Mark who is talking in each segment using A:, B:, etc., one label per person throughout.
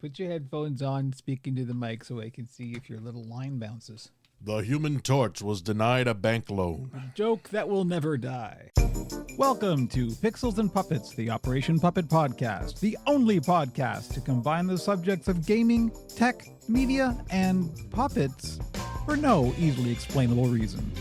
A: Put your headphones on, speak into the mic so I can see if your little line bounces.
B: The Human Torch was denied a bank loan.
A: A joke that will never die. Welcome to Pixels and Puppets, the Operation Puppet podcast, the only podcast to combine the subjects of gaming, tech, media, and puppets for no easily explainable reason.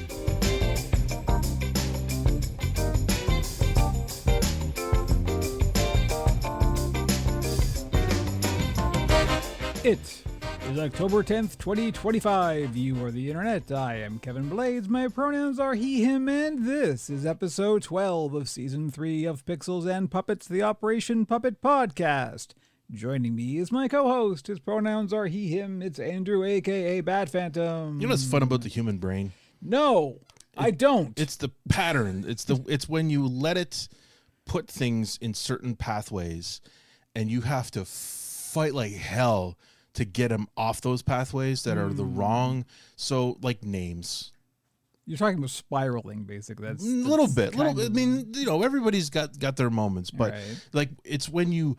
A: It is October 10th, 2025. You are the internet. I am Kevin Blades. My pronouns are he, him, and this is episode 12 of season 3 of Pixels and Puppets, the Operation Puppet podcast. Joining me is my co-host. His pronouns are he, him. It's Andrew, a.k.a. Bat Phantom.
B: You know what's fun about the human brain?
A: No, I don't.
B: It's the pattern. It's when you let it put things in certain pathways, and you have to fight like hell to get them off those pathways that are the wrong. So, like names.
A: You're talking about spiraling, basically. That's
B: a little bit. I
A: of-
B: mean, you know, everybody's got their moments, but
A: Right.
B: like it's when you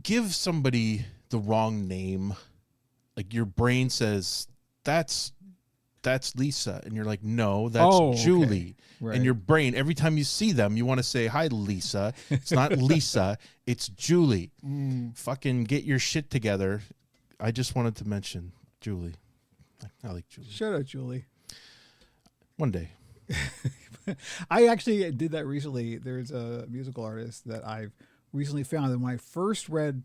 B: give somebody the wrong name, like your brain says that's Lisa, and you're like, no, that's Julie.
A: Okay. Right.
B: And your brain, every time you see them, you want to say, hi, Lisa. It's not Lisa, it's Julie. Fucking get your shit together. I just wanted to mention Julie. I like Julie.
A: Shout out, Julie.
B: One day.
A: I actually did that recently. There's a musical artist that I've recently found that when I first read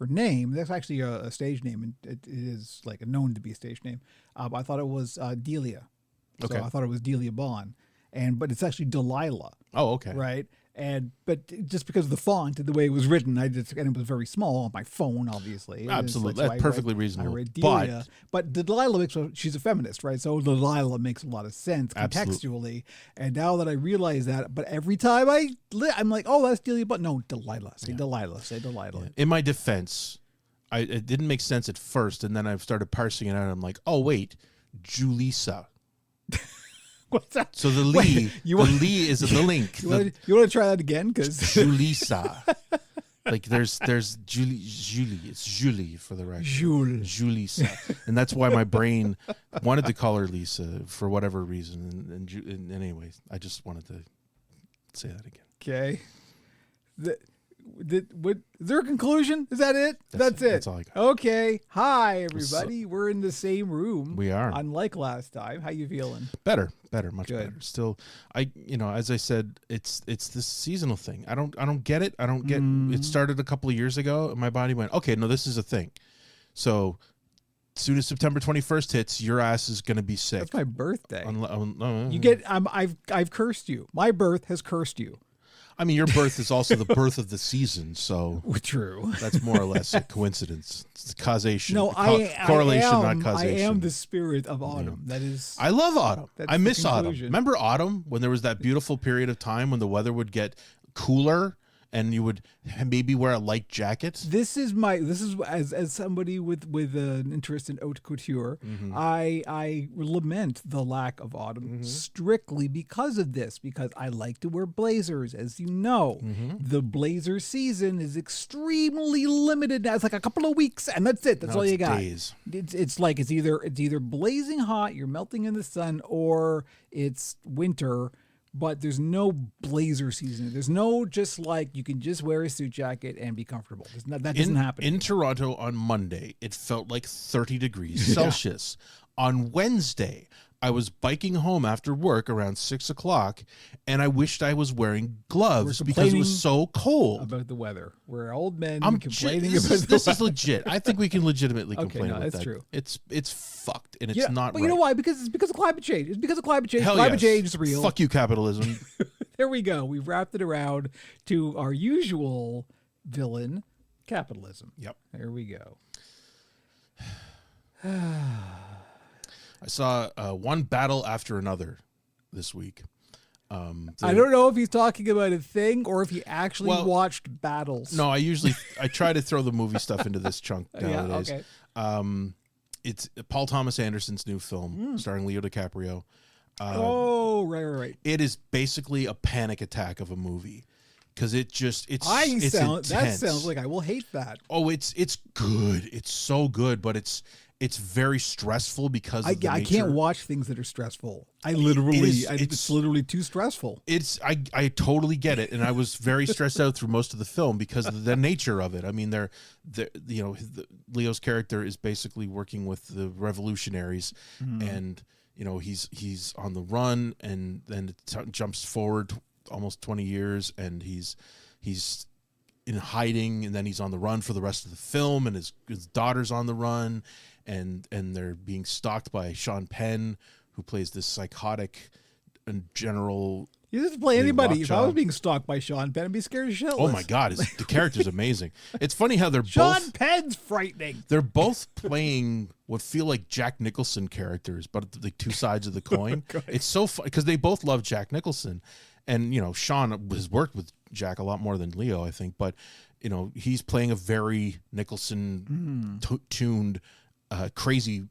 A: her name, that's actually a stage name, and it is like known to be a stage name. I thought it was Delia.
B: Okay.
A: So I thought it was Delia Bond, but it's actually Delilah.
B: Oh, okay.
A: Right. But just because of the font and the way it was written, and it was very small on my phone, obviously.
B: Absolutely. That's perfectly reasonable.
A: I read Delia, but Delilah she's a feminist, right? So Delilah makes a lot of sense contextually. And now that I realize that, but every time I'm like, oh, that's Delia, but no, Delilah. Say Delilah.
B: Yeah. In my defense, it didn't make sense at first, and then I started parsing it out. And I'm like, oh wait, Julissa.
A: What's that?
B: So the Lee, Lee is the link.
A: You want to try that again? Because
B: Julissa. Like there's Julie. It's Julie for the record. Julissa, and that's why my brain wanted to call her Lisa for whatever reason. And anyways, I just wanted to say that again.
A: Okay. Is there a conclusion? Is that it? That's it.
B: That's all I got.
A: Okay. Hi, everybody. We're in the same room.
B: We are.
A: Unlike last time. How you feeling?
B: Better, much
A: Good.
B: better. Still, as I said, it's this seasonal thing. I don't get it. I don't get. It started a couple of years ago, and my body went, okay, no, this is a thing. So, as soon as September 21st hits, your ass is going to be sick.
A: That's my birthday.
B: You
A: get. I've cursed you. My birth has cursed you.
B: I mean, your birth is also the birth of the season, so
A: true.
B: That's more or less a coincidence. It's causation.
A: No,
B: correlation, not causation.
A: I am the spirit of autumn. Yeah. That is.
B: I love autumn. I miss autumn.
A: conclusion.
B: Remember autumn when there was that beautiful period of time when the weather would get cooler and you would maybe wear a light jacket?
A: This is as somebody with an interest in haute couture, I lament the lack of autumn strictly because of this, because I like to wear blazers, as you know. The blazer season is extremely limited now. It's like a couple of weeks and that's it. That's all you got.
B: Days.
A: It's like it's either blazing hot, you're melting in the sun, or it's winter. But there's no blazer season. There's no just like you can just wear a suit jacket and be comfortable. That doesn't happen.
B: In Toronto on Monday, it felt like 30 degrees Celsius. On Wednesday, I was biking home after work around 6 o'clock, and I wished I was wearing gloves because it was so cold.
A: About the weather. We're old men complaining about
B: this is legit. I think we can legitimately complain about
A: that's
B: that.
A: true.
B: It's fucked, and it's not
A: but
B: right.
A: You know why? Because it's because of climate change. It's because of climate change.
B: Hell
A: Climate
B: yes.
A: change is real.
B: Fuck you, capitalism.
A: There we go. We've wrapped it around to our usual villain, capitalism.
B: Yep.
A: There we go.
B: I saw one battle after another this week.
A: I don't know if he's talking about a thing or if he actually watched battles.
B: No, I try to throw the movie stuff into this chunk nowadays.
A: Yeah, okay.
B: It's Paul Thomas Anderson's new film starring Leo DiCaprio.
A: Right.
B: It is basically a panic attack of a movie. because it's
A: that
B: intense.
A: sounds like I will hate that.
B: Oh, it's good. It's so good, but it's very stressful because of the
A: I
B: nature.
A: can't watch things that are stressful. It's literally too stressful.
B: I totally get it, and I was very stressed out through most of the film because of the nature of it. I mean, Leo's character is basically working with the revolutionaries, and he's on the run, and then it jumps forward almost 20 years, and he's in hiding, and then he's on the run for the rest of the film, and his daughter's on the run, and they're being stalked by Sean Penn, who plays this psychotic and general.
A: You just play anybody. If I was being stalked by Sean Penn, I'd be scared shitless.
B: Oh my God, the character's amazing. It's funny how they're
A: Sean Penn's frightening.
B: They're both playing what feel like Jack Nicholson characters, but the two sides of the coin. It's so fun because they both love Jack Nicholson, and Sean has worked with Jack a lot more than Leo, I think, but he's playing a very Nicholson tuned crazy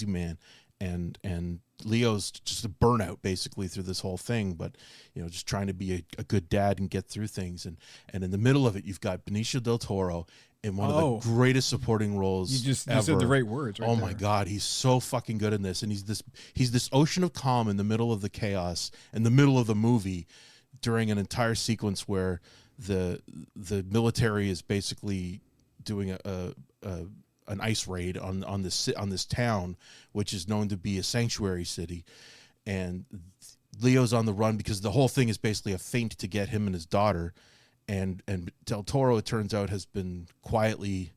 B: man, and Leo's just a burnout basically through this whole thing, but just trying to be a good dad and get through things, and in the middle of it you've got Benicio del Toro in one of the greatest supporting roles
A: you said the right words right
B: my God, he's so fucking good in this, and he's this ocean of calm in the middle of the chaos, in the middle of the movie, during an entire sequence where the military is basically doing an ice raid on this town, which is known to be a sanctuary city, and Leo's on the run because the whole thing is basically a feint to get him and his daughter, and Del Toro, it turns out, has been quietly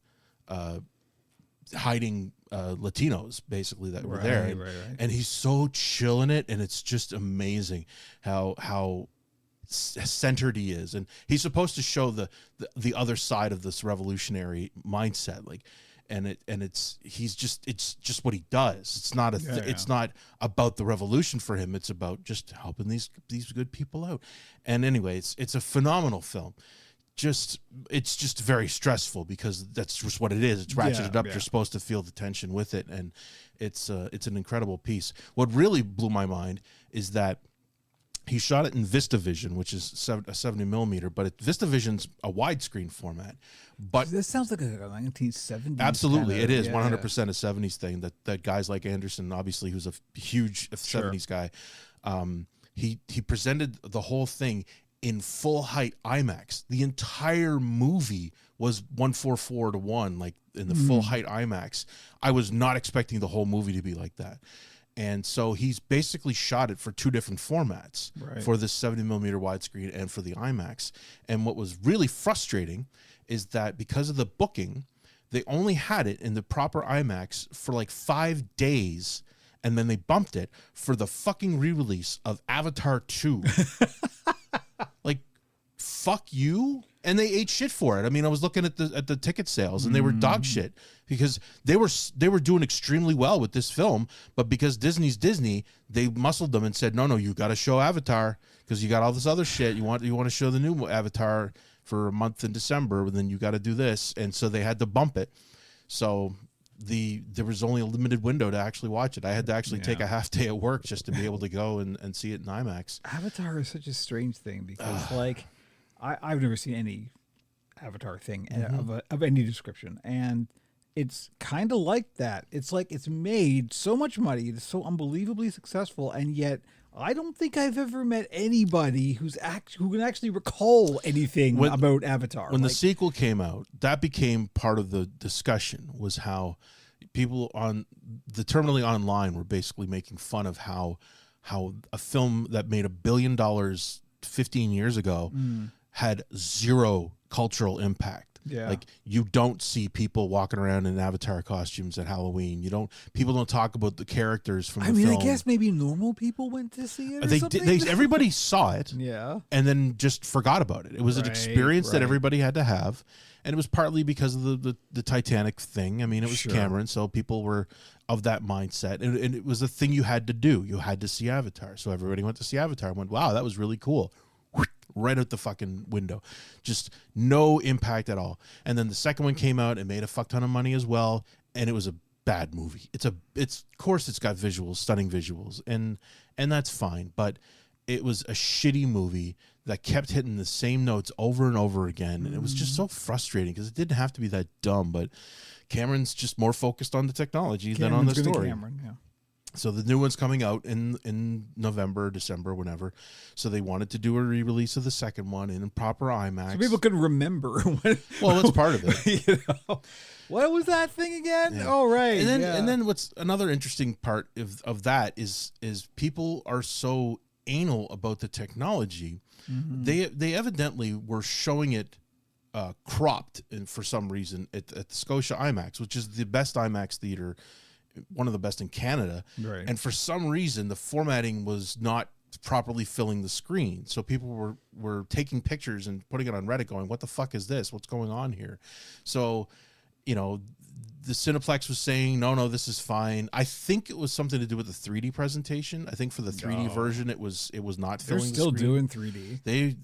B: hiding Latinos basically that were there, and he's so chill in it, and it's just amazing how centered he is, and he's supposed to show the other side of this revolutionary mindset, like. It's just what he does. It's not it's not about the revolution for him. It's about just helping these good people out. And anyway, it's a phenomenal film. It's just very stressful because that's just what it is. It's ratcheted up. You're supposed to feel the tension with it, and it's an incredible piece. What really blew my mind is that he shot it in VistaVision, which is a 70 millimeter, but VistaVision's a widescreen format. But
A: this sounds like a 1970s.
B: Absolutely, it is 100% a 70s thing. That guys like Anderson, obviously, who's a huge 70s guy, he presented the whole thing in full height IMAX. The entire movie was 1:4:1, like in the full height IMAX. I was not expecting the whole movie to be like that. And so he's basically shot it for two different formats, for this 70 millimeter widescreen and for the IMAX. And what was really frustrating is that because of the booking, they only had it in the proper IMAX for like 5 days, and then they bumped it for the fucking re-release of Avatar 2. Like, fuck you. And they ate shit for it. I mean, I was looking at the ticket sales, and they were dog shit because they were doing extremely well with this film, but because Disney's Disney, they muscled them and said, no, you got to show Avatar because you got all this other shit. You want to show the new Avatar for a month in December, and then you got to do this, and so they had to bump it. So there was only a limited window to actually watch it. I had to actually take a half day at work just to be able to go and see it in IMAX.
A: Avatar is such a strange thing because like. I've never seen any Avatar thing of any description, and it's kind of like that. It's like it's made so much money, it's so unbelievably successful, and yet I don't think I've ever met anybody who can actually recall anything about Avatar.
B: When the sequel came out, that became part of the discussion, was how people on the Terminally Online were basically making fun of how a film that made $1 billion 15 years ago had zero cultural impact. Like, you don't see people walking around in Avatar costumes at Halloween. People don't talk about the characters from the film.
A: I guess maybe normal people went to see it.
B: Everybody saw it, and then just forgot about it. It was an experience that everybody had to have, and it was partly because of the Titanic thing. I mean, it was Cameron, so people were of that mindset, and it was a thing you had to do. You had to see Avatar, so everybody went to see Avatar and went, wow, that was really cool. Right out the fucking window. Just no impact at all. And then the second one came out and made a fuck ton of money as well, and it was a bad movie. It's of course it's got visuals, stunning visuals, and that's fine, but it was a shitty movie that kept hitting the same notes over and over again. And it was just so frustrating because it didn't have to be that dumb, but Cameron's just more focused on the technology than on the story.
A: Cameron, yeah.
B: So the new one's coming out in November, December, whenever. So they wanted to do a re-release of the second one in proper IMAX.
A: So people can remember.
B: Well, that's part of it.
A: You know? What was that thing again? Yeah. Oh, right.
B: And then what's another interesting part of that is people are so anal about the technology. Mm-hmm. They evidently were showing it cropped, and for some reason at the Scotia IMAX, which is the best IMAX theater, one of the best in Canada.
A: Right.
B: And for some reason, the formatting was not properly filling the screen. So people were taking pictures and putting it on Reddit going, what the fuck is this? What's going on here? So, you know, the Cineplex was saying, no, this is fine. I think it was something to do with the 3D presentation. I think for the 3D version, it was not filling the screen.
A: They're still doing 3D.
B: They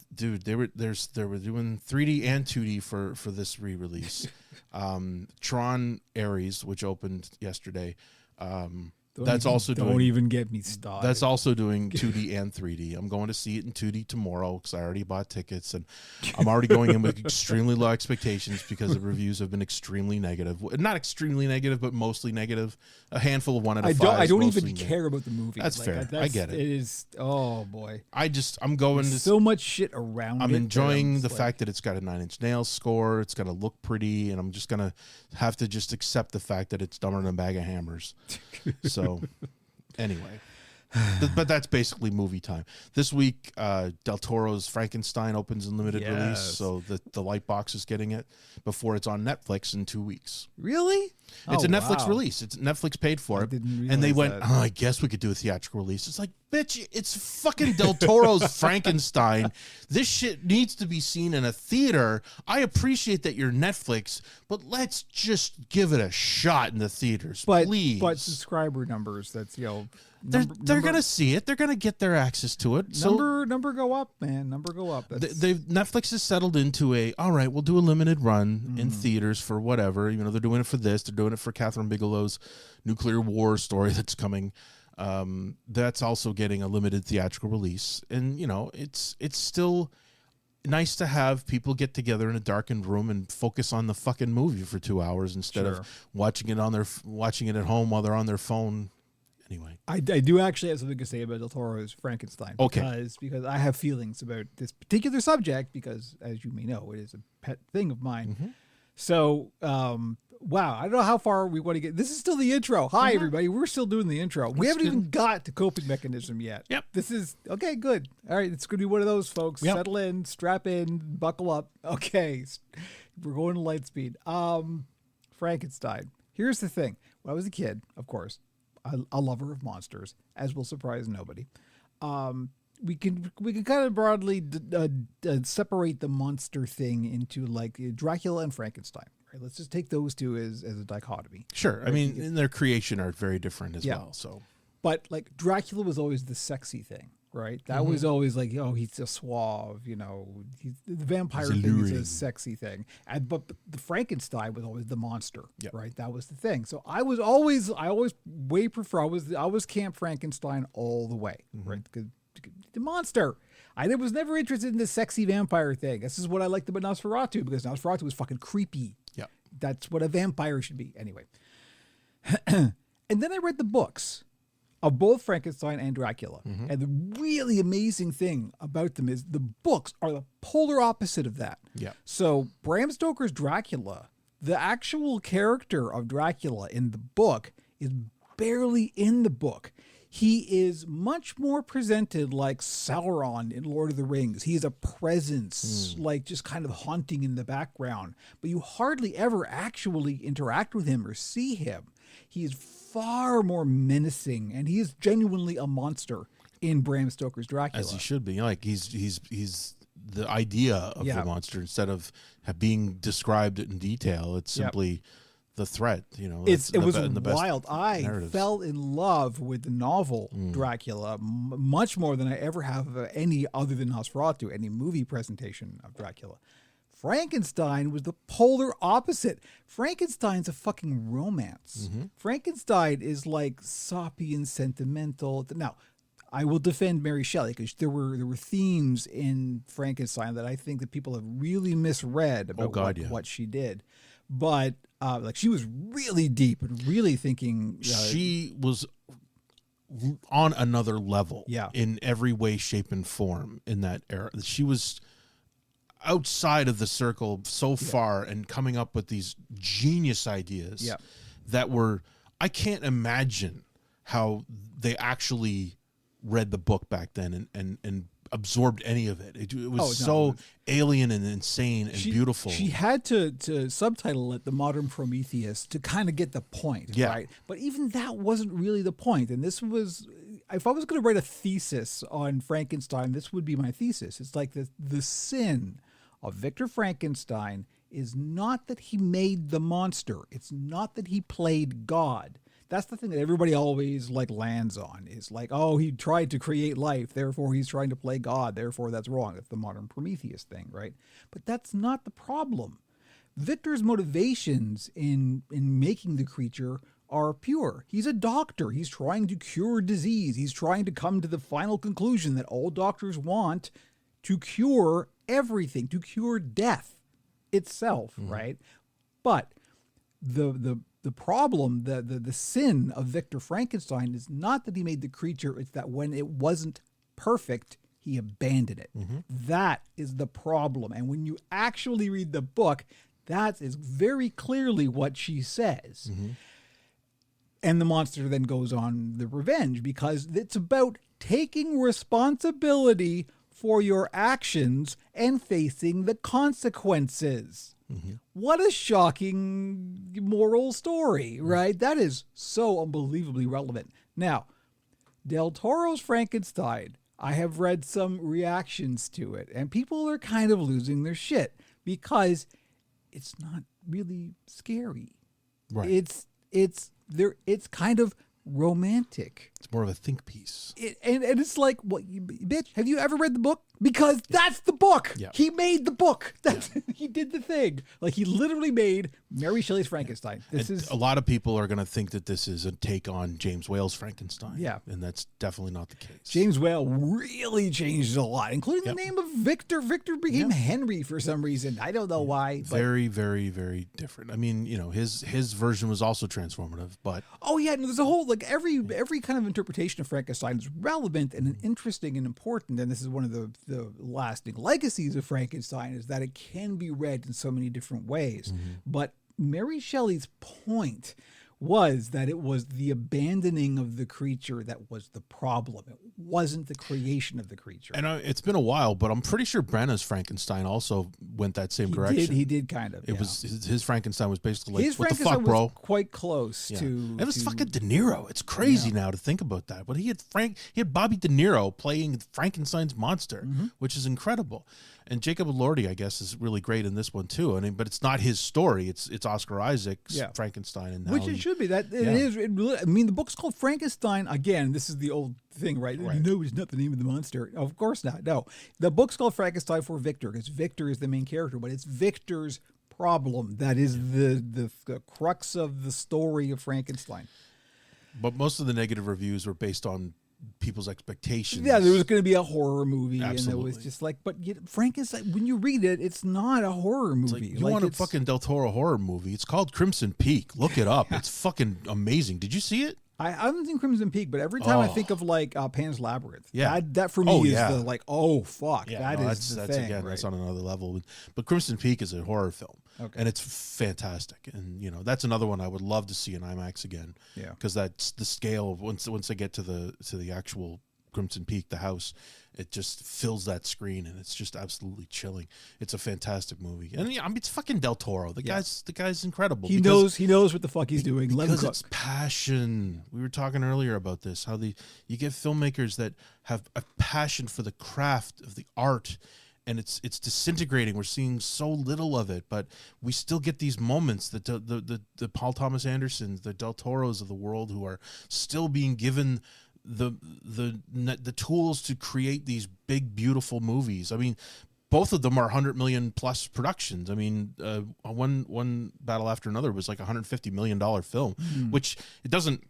B: were doing 3D and 2D for this re-release. Tron Ares, which opened yesterday,
A: Don't even get me started.
B: That's also doing 2D and 3D. I'm going to see it in 2D tomorrow because I already bought tickets, and I'm already going in with extremely low expectations because the reviews have been extremely negative. Not extremely negative, but mostly negative. A handful of 1 out of 5.
A: I don't even care about the movie.
B: That's fair. I get it.
A: It is. Oh boy.
B: I'm going to
A: so much shit around.
B: I'm enjoying the fact that it's got a 9 Inch Nails score. It's going to look pretty, and I'm just going to have to just accept the fact that it's dumber than a bag of hammers. So anyway, but that's basically movie time. This week, Del Toro's Frankenstein opens in limited release, so the light box is getting it before it's on Netflix in 2 weeks.
A: Really?
B: It's a Netflix release. It's Netflix paid for it, and they went, I guess we could do a theatrical release. It's like, bitch, it's fucking Del Toro's Frankenstein. This shit needs to be seen in a theater. I appreciate that you're Netflix, but let's just give it a shot in the theaters, please.
A: But subscriber numbers, that's,
B: they're gonna see it. They're gonna get their access to it.
A: Number go up, man. Number go up.
B: Netflix has settled into all right, we'll do a limited run in theaters for whatever. You know, they're doing it for this. They're doing it for Catherine Bigelow's nuclear war story that's coming. That's also getting a limited theatrical release, and you know, it's still nice to have people get together in a darkened room and focus on the fucking movie for 2 hours instead of watching it at home while they're on their phone. Anyway,
A: I do actually have something to say about Del Toro's Frankenstein.
B: Okay.
A: Because I have feelings about this particular subject because, as you may know, it is a pet thing of mine. Mm-hmm. So, wow, I don't know how far we want to get. This is still the intro. Hi, everybody. We're still doing the intro. We haven't even got to coping mechanism yet.
B: Yep.
A: This is, okay, good. All right, it's going to be one of those, folks. Yep. Settle in, strap in, buckle up. Okay, we're going to light speed. Frankenstein. Here's the thing. When I was a kid, of course, a lover of monsters, as will surprise nobody. We can kind of broadly separate the monster thing into like Dracula and Frankenstein. Right? Let's just take those two as a dichotomy.
B: Sure. Right? I mean, in their creation are very different as well. So,
A: but like Dracula was always the sexy thing, right? That was always like, he's a suave, the vampire thing is a sexy thing. But the Frankenstein was always the monster, right? That was the thing. So I always way prefer, I was Camp Frankenstein all the way, right? Because the monster. I was never interested in the sexy vampire thing. This is what I liked about Nosferatu, because Nosferatu was fucking creepy.
B: Yeah.
A: That's what a vampire should be. Anyway. And then I read the books of both Frankenstein and Dracula. Mm-hmm. And the really amazing thing about them is the books are the polar opposite of that.
B: Yeah.
A: So Bram Stoker's Dracula, the actual character of Dracula in the book is barely in the book. He is much more presented like Sauron in Lord of the Rings. He is a presence, like just kind of haunting in the background. But you hardly ever actually interact with him or see him. He is far more menacing, and he is genuinely a monster in Bram Stoker's Dracula.
B: As he should be. Like he's the idea of the monster instead of being described in detail. It's simply the threat,
A: it was wild. I fell in love with the novel Dracula much more than I ever have any other than Nosferatu, any movie presentation of Dracula. Frankenstein was the polar opposite. Frankenstein's a fucking romance. Mm-hmm. Frankenstein is like soppy and sentimental. Now, I will defend Mary Shelley because there were themes in Frankenstein that I think that people have really misread about what she did. But like she was really deep and really thinking.
B: She was on another level
A: Yeah.
B: in every way, shape, and form in that era. She was outside of the circle so far and coming up with these genius ideas that were, I can't imagine how they actually read the book back then and absorbed any of it. It was alien and insane and beautiful.
A: She had to subtitle it The Modern Prometheus to kind of get the point, right? But even that wasn't really the point. And this was, if I was going to write a thesis on Frankenstein, this would be my thesis. It's like the sin of Victor Frankenstein is not that he made the monster. It's not that he played God. That's the thing that everybody always like lands on, is like, oh, he tried to create life, therefore he's trying to play God, therefore that's wrong. That's the modern Prometheus thing, right? But that's not the problem. Victor's motivations in making the creature are pure. He's a doctor. He's trying to cure disease. He's trying to come to the final conclusion that all doctors want, to cure everything, to cure death itself, right? But the problem, the sin of Victor Frankenstein is not that he made the creature, it's that when it wasn't perfect, he abandoned it. That is the problem. And when you actually read the book, that is very clearly what she says. And the monster then goes on the revenge, because it's about taking responsibility for your actions and facing the consequences. What a shocking moral story, right? That is so unbelievably relevant. Now, Del Toro's Frankenstein, I have read some reactions to it, and people are kind of losing their shit because it's not really scary.
B: Right.
A: It's kind of romantic.
B: It's more of a think piece.
A: And it's like, what, bitch, have you ever read the book? Because that's the book.
B: Yeah.
A: He made the book. He did the thing. Like, he literally made Mary Shelley's Frankenstein.
B: A lot of people are going to think that this is a take on James Whale's Frankenstein.
A: Yeah.
B: And that's definitely not the case.
A: James Whale really changed a lot, including the name of Victor. Victor became Henry for some reason. I don't know why. But
B: Very, very, very different. I mean, you know, his version was also transformative, but...
A: Oh, yeah. No, there's a whole, like, every kind of interpretation of Frankenstein is relevant and interesting and important. And this is one of the lasting legacies of Frankenstein, is that it can be read in so many different ways. But Mary Shelley's point was that it was the abandoning of the creature that was the problem. It wasn't the creation of the creature.
B: And it's been a while, but I'm pretty sure Branag's Frankenstein also went that same direction.
A: He did kind of.
B: It was his Frankenstein was basically like, what the
A: Frankenstein
B: fuck, bro?
A: was quite close to.
B: It was fucking De Niro. It's crazy now to think about that. But he had Bobby De Niro playing Frankenstein's monster, which is incredible. And Jacob Elordi, I guess, is really great in this one too. I mean, but it's not his story. It's Oscar Isaac's Frankenstein, and
A: which it should be. That it is. I mean, the book's called Frankenstein. Again, this is the old thing, right? No, it's not the name of the monster. Of course not. No, the book's called Frankenstein for Victor, because Victor is the main character, but it's Victor's problem that is the crux of the story of Frankenstein.
B: But most of the negative reviews were based on people's expectations.
A: Yeah, there was going to be a horror movie,
B: Absolutely.
A: and it was just like, but Frankenstein, when you read it, it's not a horror movie.
B: You want a fucking Del Toro horror movie? It's called Crimson Peak. Look it up. It's fucking amazing. Did you see it?
A: I haven't seen Crimson Peak, but every time I think of like Pan's Labyrinth, that for me is the like, oh fuck, that's the thing. Again,
B: right? That's on another level. But Crimson Peak is a horror film, and it's fantastic. And you know, that's another one I would love to see in IMAX again. Yeah, because that's the scale of once they get to the actual Crimson Peak, the house, it just fills that screen, and it's just absolutely chilling. It's a fantastic movie, and I mean, it's fucking Del Toro. The guy's incredible.
A: He knows what the fuck he's doing.
B: Because it's passion. We were talking earlier about this, how you get filmmakers that have a passion for the craft of the art, and it's disintegrating. We're seeing so little of it, but we still get these moments that the Paul Thomas Andersons, the Del Toros of the world, who are still being given the tools to create these big, beautiful movies. I mean, both of them are 100 million plus productions. I mean, one Battle After Another was like $150 million film, which it doesn't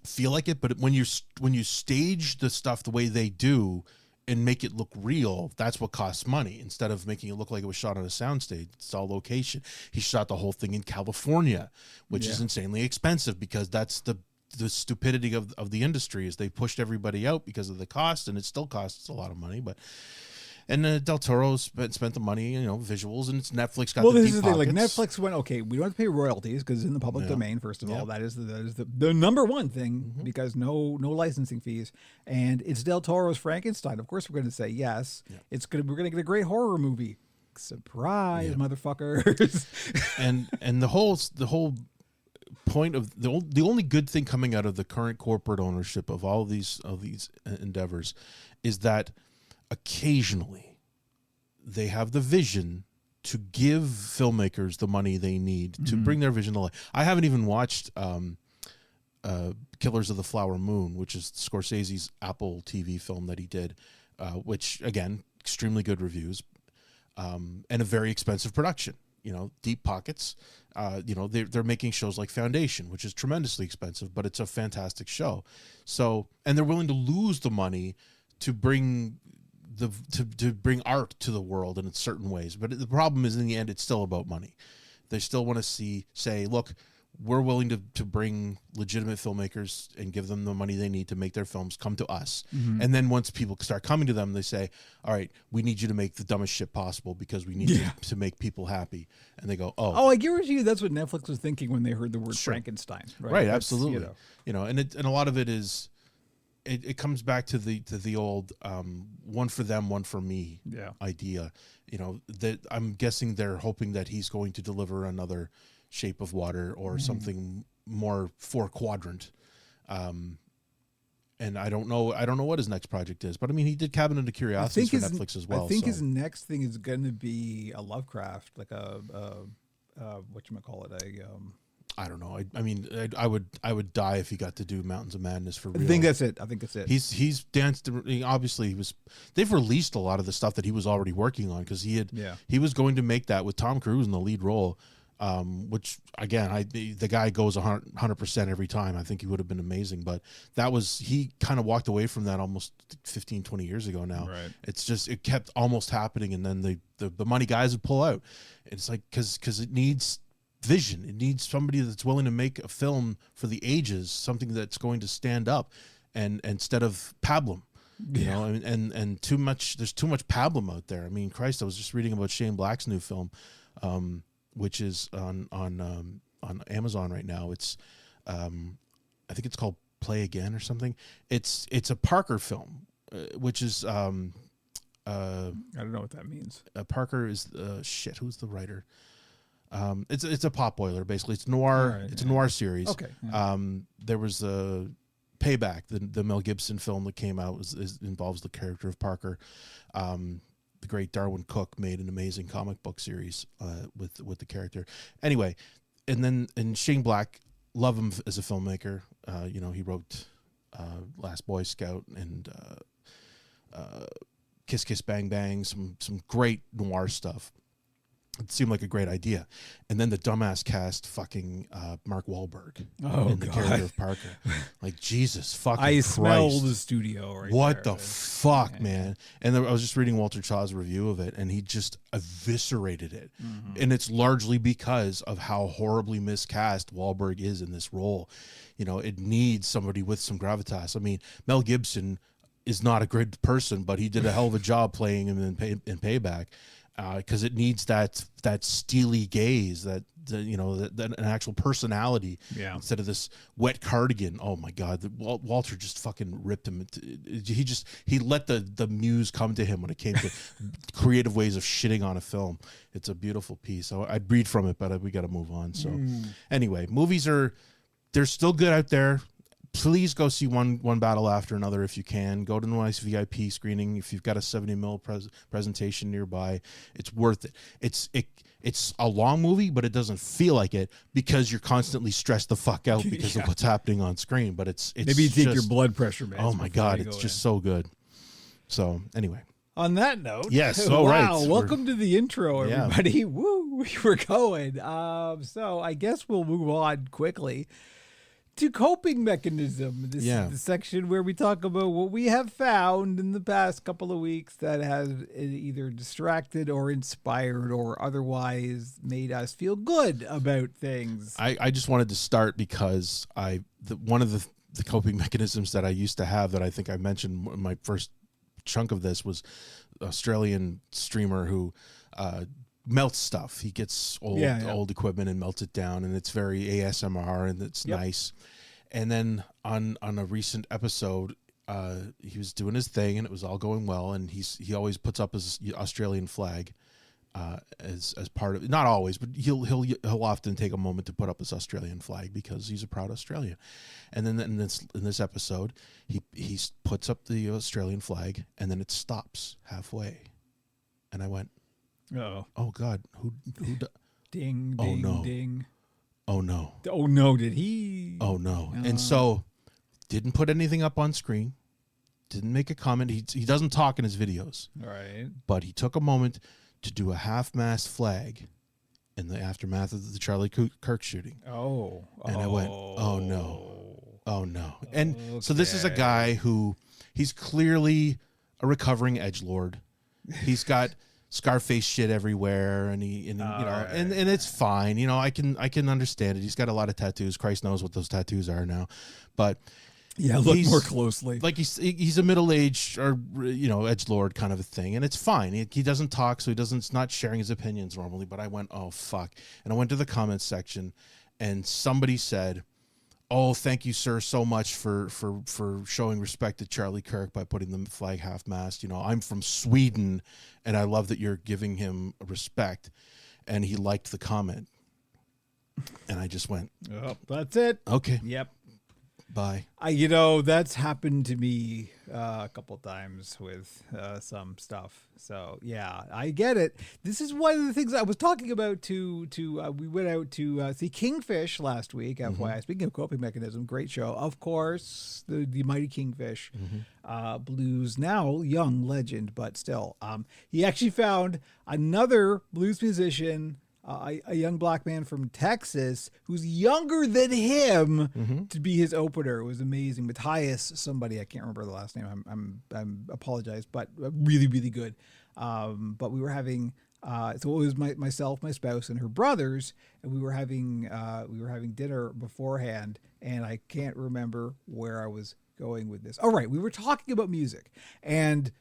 B: feel like it, but when you stage the stuff the way they do and make it look real, that's what costs money. Instead of making it look like it was shot on a soundstage, it's all location. He shot the whole thing in California, which is insanely expensive because that's the stupidity of the industry, is they pushed everybody out because of the cost, and it still costs a lot of money. But Del Toro spent the money, visuals, and it's Netflix got the deep pockets. Well, this is the thing.
A: Like, Netflix went, okay, we don't have to pay royalties because it's in the public domain. First of all, that is the number one thing, because no licensing fees, and it's Del Toro's Frankenstein. Of course, we're going to say yes. Yeah. We're going to get a great horror movie. Surprise, motherfuckers!
B: and the whole point of the only good thing coming out of the current corporate ownership of all of these endeavors is that occasionally they have the vision to give filmmakers the money they need to bring their vision to life. I haven't even watched Killers of the Flower Moon, which is Scorsese's Apple TV film that he did, which, again, extremely good reviews, and a very expensive production. Deep pockets. They're making shows like Foundation, which is tremendously expensive, but it's a fantastic show. So, and they're willing to lose the money to bring to bring art to the world in certain ways. But the problem is, in the end, it's still about money. They still want to say, look, we're willing to bring legitimate filmmakers and give them the money they need to make their films, come to us. And then once people start coming to them, they say, all right, we need you to make the dumbest shit possible because we need to make people happy. And they go, oh,
A: I guarantee you that's what Netflix was thinking when they heard the word Frankenstein.
B: Right, absolutely. And a lot of it is, it comes back to the old one for them, one for me idea. That I'm guessing they're hoping that he's going to deliver another Shape of Water or something more 4-quadrant. And I don't know what his next project is, but I mean, he did Cabinet of Curiosities for Netflix as well.
A: I think his next thing is going to be a Lovecraft, like a whatchamacallit,
B: I don't know. I mean, I would die if he got to do Mountains of Madness for real.
A: I think that's it.
B: He's danced. Obviously, they've released a lot of the stuff that he was already working on, because he was going to make that with Tom Cruise in the lead role. Which again, the guy goes 100% every time. I think he would have been amazing, but he kind of walked away from that almost 15, 20 years ago now.
A: Right.
B: It's just, it kept almost happening, and then the money guys would pull out. It's like, because it needs vision. It needs somebody that's willing to make a film for the ages, something that's going to stand up, and instead of pablum. And too much. There's too much pablum out there. I mean, Christ, I was just reading about Shane Black's new film, which is on Amazon right now. It's I think it's called Play Again or something. It's a Parker film, which is I
A: don't know what that means.
B: Parker is who's the writer? It's a pot boiler, basically. It's noir. Right, it's a noir series.
A: Okay. Yeah.
B: There was a Payback, the Mel Gibson film that came out, involves the character of Parker. The great Darwin Cook made an amazing comic book series with the character. Anyway, and Shane Black, love him as a filmmaker. He wrote Last Boy Scout and Kiss Kiss Bang Bang, some great noir stuff. It seemed like a great idea. And then the dumbass cast fucking Mark Wahlberg in the character of Parker. Like, Jesus fucking Christ.
A: Smell the studio right
B: What
A: there.
B: The fuck, man? And I was just reading Walter Chaw's review of it, and he just eviscerated it. And it's largely because of how horribly miscast Wahlberg is in this role. It needs somebody with some gravitas. I mean, Mel Gibson is not a great person, but he did a hell of a job playing him in Payback. Because it needs that steely gaze, that an actual personality, instead of this wet cardigan. Oh my God, Walter just fucking ripped him. He let the muse come to him when it came to creative ways of shitting on a film. It's a beautiful piece. I'd read from it, but we got to move on. So anyway, movies they're still good out there. Please go see one battle after another if you can. Go to a nice VIP screening. If you've got a 70mm presentation nearby, it's worth it. It's a long movie, but it doesn't feel like it because you're constantly stressed the fuck out because of what's happening on screen. But it's
A: maybe you take your blood pressure, man.
B: Oh my God, it's just so good. So anyway.
A: On that note,
B: yes.
A: Wow,
B: right.
A: Welcome to the intro, everybody. Yeah. Woo, we're going. So I guess we'll move on quickly to coping mechanism. This is the section where we talk about what we have found in the past couple of weeks that has either distracted or inspired or otherwise made us feel good about things.
B: I just wanted to start because one of the coping mechanisms that I used to have that I think I mentioned in my first chunk of this was Australian streamer who melts stuff. He gets old equipment and melts it down, and it's very ASMR and it's nice. And then on a recent episode, he was doing his thing and it was all going well, and he always puts up his Australian flag as part of it. Not always, but he'll often take a moment to put up his Australian flag because he's a proud Australian. And then in this episode, he puts up the Australian flag and then it stops halfway, and I went, oh God, who
A: ding,
B: oh,
A: ding,
B: no.
A: ding.
B: Oh no.
A: Oh no, did he?
B: Oh no. And so didn't put anything up on screen. Didn't make a comment. He doesn't talk in his videos.
A: All right.
B: But he took a moment to do a half-mast flag in the aftermath of the Charlie Kirk shooting.
A: Oh.
B: And I went, oh no. Oh no. And so this is a guy who he's clearly a recovering edgelord. He's got Scarface shit everywhere, and and it's fine. You know, I can understand it. He's got a lot of tattoos. Christ knows what those tattoos are now, but
A: look more closely.
B: Like he's a middle-aged or edgelord kind of a thing, and it's fine. He doesn't talk, so he's not sharing his opinions normally. But I went, oh fuck, and I went to the comments section, and somebody said, oh, thank you, sir, so much for showing respect to Charlie Kirk by putting the flag half-mast. You know, I'm from Sweden, and I love that you're giving him respect. And he liked the comment. And I just went,
A: oh, that's it.
B: Okay.
A: Yep.
B: Bye.
A: That's happened to me a couple times with some stuff. So yeah, I get it. This is one of the things I was talking about. We went out to see Kingfish last week. FYI, speaking of coping mechanism, great show. Of course, the mighty Kingfish, blues now young legend, but still, he actually found another blues musician. A young black man from Texas who's younger than him to be his opener. It was amazing. Matthias, somebody, I can't remember the last name. I'm apologize, but really, really good. But we were having, so it was myself, my spouse, and her brothers, and we were having dinner beforehand, and I can't remember where I was going with this. All right, we were talking about music, and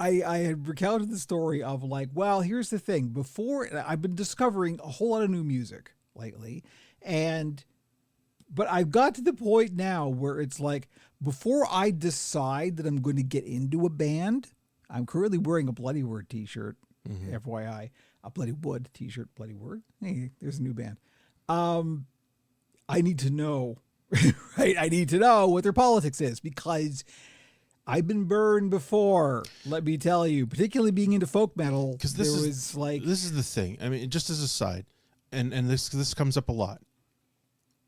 A: I had recounted the story of like, well, here's the thing. Before, I've been discovering a whole lot of new music lately, but I've got to the point now where it's like, before I decide that I'm going to get into a band, I'm currently wearing a Bloody Word t-shirt, FYI, a Bloody Wood t-shirt, Bloody Word. Hey, there's a new band. I need to know, right? I need to know what their politics is, because I've been burned before, let me tell you, particularly being into folk metal. Because this
B: is the thing. I mean, just as a side, and this comes up a lot.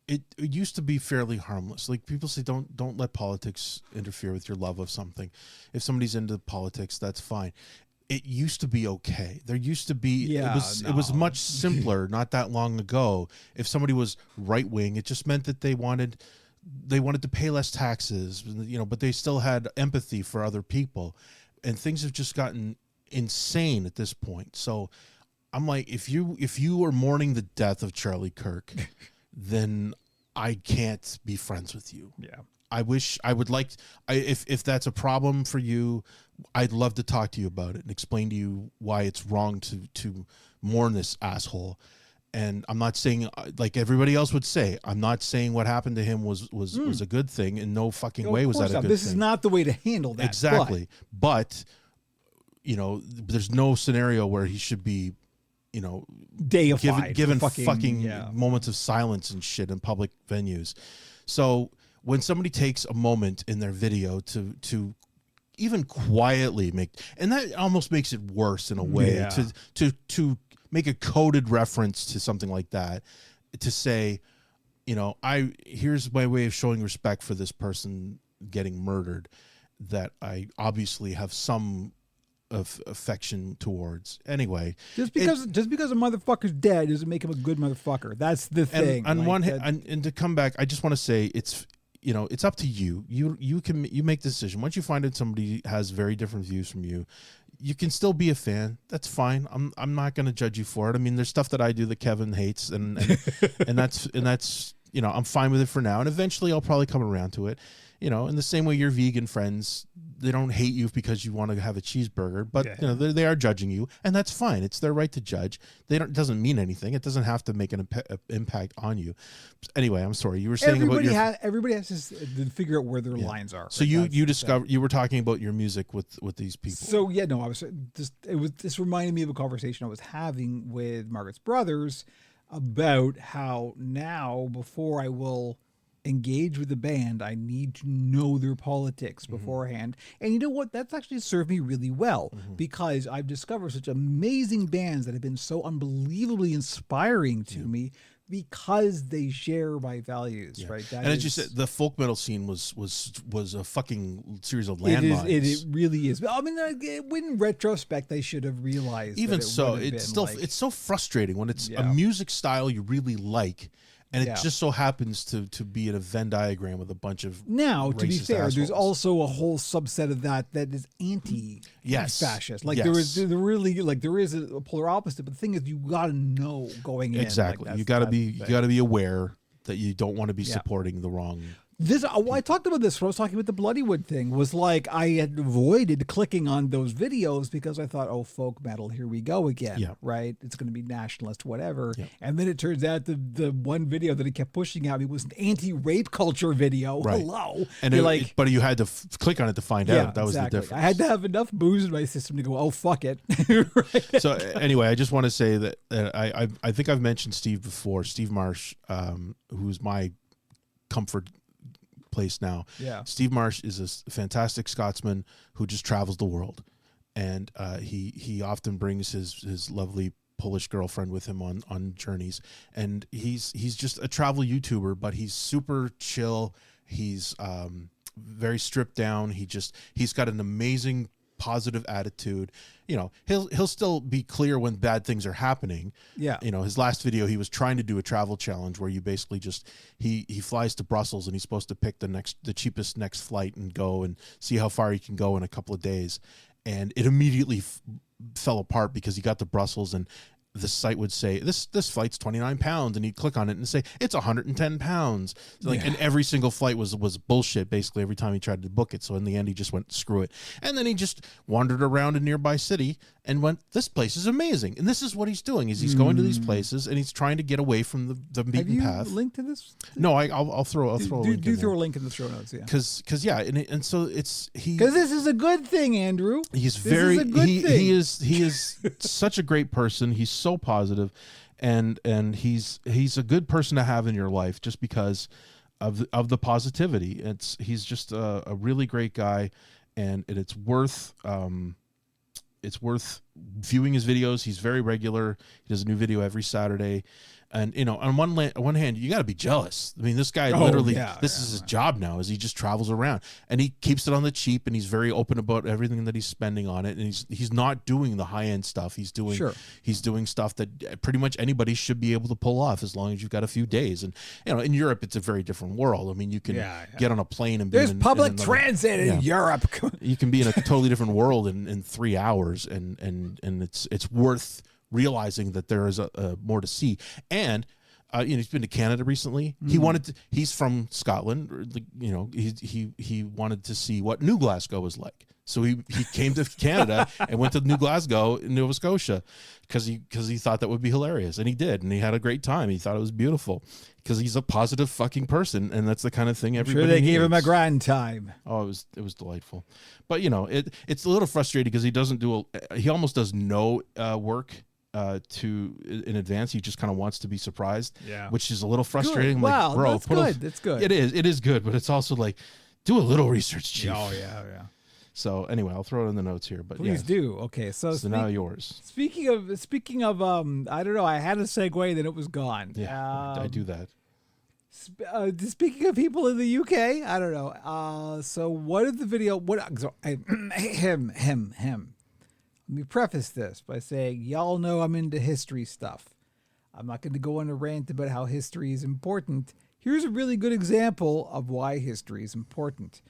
B: It used to be fairly harmless. Like people say, don't let politics interfere with your love of something. If somebody's into politics, that's fine. It used to be okay. There used to be it was much simpler not that long ago. If somebody was right wing, it just meant that they wanted to pay less taxes, but they still had empathy for other people, and things have just gotten insane at this point. So I'm like, if you are mourning the death of Charlie Kirk, then I can't be friends with you.
A: Yeah.
B: If that's a problem for you, I'd love to talk to you about it and explain to you why it's wrong to mourn this asshole. And I'm not saying, like everybody else would say, I'm not saying what happened to him was a good thing. In no fucking way was that a good thing.
A: This is not the way to handle that.
B: Exactly. But there's no scenario where he should be,
A: deified,
B: given fucking moments of silence and shit in public venues. So when somebody takes a moment in their video to even quietly and that almost makes it worse in a way, to make a coded reference to something like that, to say, here's my way of showing respect for this person getting murdered, that I obviously have some affection towards. Anyway,
A: just because a motherfucker's dead doesn't make him a good motherfucker. That's the thing.
B: And on one hand, and to come back, I just want to say it's up to you. You make the decision. Once you find out somebody has very different views from you, you can still be a fan. That's fine. I'm not going to judge you for it. I mean, there's stuff that I do that Kevin hates, and that's I'm fine with it for now. And eventually, I'll probably come around to it. In the same way your vegan friends, they don't hate you because you want to have a cheeseburger, but they are judging you, and that's fine. It's their right to judge. It doesn't mean anything. It doesn't have to make an impact on you. Anyway, I'm sorry. You were saying
A: everybody has to figure out where their lines are.
B: So right? you were talking about your music with these people.
A: So I was this reminded me of a conversation I was having with Margaret's brothers about how now, before I will engage with the band, I need to know their politics beforehand. And you know what? That's actually served me really well, because I've discovered such amazing bands that have been so unbelievably inspiring to me because they share my values, right?
B: And as you said, the folk metal scene was a fucking series of landmines.
A: It really is. I mean, in retrospect, I should have realized.
B: Even so, it's so frustrating when it's a music style you really like, and it just so happens to be in a Venn diagram with a bunch of
A: to be fair,
B: assholes.
A: There's also a whole subset of that is anti-fascist. Like there is a polar opposite. But the thing is, you got to know going in.
B: Exactly. You got to be aware that you don't want to be supporting the wrong.
A: I talked about this when I was talking about the Bloodywood thing. Was like I had avoided clicking on those videos because I thought, oh, folk metal, here we go again, right? It's going to be nationalist, whatever. Yeah. And then it turns out the one video that he kept pushing at me was an anti-rape culture video. Right. Hello,
B: and but you had to click on it to find out. That was the difference.
A: I had to have enough booze in my system to go, oh, fuck it. Right?
B: So anyway, I just want to say that I think I've mentioned Steve before. Steve Marsh, who's my comfort place now. Yeah. Steve Marsh is a fantastic Scotsman who just travels the world, and he often brings his lovely Polish girlfriend with him on journeys, and he's just a travel YouTuber, but he's super chill. He's very stripped down. He's got an amazing positive attitude. He'll still be clear when bad things are happening. Yeah. His last video, he was trying to do a travel challenge where you basically just he flies to Brussels and he's supposed to pick the cheapest next flight and go and see how far he can go in a couple of days. And it immediately fell apart because he got to Brussels and the site would say this flight's 29 pounds, and he'd click on it and say it's 110 pounds. And every single flight was bullshit basically every time he tried to book it. So in the end, he just went, screw it. And then he just wandered around a nearby city and went, this place is amazing. And this is what he's doing is he's going to these places and he's trying to get away from the beaten path.
A: Have you linked to this?
B: No, I'll throw a link.
A: Do throw a link in the show notes, yeah.
B: Because and so it's
A: because this is a good thing, Andrew.
B: He's he is such a great person. He's so positive, and he's a good person to have in your life just because of the positivity. He's just a really great guy, and it's worth viewing his videos. He's very regular. He does a new video every Saturday. And, on one hand, you got to be jealous. I mean, this guy this is his job now, is he just travels around and he keeps it on the cheap, and he's very open about everything that he's spending on it. And he's not doing the high end stuff. He's doing stuff that pretty much anybody should be able to pull off as long as you've got a few days. And, in Europe, it's a very different world. I mean, you can get on a plane and
A: there's public transit in Europe.
B: You can be in a totally different world in 3 hours, and it's worth realizing that there is a more to see. And he's been to Canada recently. He's from Scotland. He wanted to see what New Glasgow was like. So he came to Canada and went to New Glasgow in Nova Scotia because he thought that would be hilarious, and he did, and he had a great time. He thought it was beautiful because he's a positive fucking person, and that's the kind of thing everybody
A: needs.
B: Gave
A: him a grand time.
B: Oh, it was delightful, but it's a little frustrating because he doesn't he almost does no work in advance. He just kind of wants to be surprised, which is a little frustrating.
A: Good. Wow, bro, that's good. That's good.
B: It is good, but it's also like, do a little research, Chief.
A: Oh yeah.
B: So anyway, I'll throw it in the notes here, but
A: please do. Okay, so
B: now yours.
A: Speaking of, I don't know. I had a segue, then it was gone.
B: Yeah, I do that.
A: Speaking of people in the UK, I don't know. So what is the video? Him. Let me preface this by saying, y'all know I'm into history stuff. I'm not going to go on a rant about how history is important. Here's a really good example of why history is important.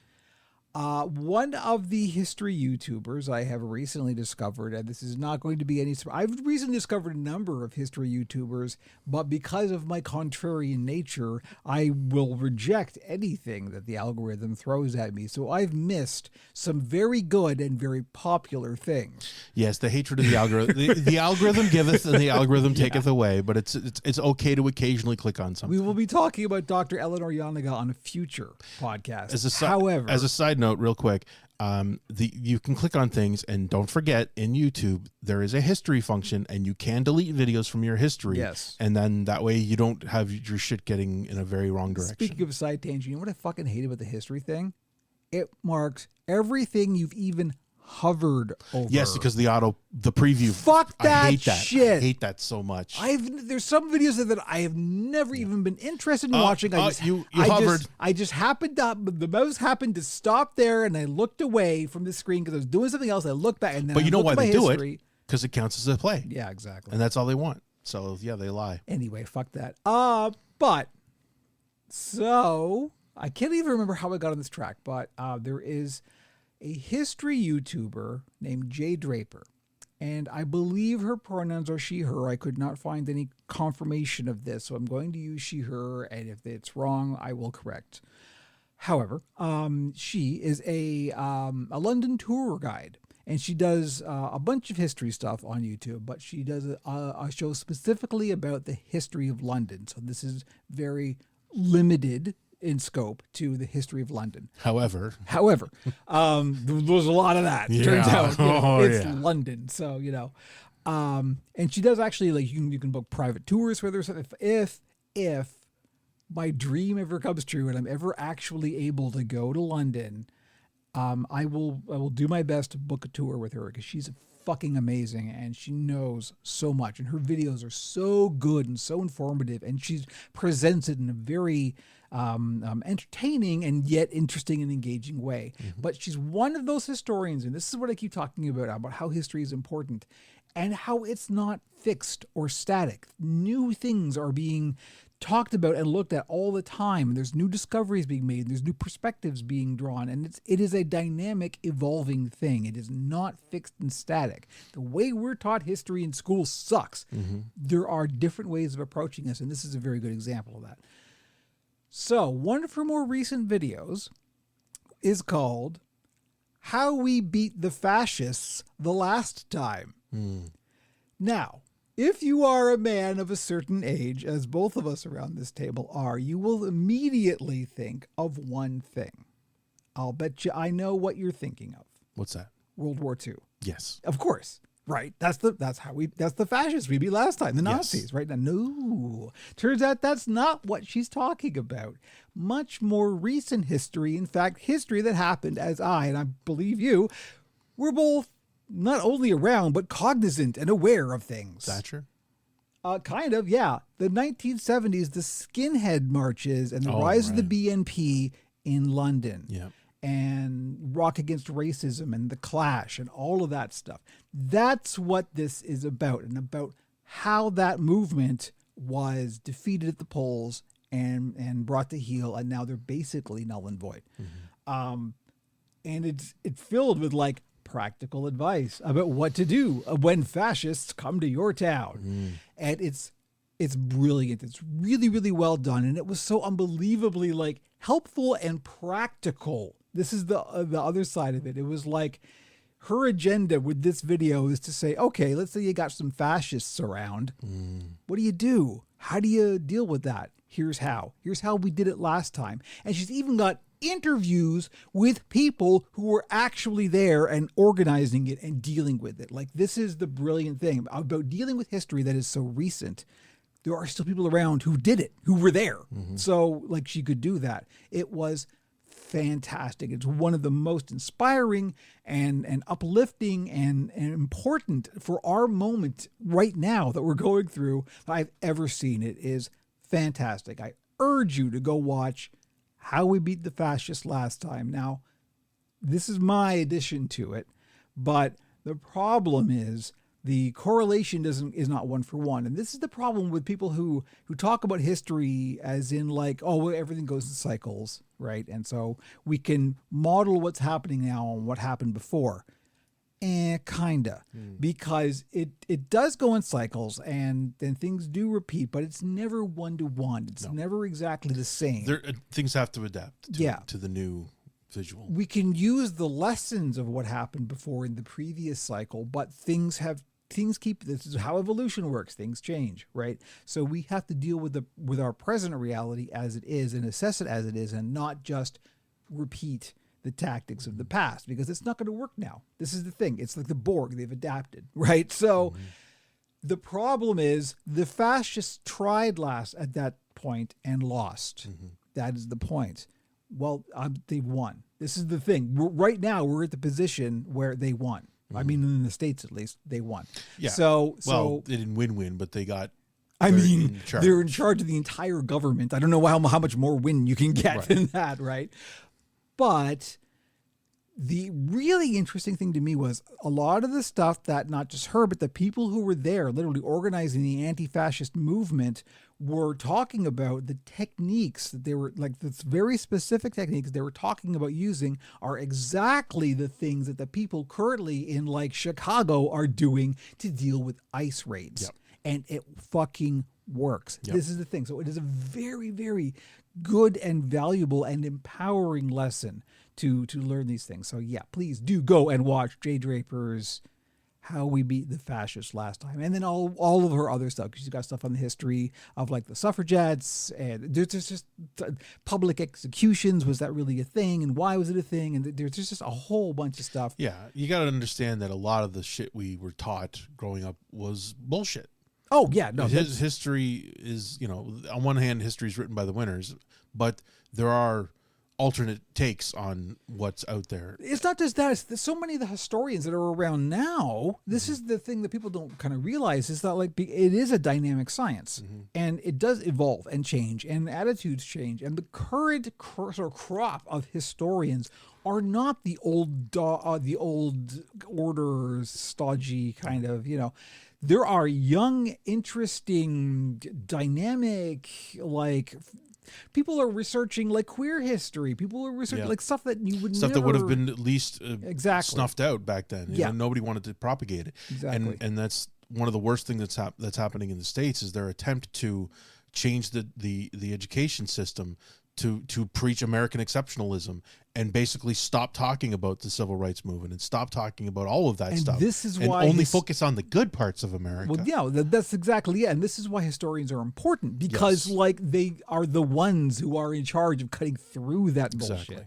A: One of the history YouTubers I have recently discovered, and this is not going to be any... I've recently discovered a number of history YouTubers, but because of my contrarian nature, I will reject anything that the algorithm throws at me. So I've missed some very good and very popular things.
B: Yes, the hatred of the algorithm. The algorithm giveth and the algorithm taketh away, but it's okay to occasionally click on something.
A: We will be talking about Dr. Eleanor Yanaga on a future podcast.
B: As a side note, real quick, you can click on things, and don't forget, in YouTube there is a history function, and you can delete videos from your history.
A: Yes,
B: and then that way you don't have your shit getting in a very wrong direction.
A: Speaking of a side tangent, you know what I fucking hate about the history thing? It marks everything you've even hovered over.
B: Yes, because the preview.
A: Fuck that
B: I hate that
A: shit.
B: I hate that so much.
A: There's some videos that I have never even been interested in watching.
B: You hovered.
A: I just happened to, the mouse happened to stop there, and I looked away from the screen because I was doing something else. I looked back, and then
B: but you know why they do
A: history.
B: It? Because it counts as a play.
A: Yeah, exactly.
B: And that's all they want. So yeah, they lie.
A: Anyway, fuck that. So I can't even remember how I got on this track, but there is a history YouTuber named Jay Draper, and I believe her pronouns are she, her. I could not find any confirmation of this, so I'm going to use she, her, and if it's wrong, I will correct. However, she is a London tour guide, and she does a bunch of history stuff on YouTube, but she does a show specifically about the history of London, so this is very limited in scope to the history of London.
B: However,
A: there's a lot of that.
B: Yeah.
A: Turns out it's London. So, and she does actually, like, you can book private tours for her. If my dream ever comes true and I'm ever actually able to go to London, I will do my best to book a tour with her because she's fucking amazing and she knows so much and her videos are so good and so informative, and she presents it in a very entertaining and yet interesting and engaging way. Mm-hmm. But she's one of those historians, and this is what I keep talking about how history is important and how it's not fixed or static. New things are being talked about and looked at all the time, and there's new discoveries being made, and there's new perspectives being drawn, and it is a dynamic, evolving thing. It is not fixed and static. The way we're taught history in school sucks. Mm-hmm. There are different ways of approaching this, and this is a very good example of that. So one of her more recent videos is called How We Beat the Fascists the Last Time. Now, if you are a man of a certain age, as both of us around this table are, you will immediately think of one thing. I'll bet you I know what you're thinking of.
B: What's that?
A: World War II.
B: Yes.
A: Of course. Right. That's the fascists we beat last time, the Nazis,
B: yes.
A: Right? Now, no. Turns out that's not what she's talking about. Much more recent history, in fact, history that happened as and I believe you, were both not only around, but cognizant and aware of things.
B: Thatcher?
A: Kind of, yeah. The 1970s, the skinhead marches and the rise of the BNP in London.
B: Yeah.
A: And Rock Against Racism and The Clash and all of that stuff. That's what this is about, and about how that movement was defeated at the polls and brought to heel, and now they're basically null and void. Mm-hmm. And it's filled with like practical advice about what to do when fascists come to your town. Mm. And it's brilliant. It's really, really well done, and it was so unbelievably like helpful and practical. This is the other side of it. It was like her agenda with this video is to say, okay, let's say you got some fascists around. What do you do? How do you deal with that? Here's how. Here's how we did it last time. And she's even got interviews with people who were actually there and organizing it and dealing with it. Like, this is the brilliant thing about dealing with history that is so recent. There are still people around who did it, who were there. Mm-hmm. So, like, she could do that. It was fantastic. It's one of the most inspiring and uplifting and important for our moment right now that we're going through that I've ever seen. It is fantastic. I urge you to go watch How We Beat the Fascists Last Time. Now, this is my addition to it, but The problem is the correlation is not one for one. And this is the problem with people who talk about history as in like, oh, well, everything goes in cycles, right? And so we can model what's happening now on what happened before. Kinda. Because it does go in cycles and then things do repeat, but it's never one-to-one. It's never exactly the same.
B: Things have to adapt to the new visual.
A: We can use the lessons of what happened before in the previous cycle, but things keep, this is how evolution works. Things change, right? So we have to deal with our present reality as it is and assess it as it is and not just repeat the tactics of the past, because it's not going to work now. This is the thing. It's like the Borg. They've adapted, right? So the problem is the fascists tried last at that point and lost. That is the point. Well, they've won. This is the thing. Right now, we're at the position where they won. I mean, in the States, at least, they won.
B: Yeah.
A: So
B: they didn't win, but they got.
A: They're in charge of the entire government. I don't know how much more win you can get than that, right? But the really interesting thing to me was a lot of the stuff that not just her, but the people who were there literally organizing the anti-fascist movement were talking about the techniques that they were like, this very specific techniques they were talking about using are exactly the things that the people currently in like Chicago are doing to deal with ICE raids. And it fucking works. This is the thing. So it is a very, very good and valuable and empowering lesson to learn these things. So yeah, please do go and watch Jay Draper's How We Beat the Fascists Last Time. And then all of her other stuff, because she's got stuff on the history of like the suffragettes, and there's just public executions. Was that really a thing? And why was it a thing? And there's just a whole bunch of stuff.
B: Yeah, you got to understand that a lot of the shit we were taught growing up was bullshit.
A: Oh, yeah. No,
B: his history is, on one hand, history is written by the winners, but there are alternate takes on what's out there.
A: It's not just that. It's so many of the historians that are around now. This is the thing that people don't kind of realize is that like it is a dynamic science and it does evolve and change and attitudes change. And the current sort of crop of historians are not the old order stodgy kind of, there are young, interesting, dynamic, like people are researching like queer history. People are researching like stuff that you would
B: that would have been at least
A: exactly
B: snuffed out back then. Nobody wanted to propagate it.
A: Exactly.
B: And that's one of the worst things that's happening in the States is their attempt to change the education system to preach American exceptionalism and basically stop talking about the civil rights movement and stop talking about all of that stuff.
A: This is
B: and
A: why
B: only focus on the good parts of America.
A: Well, yeah, that's exactly it. And this is why historians are important because like they are the ones who are in charge of cutting through that bullshit.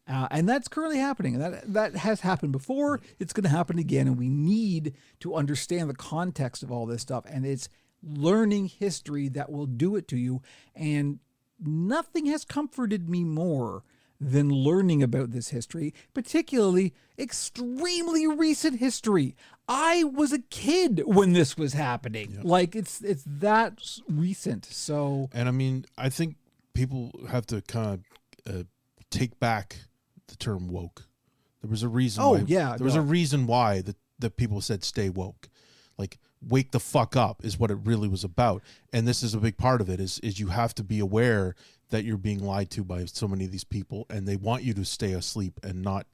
A: And that's currently happening. That has happened before. It's going to happen again. And we need to understand the context of all this stuff. And it's learning history that will do it to you. And nothing has comforted me more than learning about this history, particularly extremely recent history. I was a kid when this was happening. Like it's that recent. So,
B: and I mean, I think people have to kind of take back the term woke. There was a reason. There was a reason why that people said stay woke. Like wake the fuck up is what it really was about. And this is a big part of it is you have to be aware that you're being lied to by so many of these people and they want you to stay asleep and not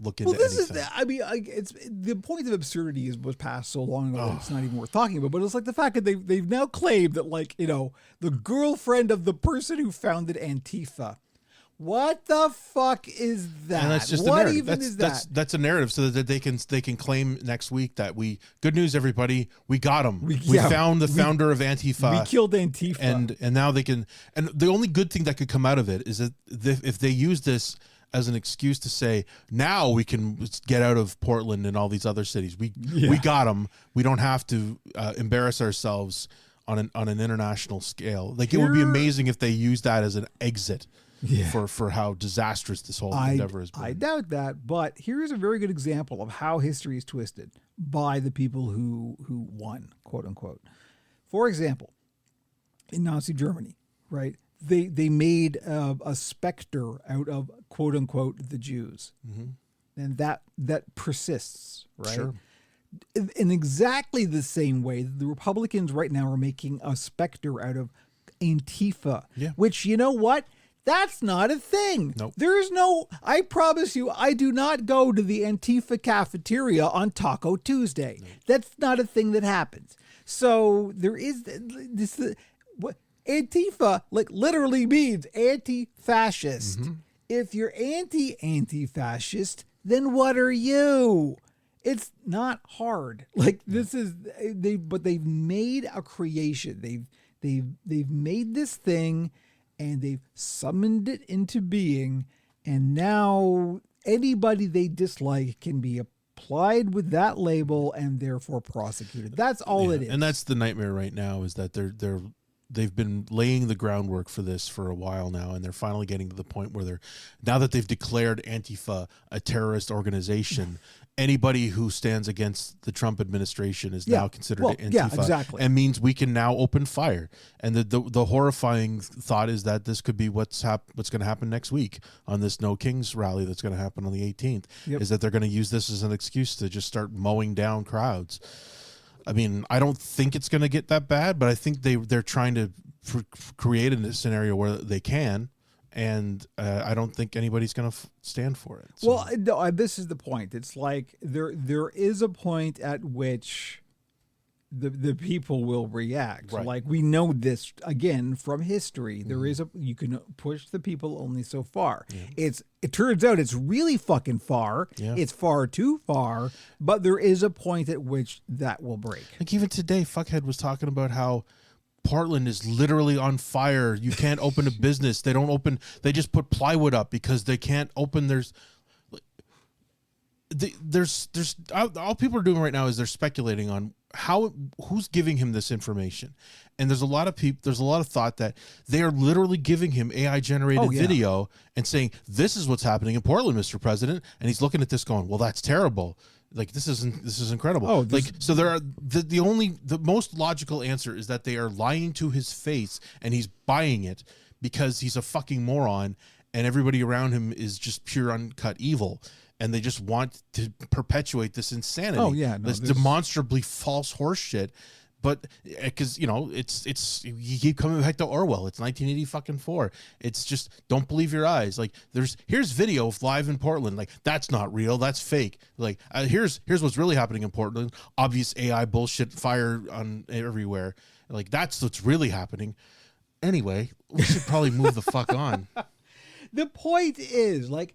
B: look into anything.
A: It's the point of absurdity was passed so long ago that it's not even worth talking about, but it's like the fact that they've now claimed that like, the girlfriend of the person who founded Antifa. What the fuck is that?
B: And that's just
A: what
B: a narrative.
A: Even is that?
B: That's a narrative so that they can claim next week that good news everybody, we got him. We found the founder of Antifa.
A: We killed Antifa.
B: And now they can, and the only good thing that could come out of it is that if they use this as an excuse to say, now we can get out of Portland and all these other cities. We got them. We don't have to embarrass ourselves on an international scale. Like it would be amazing if they used that as an exit. For how disastrous this whole endeavor has been.
A: I doubt that, but here's a very good example of how history is twisted by the people who won, quote unquote. For example, in Nazi Germany, right? They made a specter out of quote unquote the Jews. and that persists, right?
B: Sure.
A: In exactly the same way, the Republicans right now are making a specter out of Antifa, which, you know what? That's not a thing.
B: Nope.
A: There's no, I promise you, I do not go to the Antifa cafeteria on Taco Tuesday. Nope. That's not a thing that happens. So there is this, what Antifa literally means anti-fascist. Mm-hmm. If you're anti-fascist, then what are you? It's not hard. This is but they've made a creation. They've made this thing, and they've summoned it into being, and now anybody they dislike can be applied with that label and therefore prosecuted. That's all it is.
B: And that's the nightmare right now, is that they've been laying the groundwork for this for a while now, and they're finally getting to the point where now that they've declared Antifa a terrorist organization, anybody who stands against the Trump administration is now considered Antifa.
A: Yeah, exactly.
B: And means we can now open fire. And the horrifying thought is that this could be what's going to happen next week on this No Kings rally that's going to happen on the 18th, is that they're going to use this as an excuse to just start mowing down crowds. I mean, I don't think it's going to get that bad, but I think they're trying to create a scenario where they can, and I don't think anybody's going to stand for it. So.
A: Well, no, this is the point. It's like there is a point at which the people will react.
B: Right.
A: Like, we know this again from history. There is you can push the people only so far. Yeah. It turns out it's really fucking far. Yeah. It's far too far, but there is a point at which that will break.
B: Like, even today, Fuckhead was talking about how Portland is literally on fire. You can't open a business. They just put plywood up because they can't open there's all people are doing right now is they're speculating on who's giving him this information. And there's a lot of thought that they are literally giving him AI generated video and saying, this is what's happening in Portland, Mr. President. And he's looking at this going, well, that's terrible. Like, this is incredible. So there are the most logical answer is that they are lying to his face, and he's buying it because he's a fucking moron, and everybody around him is just pure uncut evil, and they just want to perpetuate this insanity.
A: Oh yeah,
B: this demonstrably false horse shit. But because it's you keep coming back to Orwell. It's 1984. It's just, don't believe your eyes. Like, here's video of live in Portland. Like, that's not real. That's fake. Like, here's what's really happening in Portland. Obvious AI bullshit, fire on everywhere. Like, that's what's really happening. Anyway, we should probably move the fuck on.
A: The point is, like,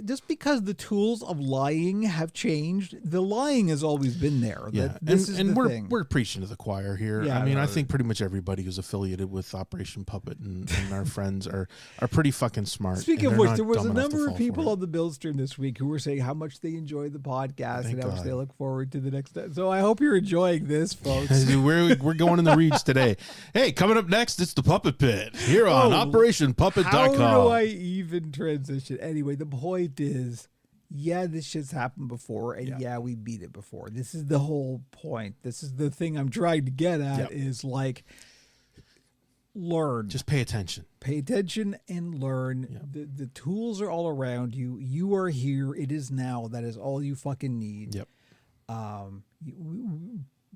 A: just because the tools of lying have changed, the lying has always been there.
B: Yeah, we're preaching to the choir here. Yeah, I mean, I think pretty much everybody who's affiliated with Operation Puppet and our friends are pretty fucking smart.
A: Speaking of which, there was a number of people on the Bill Stream this week who were saying how much they enjoyed the podcast and how much they look forward to the next time. So I hope you're enjoying this, folks.
B: we're going in the reeds today. Hey, coming up next, it's the Puppet Pit here on OperationPuppet.com.
A: How do I even transition? Anyway, the point is, this shit's happened before, and we beat it before. This is the whole point. This is the thing I'm trying to get at, is like, learn.
B: Just pay attention.
A: Pay attention and learn. Yep. The tools are all around you. You are here. It is now. That is all you fucking need.
B: Yep.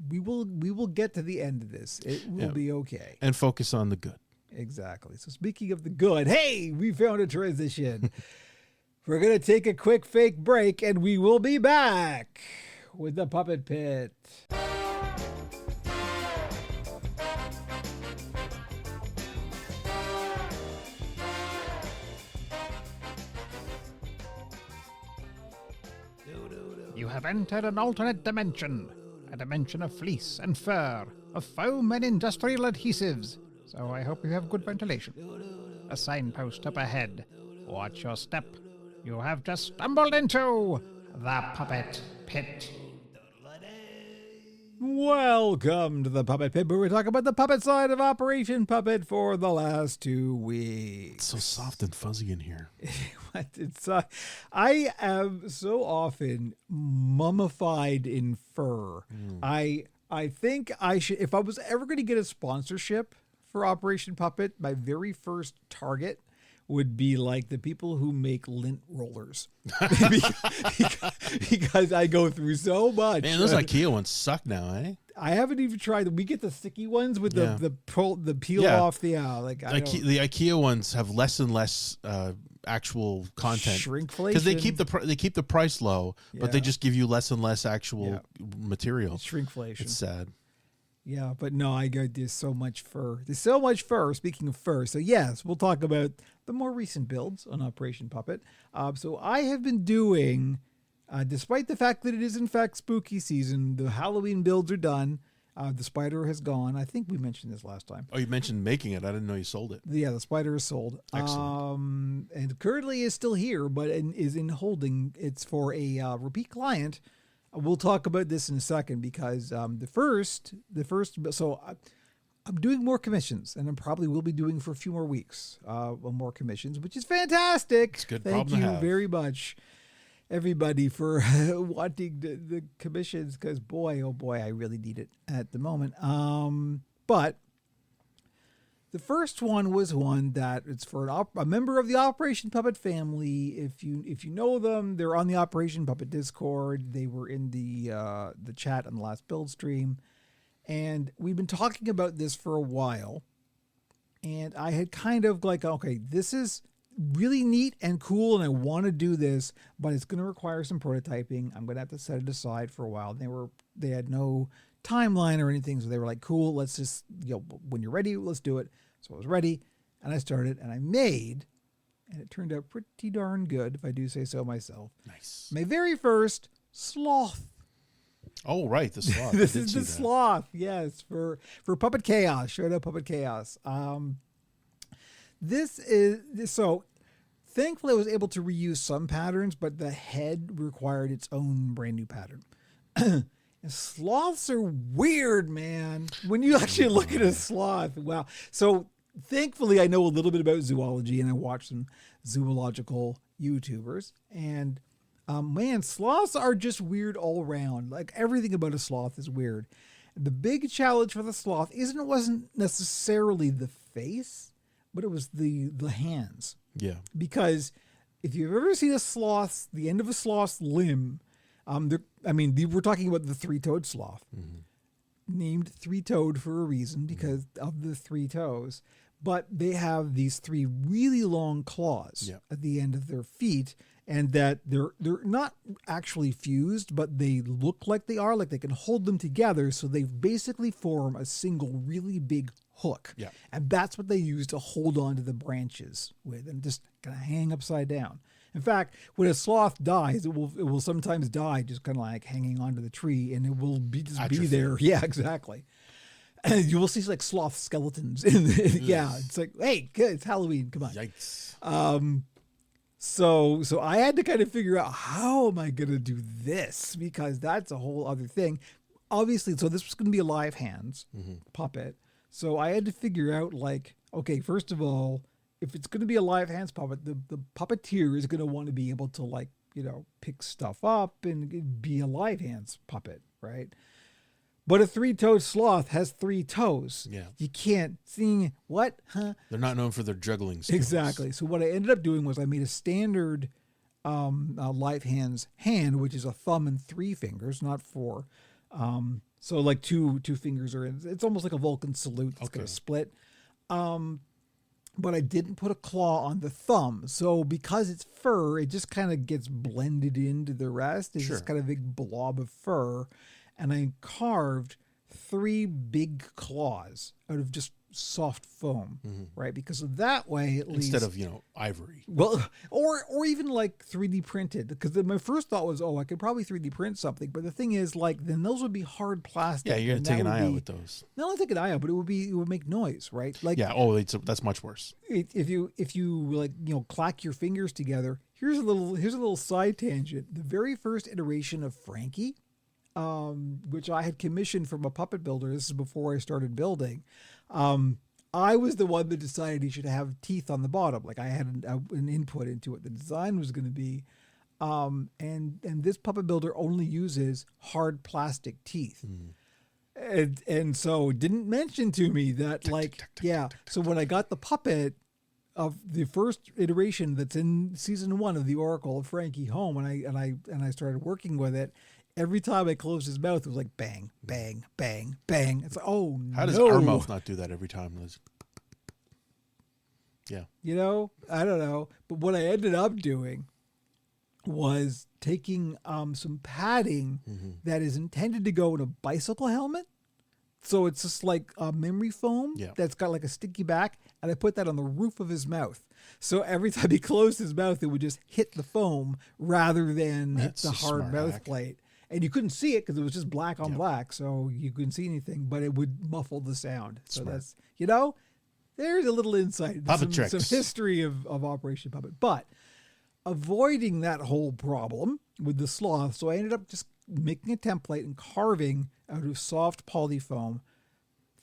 A: We will get to the end of this. It will be okay.
B: And focus on the good.
A: Exactly. So speaking of the good, hey, we found a transition. We're going to take a quick fake break, and we will be back with the Puppet Pit. You have entered an alternate dimension, a dimension of fleece and fur, of foam and industrial adhesives, so I hope you have good ventilation. A signpost up ahead. Watch your step. You have just stumbled into the Puppet Pit. Welcome to the Puppet Pit, where we talk about the puppet side of Operation Puppet for the last 2 weeks.
B: It's so soft and fuzzy in here.
A: I am so often mummified in fur. I think I should, if I was ever going to get a sponsorship for Operation Puppet, my very first target would be like the people who make lint rollers. Because I go through so much.
B: Man, those IKEA ones suck now, eh?
A: I haven't even tried them. We get the sticky ones with the peel off the
B: the IKEA ones have less and less actual content
A: shrinkflation
B: because they keep the price low, but they just give you less and less actual material.
A: Shrinkflation.
B: It's sad.
A: Yeah, but no, I got there's so much fur. There's so much fur. Speaking of fur, so yes, we'll talk about the more recent builds on Operation Puppet. So I have been doing, despite the fact that it is in fact spooky season, the Halloween builds are done. The spider has gone. I think we mentioned this last time.
B: Oh, you mentioned making it. I didn't know you sold it.
A: Yeah, the spider is sold.
B: Excellent.
A: And currently is still here, but is in holding. It's for a repeat client. We'll talk about this in a second because the first. So I'm doing more commissions, and I probably will be doing for a few more weeks. More commissions, which is fantastic.
B: It's a good
A: Thank
B: problem
A: you
B: to have.
A: very much, everybody, for wanting the commissions. Because boy, oh boy, I really need it at the moment. But the first one was one that it's for a member of the Operation Puppet family. If you know them, they're on the Operation Puppet Discord. They were in the chat on the last build stream, and we've been talking about this for a while. And I had kind of like, okay, this is really neat and cool, and I want to do this, but it's going to require some prototyping. I'm going to have to set it aside for a while. They had no timeline or anything, so they were like, cool, let's just, when you're ready, let's do it. So I was ready, and I started, and I made, and it turned out pretty darn good, if I do say so myself.
B: Nice.
A: My very first Sloth.
B: Oh, right, the Sloth.
A: This is the Sloth, yes, for Puppet Chaos. Shout out Puppet Chaos. So thankfully I was able to reuse some patterns, but the head required its own brand new pattern. And sloths are weird, man. When you actually look at a sloth, wow. So thankfully I know a little bit about zoology, and I watch some zoological YouTubers, and man, sloths are just weird all around. Like everything about a sloth is weird. The big challenge for the sloth wasn't necessarily the face, but it was the hands. Yeah. Because if you've ever seen the end of a sloth's limb, we're talking about the three-toed sloth, named three-toed for a reason because of the three toes. But they have these three really long claws at the end of their feet, and that they're not actually fused, but they look like they are, like they can hold them together. So they basically form a single really big hook. Yeah. And that's what they use to hold on to the branches with and just kind of hang upside down. In fact, when a sloth dies, it will sometimes die just kind of like hanging onto the tree, and it will be there. Yeah, exactly. And you will see like sloth skeletons it's like, hey, it's Halloween. Come on. Yikes. So I had to kind of figure out, how am I going to do this? Because that's a whole other thing. Obviously, so this was going to be a live hands puppet. So I had to figure out, like, okay, first of all, if it's going to be a live hands puppet, the puppeteer is going to want to be able to, like, pick stuff up and be a live hands puppet, right? But a three-toed sloth has three toes. Yeah. You can't see what, huh?
B: They're not known for their juggling skills.
A: Exactly. So what I ended up doing was I made a standard live hands hand, which is a thumb and three fingers, not four. So like two fingers are in. It's almost like a Vulcan salute. It's going to split. But I didn't put a claw on the thumb. So because it's fur, it just kind of gets blended into the rest. It's just kind of a big blob of fur. And I carved three big claws out of just soft foam, right? Because of that way, at least,
B: instead of ivory.
A: Well, or even like 3D printed. Because my first thought was, I could probably 3D print something. But the thing is, like, then those would be hard plastic.
B: Yeah, you're gonna take an eye out with those.
A: Not only take an eye out, but it would make noise, right? Like,
B: yeah. That's much worse.
A: If you like clack your fingers together. Here's a little side tangent. The very first iteration of Frankie, which I had commissioned from a puppet builder. This is before I started building. I was the one that decided he should have teeth on the bottom. Like I had an input into what the design was going to be. And this puppet builder only uses hard plastic teeth. And so it didn't mention to me that so when I got the puppet, of the first iteration that's in season 1 of the Oracle of Frankie Home, and I started working with it. Every time I closed his mouth, it was like bang, bang, bang, bang. It's like, oh no.
B: How does our mouth not do that every time, Liz? Yeah.
A: You know, I don't know. But what I ended up doing was taking some padding that is intended to go in a bicycle helmet. So it's just like a memory foam that's got like a sticky back, and I put that on the roof of his mouth. So every time he closed his mouth, it would just hit the foam rather than hit the hard mouth plate. And you couldn't see it because it was just black on black, so you couldn't see anything, but it would muffle the sound. So that's, you know, there's a little insight, some history of Operation Puppet. But avoiding that whole problem with the Sloth, so I ended up just making a template and carving out of soft polyfoam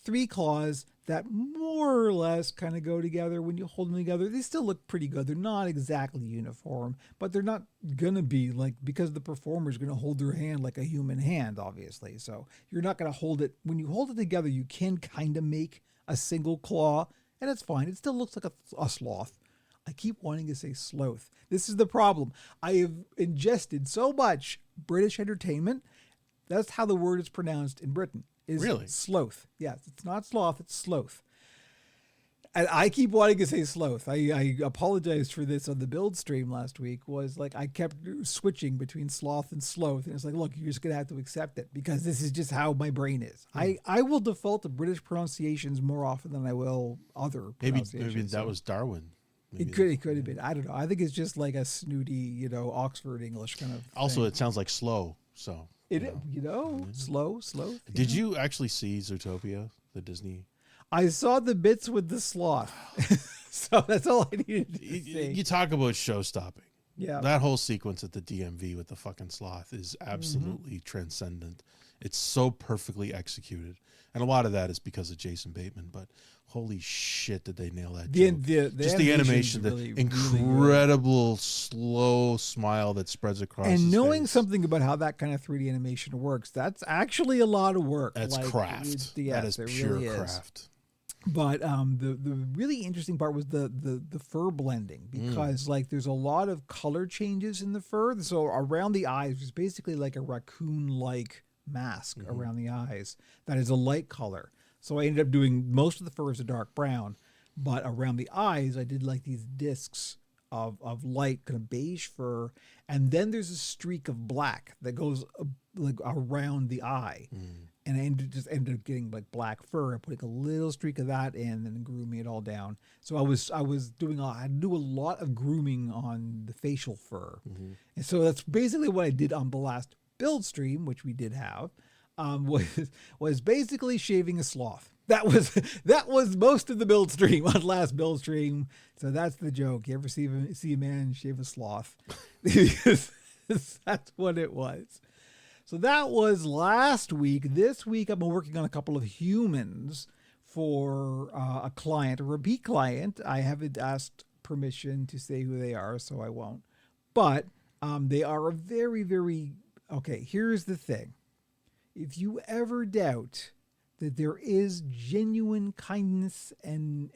A: 3 claws that more or less kind of go together when you hold them together. They still look pretty good. They're not exactly uniform, but they're not going to be like, because the performer is going to hold their hand like a human hand, obviously. So you're not going to hold it. When you hold it together, you can kind of make a single claw, and it's fine. It still looks like a sloth. I keep wanting to say sloth. This is the problem. I have ingested so much British entertainment. That's how the word is pronounced in Britain. Is
B: really?
A: Sloth. Yes, it's not sloth, it's sloth. And I keep wanting to say sloth. I apologized for this on the build stream last week. Was like I kept switching between sloth and sloth. And it's like, look, you're just going to have to accept it because this is just how my brain is. I will default to British pronunciations more often than I will other pronunciations.
B: Maybe that was Darwin.
A: Maybe it could have been. I don't know. I think it's just like a snooty, Oxford English kind of thing.
B: Also, it sounds like slow, so...
A: slow.
B: Did you actually see Zootopia, the Disney?
A: I saw the bits with the sloth. So that's all I needed to see.
B: You talk about show stopping.
A: Yeah.
B: That whole sequence at the DMV with the fucking sloth is absolutely transcendent. It's so perfectly executed. And a lot of that is because of Jason Bateman, but holy shit, did they nail that joke. The animation, the incredible really slow smile that spreads across his
A: knowing
B: face.
A: Something about how that kind of 3D animation works, that's actually a lot of work.
B: That's craft. That is pure craft.
A: But the really interesting part was the fur blending, because like there's a lot of color changes in the fur. So around the eyes, it's basically like a raccoon-like mask around the eyes that is a light color. So I ended up doing most of the fur is a dark brown, but around the eyes I did like these discs of light kind of beige fur, and then there's a streak of black that goes like around the eye. And I ended up getting like black fur. I put a little streak of that in and grooming it all down. So I was doing I do a lot of grooming on the facial fur. And so that's basically what I did on the last build stream, which we did have, was basically shaving a sloth. That was most of the build stream on last build stream. So that's the joke. You ever see a man shave a sloth? That's what it was. So that was last week. This week I've been working on a couple of humans for a client, a repeat client. I haven't asked permission to say who they are, so I won't. But they are a very, very... Okay, here's the thing. If you ever doubt that there is genuine kindness and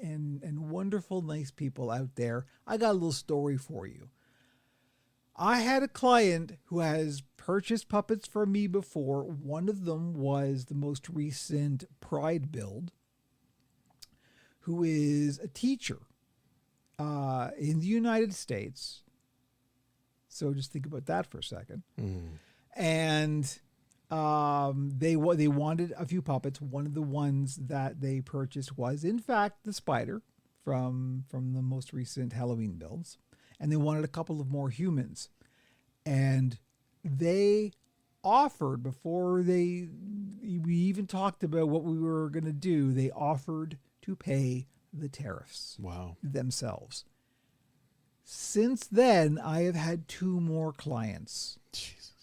A: wonderful, nice people out there, I got a little story for you. I had a client who has purchased puppets from me before. One of them was the most recent Pride build, who is a teacher in the United States. So just think about that for a second. And they wanted a few puppets. One of the ones that they purchased was, in fact, the spider from the most recent Halloween builds. And they wanted a couple of more humans. And they offered, before we even talked about what we were going to do, they offered to pay the tariffs themselves. Since then, I have had 2 more clients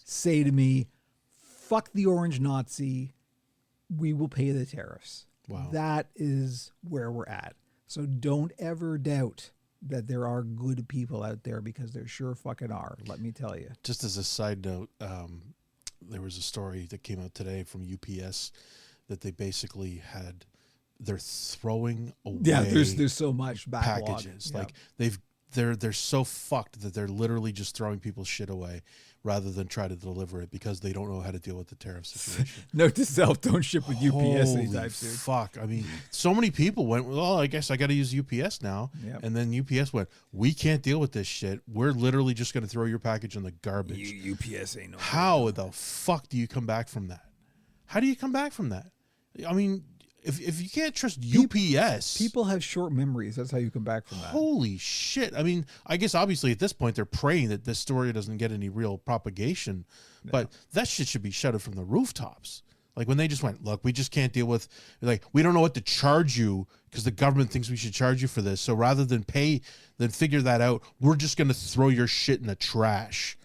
A: say to me, fuck the orange Nazi, we will pay the tariffs.
B: Wow.
A: That is where we're at. So don't ever doubt that there are good people out there, because there sure fucking are, let me tell you.
B: Just as a side note, there was a story that came out today from UPS that they basically had they're throwing away.
A: Yeah, there's so much backlog.
B: Packages.
A: Yeah.
B: Like they're so fucked that they're literally just throwing people's shit away rather than try to deliver it because they don't know how to deal with the tariff situation.
A: Note to self: don't ship with UPS
B: Holy
A: anytime soon.
B: fuck! I mean, so many people went, well, I guess I got to use UPS now.
A: Yep.
B: And then UPS went, we can't deal with this shit. We're literally just going to throw your package in the garbage.
A: UPS ain't no.
B: How the fuck do you come back from that? How do you come back from that? I mean, if you can't trust UPS,
A: People have short memories. That's how you come back from that.
B: holy shit. I mean, I guess obviously at this point they're praying that this story doesn't get any real propagation, but that shit should be shouted from the rooftops. Like when they just went, look, we just can't deal with, like, we don't know what to charge you because the government thinks we should charge you for this. So rather than figure that out, we're just going to throw your shit in the trash.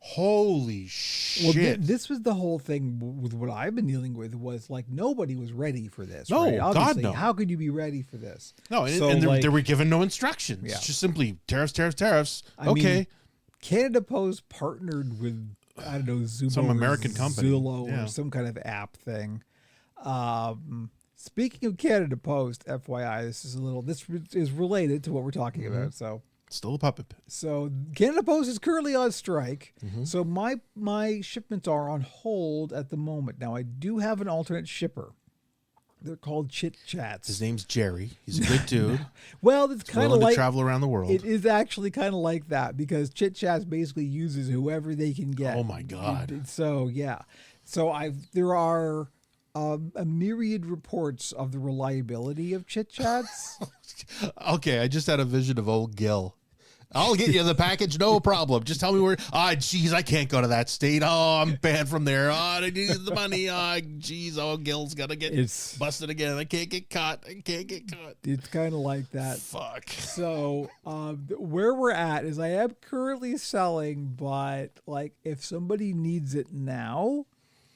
B: Holy shit.
A: Well, this was the whole thing with what I've been dealing with was like nobody was ready for this.
B: No,
A: right?
B: God,
A: Obviously,
B: no.
A: How could you be ready for this?
B: No,
A: So,
B: and
A: like,
B: they were given no instructions.
A: Yeah.
B: It's just simply tariffs.
A: I
B: Okay.
A: mean, Canada Post partnered with, I don't know, Zumo
B: Some
A: or
B: American company.
A: Zillow
B: Yeah.
A: or some kind of app thing. Speaking of Canada Post, FYI, this is related to what we're talking about.
B: Still a puppet pit.
A: So Canada Post is currently on strike.
B: Mm-hmm.
A: So my shipments are on hold at the moment. Now I do have an alternate shipper. They're called Chit Chats.
B: His name's Jerry. He's a good dude.
A: Well, it's kind of
B: Willing
A: like
B: to travel around the world.
A: it is actually kind of like that because Chit Chats basically uses whoever they can get.
B: Oh my God.
A: So yeah, so there are a myriad reports of the reliability of Chit Chats.
B: Okay, I just had a vision of old Gil. I'll get you the package, no problem. Just tell me where. Geez, I can't go to that state. Oh, I'm banned from there. I need the money. Geez, Gil's gonna get busted again. I can't get caught.
A: It's kind of like that.
B: Fuck.
A: So where we're at is I am currently selling, but like if somebody needs it now,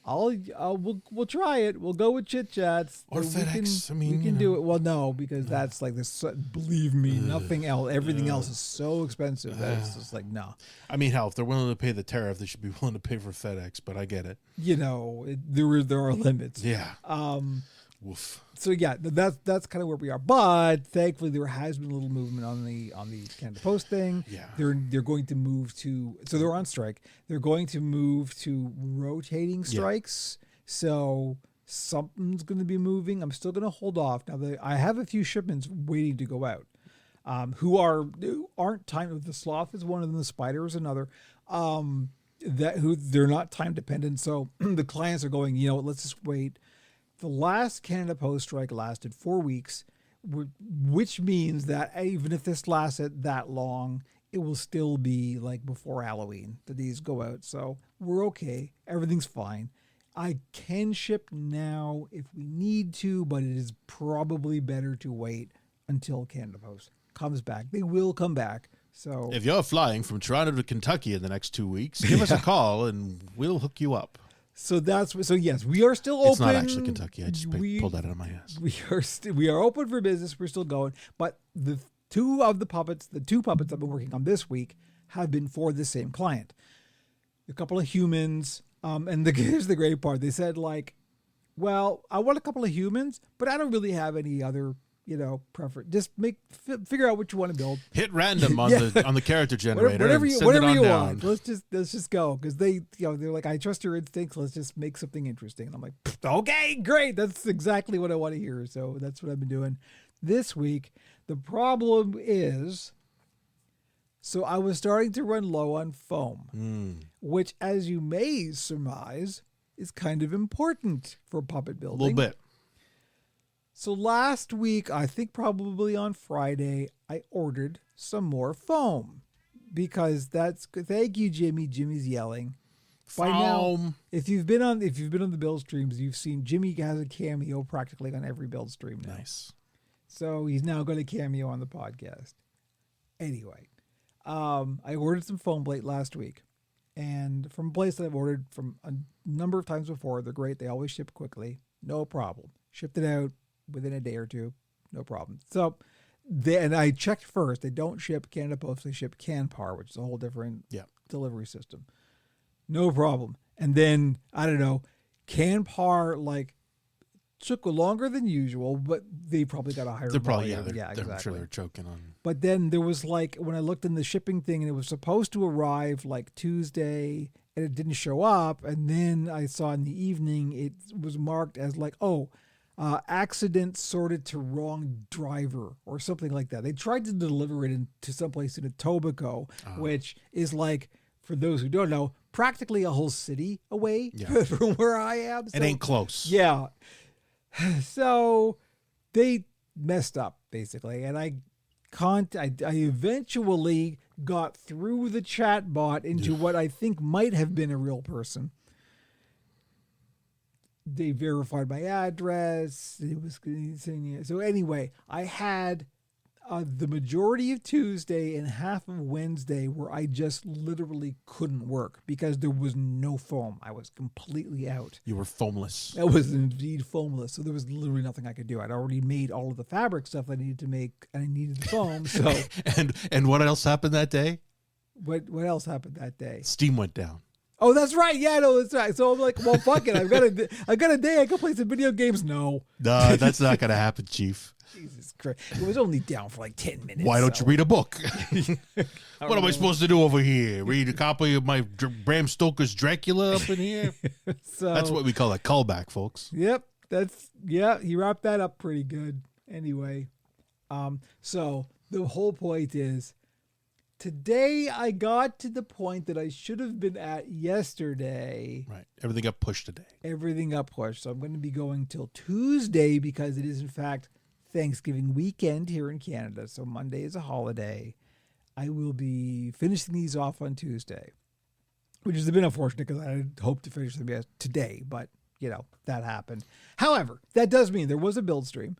A: we'll try it. We'll go with Chit Chats.
B: Or FedEx.
A: We can do it. Well, no, because that's like this. Believe me, nothing else. Everything else is so expensive that it's just like no.
B: I mean, hell, if they're willing to pay the tariff, they should be willing to pay for FedEx. But I get it.
A: You know, there are limits.
B: Yeah. Woof.
A: So yeah, that's kind of where we are. But thankfully, there has been a little movement on the Canada Post thing.
B: Yeah.
A: They're going to move to. So they're on strike. They're going to move to rotating strikes. So something's going to be moving. I'm still going to hold off. Now I have a few shipments waiting to go out. Who aren't timed. The Sloth is one of them. The Spider is another. They're not time dependent. So the clients are going. You know, let's just wait. The last Canada Post strike lasted 4 weeks, which means that even if this lasted that long, it will still be like before Halloween that these go out. So we're okay. Everything's fine. I can ship now if we need to, but it is probably better to wait until Canada Post comes back. They will come back. So
B: if you're flying from Toronto to Kentucky in the next 2 weeks, give us a call and we'll hook you up.
A: So yes, we are still open.
B: It's not actually Kentucky. I just pulled that out of my ass.
A: We are open for business. We're still going, but the two puppets I've been working on this week have been for the same client. A couple of humans, and here's the great part. They said like, well, I want a couple of humans, but I don't really have any other, preference. Just figure out what you want to build.
B: Hit random on the character generator.
A: Whatever
B: and
A: you
B: send it on down.
A: want. Let's just go because they're like, I trust your instincts. Let's just make something interesting. And I'm like, okay, great. That's exactly what I want to hear. So that's what I've been doing this week. The problem is, so I was starting to run low on foam, which, as you may surmise, is kind of important for puppet building.
B: A little bit.
A: So last week, I think probably on Friday, I ordered some more foam because thank you, Jimmy. Jimmy's yelling. By now, if you've been on the build streams, you've seen Jimmy has a cameo practically on every build stream now.
B: Nice.
A: So he's now going to cameo on the podcast. Anyway, I ordered some foam plate last week, and from a place that I've ordered from a number of times before. They're great. They always ship quickly. No problem. Shipped it out within a day or two. No problem. So and I checked first. They don't ship Canada Post. They ship Canpar, which is a whole different delivery system. No problem. And then, I don't know, Canpar, like took longer than usual, but they probably got a higher
B: They're probably,
A: volume.
B: exactly. I'm sure they're choking on.
A: But then there was like, when I looked in the shipping thing, and it was supposed to arrive like Tuesday, and it didn't show up. And then I saw in the evening, it was marked as like, accident sorted to wrong driver or something like that. They tried to deliver it to someplace in Etobicoke, which is like, for those who don't know, practically a whole city away from where I am. So,
B: it ain't close.
A: Yeah. So they messed up basically. And I eventually got through the chat bot into what I think might have been a real person. They verified my address. It was so anyway. I had the majority of Tuesday and half of Wednesday where I just literally couldn't work because there was no foam. I was completely out.
B: You were foamless.
A: I was indeed foamless. So there was literally nothing I could do. I'd already made all of the fabric stuff I needed to make, and I needed the foam. So
B: and what else happened that day?
A: What else happened that day?
B: Steam went down.
A: Oh, that's right. Yeah, no, that's right. So I'm like, well, fuck it. I've got a day I can play some video games. No,
B: that's not gonna happen, Chief.
A: Jesus Christ. It was only down for like 10 minutes.
B: Why don't you read a book? What am I supposed to do over here? Read a copy of my Bram Stoker's Dracula up in here?
A: So,
B: that's what we call a callback, folks.
A: Yep. He wrapped that up pretty good. Anyway, so the whole point is, today I got to the point that I should have been at yesterday.
B: Right. Everything got pushed today.
A: So I'm going to be going till Tuesday because it is, in fact, Thanksgiving weekend here in Canada. So Monday is a holiday. I will be finishing these off on Tuesday, which has been unfortunate because I had hoped to finish them today, but that happened. However, that does mean there was a build stream.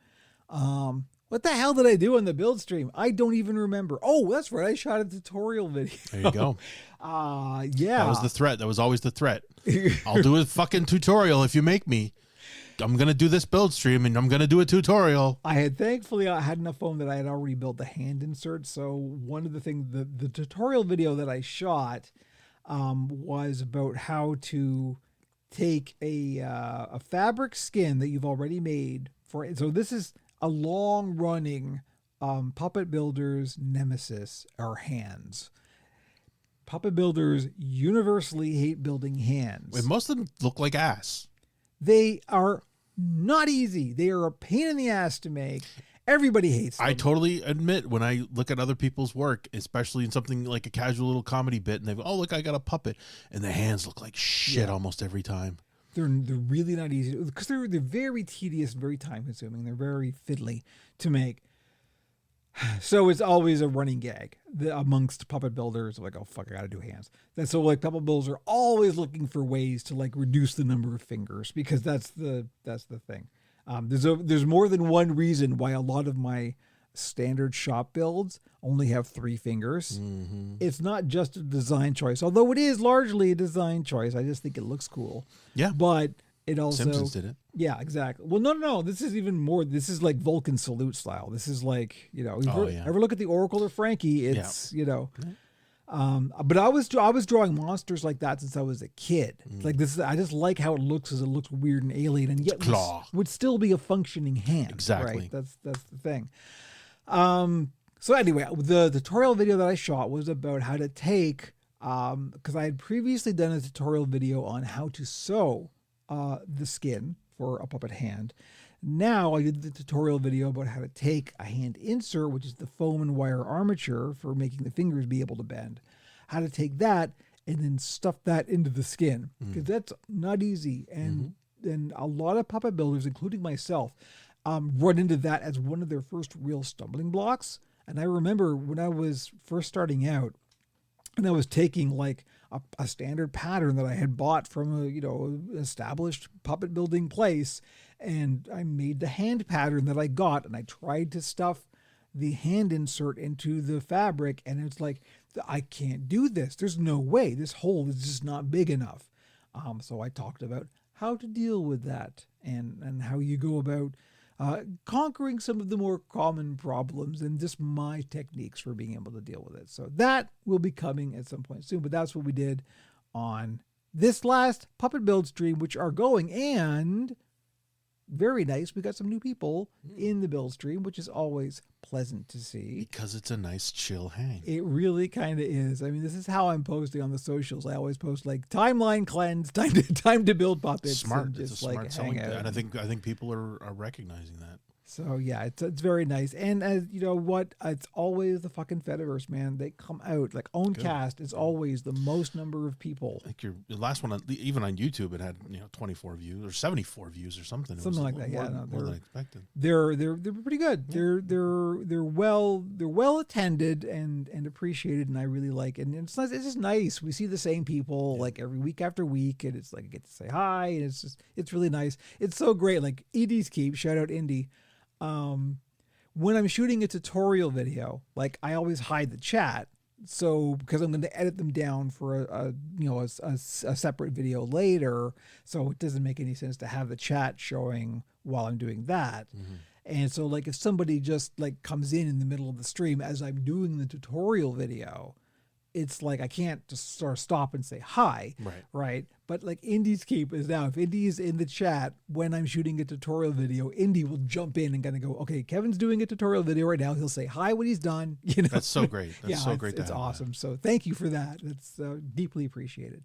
A: What the hell did I do on the build stream? I don't even remember. Oh, that's right. I shot a tutorial video.
B: There you go.
A: Yeah.
B: That was the threat. That was always the threat. I'll do a fucking tutorial if you make me. I'm going to do this build stream and I'm going to do a tutorial.
A: Thankfully, I had enough foam that I had already built the hand insert. So one of the things, the tutorial video that I shot was about how to take a fabric skin that you've already made for it. So this is a long running puppet builders nemesis are hands. Puppet builders universally hate building hands.
B: And most of them look like ass.
A: They are not easy. They are a pain in the ass to make. Everybody hates them.
B: I totally admit when I look at other people's work, especially in something like a casual little comedy bit, and they go, oh, look, I got a puppet. And the hands look like shit almost every time.
A: They're really not easy because they're very tedious, very time consuming. They're very fiddly to make. So it's always a running gag amongst puppet builders. Like, oh fuck, I gotta do hands. That's so like puppet builders are always looking for ways to like reduce the number of fingers because that's the thing. There's more than one reason why a lot of my standard shop builds only have 3 fingers. Mm-hmm. It's not just a design choice, although it is largely a design choice. I just think it looks cool.
B: Yeah,
A: but it also
B: Simpsons did it.
A: Yeah, exactly. Well, no. This is even more. This is like Vulcan salute style. This is like ever look at the Oracle or Frankie? It's but I was drawing monsters like that since I was a kid. Like this, I just like how it looks because it looks weird and alien, and yet would still be a functioning hand.
B: Exactly.
A: Right? That's the thing. So anyway, the tutorial video that I shot was about how to take because I had previously done a tutorial video on how to sew the skin for a puppet hand. Now I did the tutorial video about how to take a hand insert, which is the foam and wire armature for making the fingers be able to bend, how to take that and then stuff that into the skin because that's not easy. And a lot of puppet builders, including myself, run into that as one of their first real stumbling blocks. And I remember when I was first starting out and I was taking like a standard pattern that I had bought from a established puppet building place, and I made the hand pattern that I got, and I tried to stuff the hand insert into the fabric, and it's like, I can't do this. There's no way. This hole is just not big enough. So I talked about how to deal with that and how you go about conquering some of the more common problems and just my techniques for being able to deal with it. So that will be coming at some point soon, but that's what we did on this last puppet build stream, which are going, and very nice. We got some new people in the build stream, which is always pleasant to see.
B: Because it's a nice chill hang.
A: It really kind of is. I mean, this is how I'm posting on the socials. I always post like timeline cleanse, time to build puppets.
B: Smart.
A: And just
B: it's a smart
A: like
B: selling,
A: hang out.
B: and I think people are recognizing that.
A: So yeah, it's very nice. And as you know what, it's always the fucking Fediverse, man. They come out like own
B: Good.
A: cast is always the most number of people.
B: I think your last one, even on YouTube, it had 24 views or 74 views or something. It was
A: Something like that.
B: more,
A: Yeah, no,
B: more than I expected.
A: They're pretty good.
B: Yeah.
A: They're well attended and appreciated, and I really like it. And it's just nice. We see the same people like every week after week, and it's like I get to say hi, and it's really nice. It's so great. Like Edie's Keep, shout out Indy. When I'm shooting a tutorial video, like I always hide the chat. So because I'm going to edit them down for a separate video later. So it doesn't make any sense to have the chat showing while I'm doing that.
B: Mm-hmm.
A: And so like if somebody just like comes in the middle of the stream as I'm doing the tutorial video, it's like I can't just sort of stop and say hi, right? But like Indy's Keep is now, if Indy is in the chat when I'm shooting a tutorial video, Indy will jump in and kind of go, okay, Kevin's doing a tutorial video right now. He'll say hi when he's done.
B: That's so great. That's so great.
A: It's awesome. So thank you for that. It's deeply appreciated.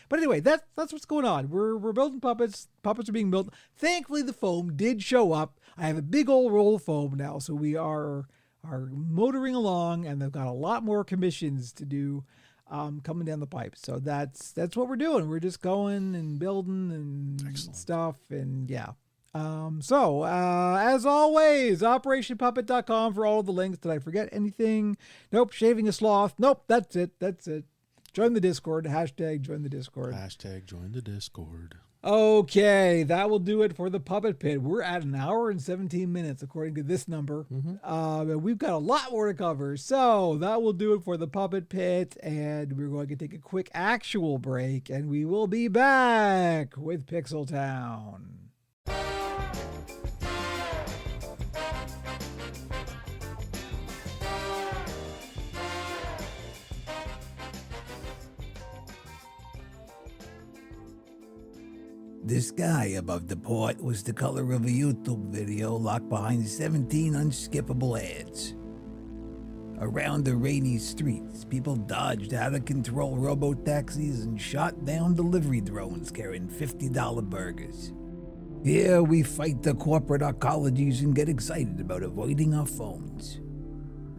A: But anyway, that's what's going on. We're building puppets. Puppets are being built. Thankfully, the foam did show up. I have a big old roll of foam now, so we are motoring along, and they've got a lot more commissions to do coming down the pipe. So that's what we're doing. We're just going and building and stuff, and yeah. As always, operationpuppet.com for all of the links. Did I forget anything? Nope. Shaving a sloth. Nope. That's it. Join the Discord. Hashtag join the Discord.
B: Hashtag join the Discord.
A: Okay, that will do it for the Puppet Pit. We're at an hour and 17 minutes, according to this number.
B: Mm-hmm.
A: And we've got a lot more to cover. So that will do it for the Puppet Pit. And we're going to take a quick actual break. And we will be back with Pixel Town. The sky above the port was the color of a YouTube video locked behind 17 unskippable ads. Around the rainy streets, people dodged out-of-control robo-taxis and shot down delivery drones carrying $50 burgers. Here we fight the corporate ecologies and get excited about avoiding our phones.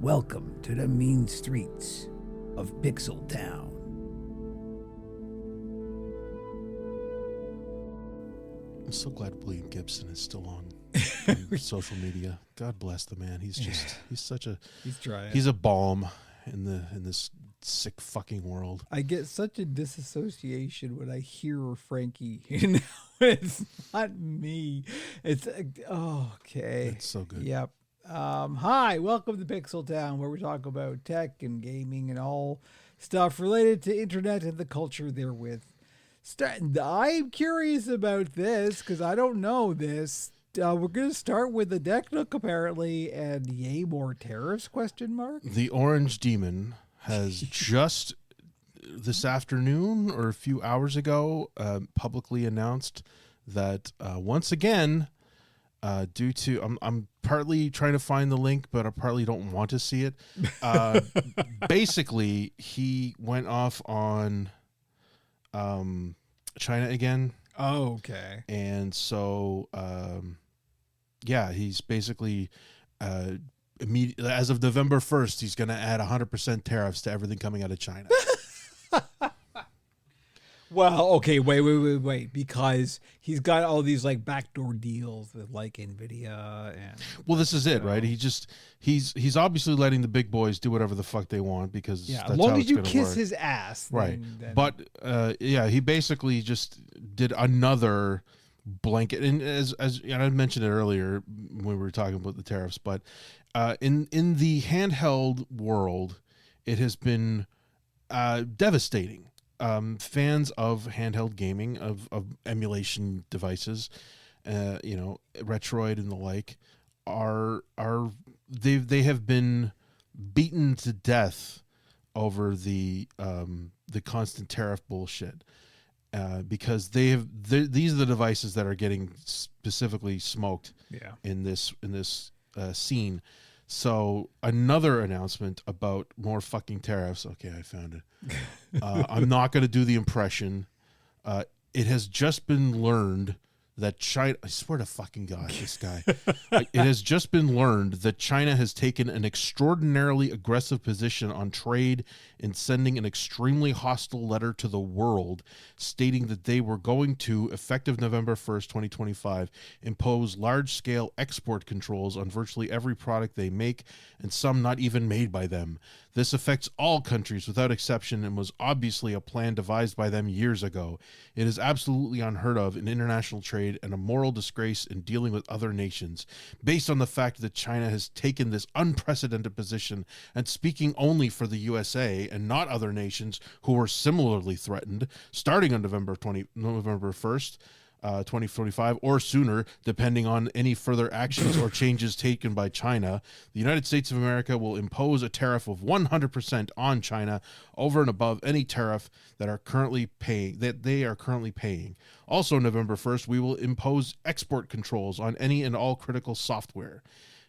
A: Welcome to the mean streets of Pixel Town.
B: I'm so glad William Gibson is still on social media. God bless the man. He's a balm in this sick fucking world.
A: I get such a disassociation when I hear Frankie. It's not me. It's okay.
B: It's so good.
A: Yep. Hi, welcome to Pixel Town, where we talk about tech and gaming and all stuff related to internet and the culture therewith. I'm curious about this because I don't know this. We're going to start with the Deck Nook apparently, and yay, more tariffs, question mark?
B: The Orange Demon has just this afternoon or a few hours ago publicly announced that once again, due to, I'm partly trying to find the link, but I partly don't want to see it. Basically, he went off on China again.
A: Oh, okay.
B: And so, he's basically immediately, as of November 1st, he's going to add 100% tariffs to everything coming out of China.
A: Well, okay, wait, because he's got all these like backdoor deals with like Nvidia and.
B: Well, this is it, right? He's obviously letting the big boys do whatever the fuck they want because that's
A: as long
B: how
A: as
B: it's
A: you
B: gonna
A: kiss
B: work.
A: his ass,
B: right?
A: Then.
B: But he basically just did another blanket, and as I mentioned it earlier when we were talking about the tariffs, but in the handheld world, it has been devastating. Fans of handheld gaming, of emulation devices, Retroid and the like, they have been beaten to death over the constant tariff bullshit. because these are the devices that are getting specifically smoked in this scene. So another announcement about more fucking tariffs. Okay, I found it. I'm not going to do the impression. It has just been learned that China, I swear to fucking God, this guy. It has just been learned that China has taken an extraordinarily aggressive position on trade in sending an extremely hostile letter to the world stating that they were going to, effective November 1st, 2025, impose large-scale export controls on virtually every product they make, and some not even made by them. This affects all countries without exception and was obviously a plan devised by them years ago. It is absolutely unheard of in international trade and a moral disgrace in dealing with other nations. Based on the fact that China has taken this unprecedented position and speaking only for the USA and not other nations who were similarly threatened, starting on November 1st, 2045 or sooner, depending on any further actions or changes taken by China, the United States of America will impose a tariff of 100% on China over and above any tariff that they are currently paying. Also, November 1st, we will impose export controls on any and all critical software.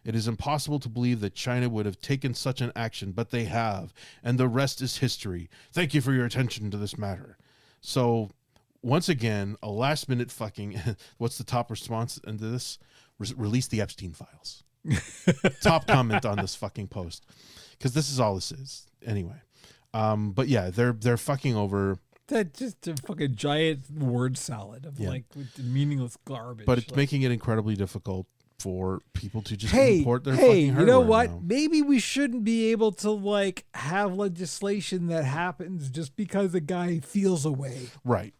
B: It is impossible to believe that China would have taken such an action, but they have, and the rest is history. Thank you for your attention to this matter. So, once again, a last-minute fucking... What's the top response into this? Release the Epstein files. Top comment on this fucking post. Because this is all this is. Anyway. But yeah, they're fucking over...
A: That's just a fucking giant word salad of like meaningless garbage.
B: But it's making it incredibly difficult for people to just import their fucking hardware.
A: You know what?
B: Now.
A: Maybe we shouldn't be able to like have legislation that happens just because a guy feels a way.
B: Right.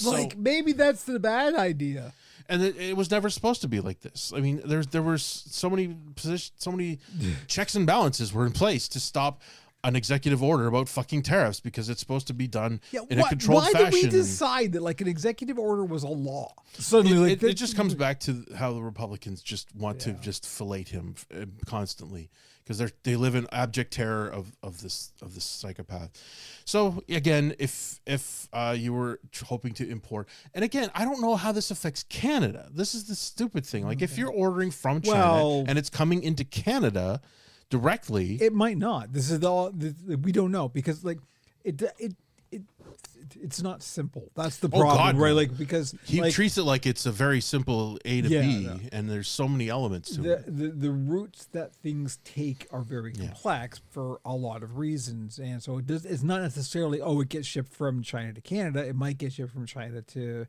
A: Like, so, maybe that's the bad idea.
B: And it was never supposed to be like this. I mean, there were so many checks and balances were in place to stop an executive order about fucking tariffs because it's supposed to be done in a controlled fashion.
A: Why did we decide that like an executive order was a law? Suddenly,
B: it just comes back to how the Republicans just want to just fillet him constantly because they live in abject terror of this psychopath. So again, if you were hoping to import, and again, I don't know how this affects Canada. This is the stupid thing. Like if you're ordering from China and it's coming into Canada directly,
A: it might not. This is we don't know because like it's not simple. That's the problem,
B: God,
A: right?
B: no.
A: Like because
B: he treats it like it's a very simple A to B, and there's so many elements to it.
A: The routes that things take are very complex for a lot of reasons, and so it's not necessarily it gets shipped from China to Canada. It might get shipped from China to,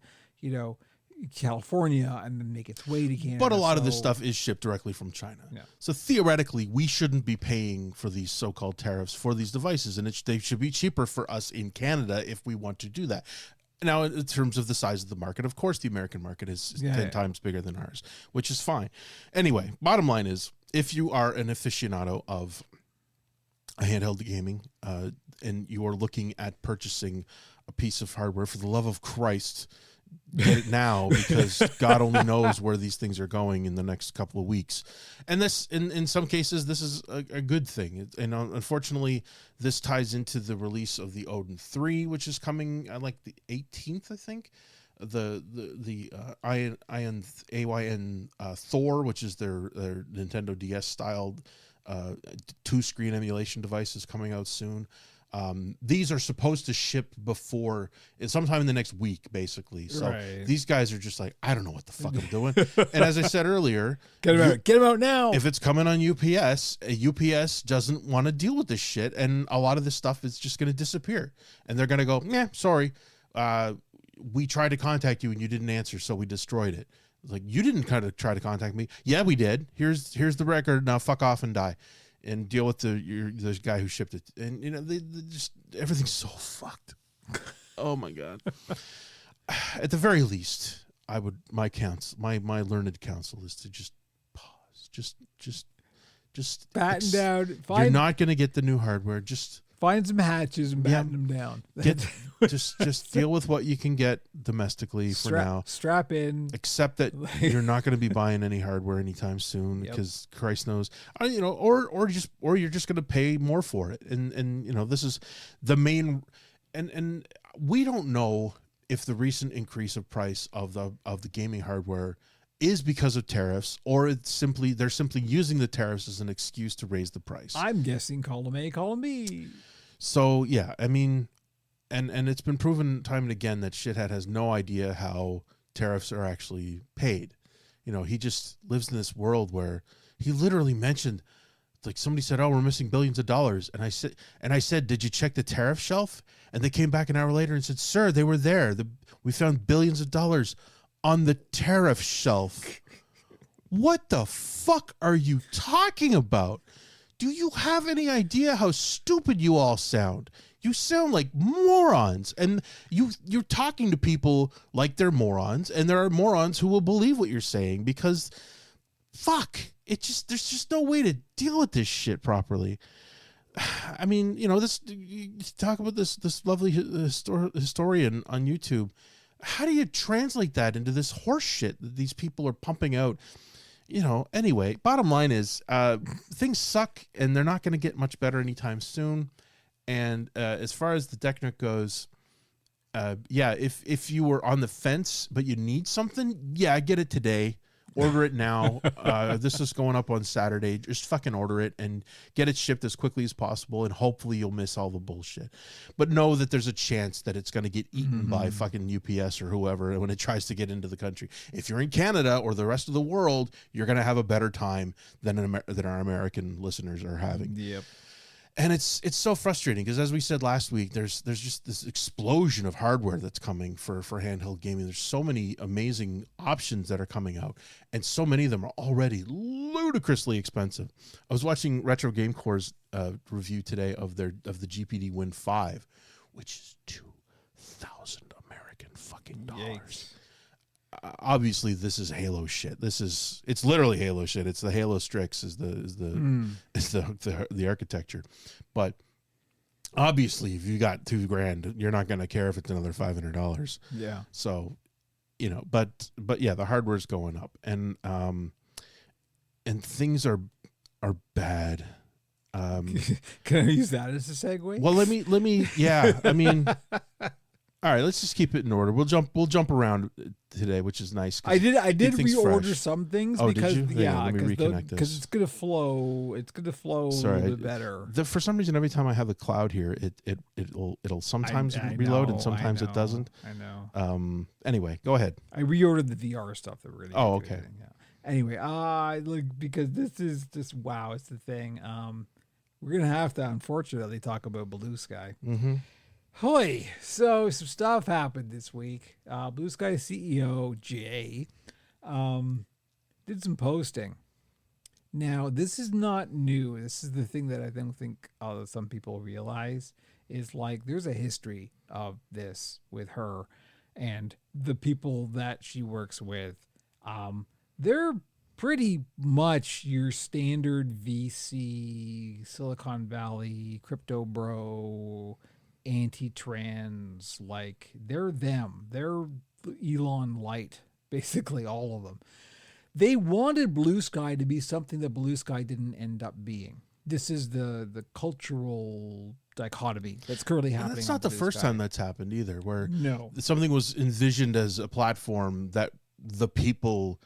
A: California and then make its way to Canada.
B: But a lot of this stuff is shipped directly from China. Yeah. So theoretically, we shouldn't be paying for these so-called tariffs for these devices, and they should be cheaper for us in Canada if we want to do that. Now, in terms of the size of the market, of course, the American market is 10 times bigger than ours, which is fine. Anyway, bottom line is, if you are an aficionado of handheld gaming and you are looking at purchasing a piece of hardware, for the love of Christ, get it now, because God only knows where these things are going in the next couple of weeks. And this, in some cases, this is a good thing. And unfortunately, this ties into the release of the Odin 3, which is coming like the 18th, I think. The AYN Thor, which is their Nintendo DS styled 2-screen emulation device, is coming out soon. These are supposed to ship before sometime in the next week, basically. So these guys are just like, I don't know what the fuck I'm doing. And as I said earlier,
A: get them out now.
B: If it's coming on UPS, UPS doesn't want to deal with this shit, and a lot of this stuff is just going to disappear. And they're going to go, sorry, we tried to contact you and you didn't answer, so we destroyed it. Like, you didn't try to contact me. Yeah, we did. Here's the record. Now fuck off and die. And deal with the guy who shipped it, and they just, everything's so fucked. Oh my God! At the very least, my learned counsel is to just pause, just
A: batten down.
B: You're not going to get the new hardware. Just
A: find some hatches and batten them down.
B: Just deal with what you can get domestically for now.
A: Strap in.
B: Accept that you're not going to be buying any hardware anytime soon, because Christ knows, or you're just going to pay more for it. And this is the main. And we don't know if the recent increase of price of the gaming hardware is because of tariffs, or they're simply using the tariffs as an excuse to raise the price.
A: I'm guessing column A, column B.
B: So yeah, I mean, and it's been proven time and again that shithead has no idea how tariffs are actually paid. You know, he just lives in this world where he literally mentioned, like, somebody said, "Oh, we're missing billions of dollars," and I said, "Did you check the tariff shelf?" And they came back an hour later and said, "Sir, they were there. We found billions of dollars on the tariff shelf." What the fuck are you talking about? Do you have any idea how stupid you all sound? You sound like morons, and you're talking to people like they're morons, and there are morons who will believe what you're saying because, fuck, there's just no way to deal with this shit properly. I mean, you know, you talk about this lovely historian on YouTube. How do you translate that into this horse shit that these people are pumping out? You know, anyway, bottom line is things suck, and they're not going to get much better anytime soon. And as far as the Decknook goes, yeah, if you were on the fence but you need something, yeah, get it today. Order it now. This is going up on Saturday. Just fucking order it and get it shipped as quickly as possible, and hopefully you'll miss all the bullshit. But know that there's a chance that it's going to get eaten by fucking UPS or whoever when it tries to get into the country. If you're in Canada or the rest of the world, you're going to have a better time than our American listeners are having.
A: Yep.
B: And it's so frustrating because, as we said last week, there's just this explosion of hardware that's coming for handheld gaming. There's so many amazing options that are coming out, and so many of them are already ludicrously expensive. I was watching Retro Game Core's review today of the GPD Win 5, which is $2,000 American fucking dollars.
A: Yikes.
B: Obviously this is Halo shit. It's literally Halo shit. It's the Halo Strix is the architecture. But obviously if you got $2,000, you're not going to care if it's another $500.
A: Yeah.
B: So, you know, but yeah, the hardware's going up, and things are bad.
A: Can I use that as a segue?
B: Well, let me yeah, I mean, all right, let's just keep it in order. We'll jump around today, which is nice.
A: I did reorder
B: fresh.
A: some things
B: because
A: did you? Yeah,
B: let me reconnect
A: because it's gonna flow. It's gonna flow a little bit better.
B: For some reason, every time I have the cloud here, it'll sometimes reload and sometimes it doesn't.
A: I know.
B: Anyway, go ahead.
A: I reordered the VR stuff that really.
B: Oh, okay.
A: Yeah. Anyway, look, because this is just wow. It's the thing. We're gonna have to unfortunately talk about Blue Sky.
B: Mm-hmm.
A: Hoy, so some stuff happened this week. Blue Sky CEO Jay did some posting. Now, this is not new. This is the thing that I don't think some people realize is, like, there's a history of this with her and the people that she works with. They're pretty much your standard VC, Silicon Valley, crypto bro, anti-trans, like they're them. They're Elon Light, basically all of them. They wanted Blue Sky to be something that Blue Sky didn't end up being. This is the cultural dichotomy that's currently happening.
B: And that's not the first time that's happened either, where something was envisioned as a platform that the people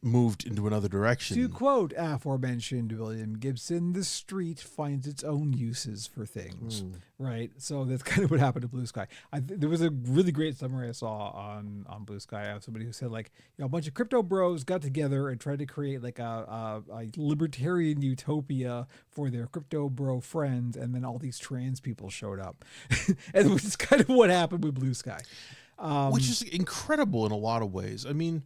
B: moved into another direction.
A: To quote aforementioned William Gibson, the street finds its own uses for things, right? So that's kind of what happened to Blue Sky. There was a really great summary I saw on Blue Sky of somebody who said, like, you know, a bunch of crypto bros got together and tried to create like a libertarian utopia for their crypto bro friends, and then all these trans people showed up. And which is kind of what happened with Blue Sky.
B: Which is incredible in a lot of ways. I mean,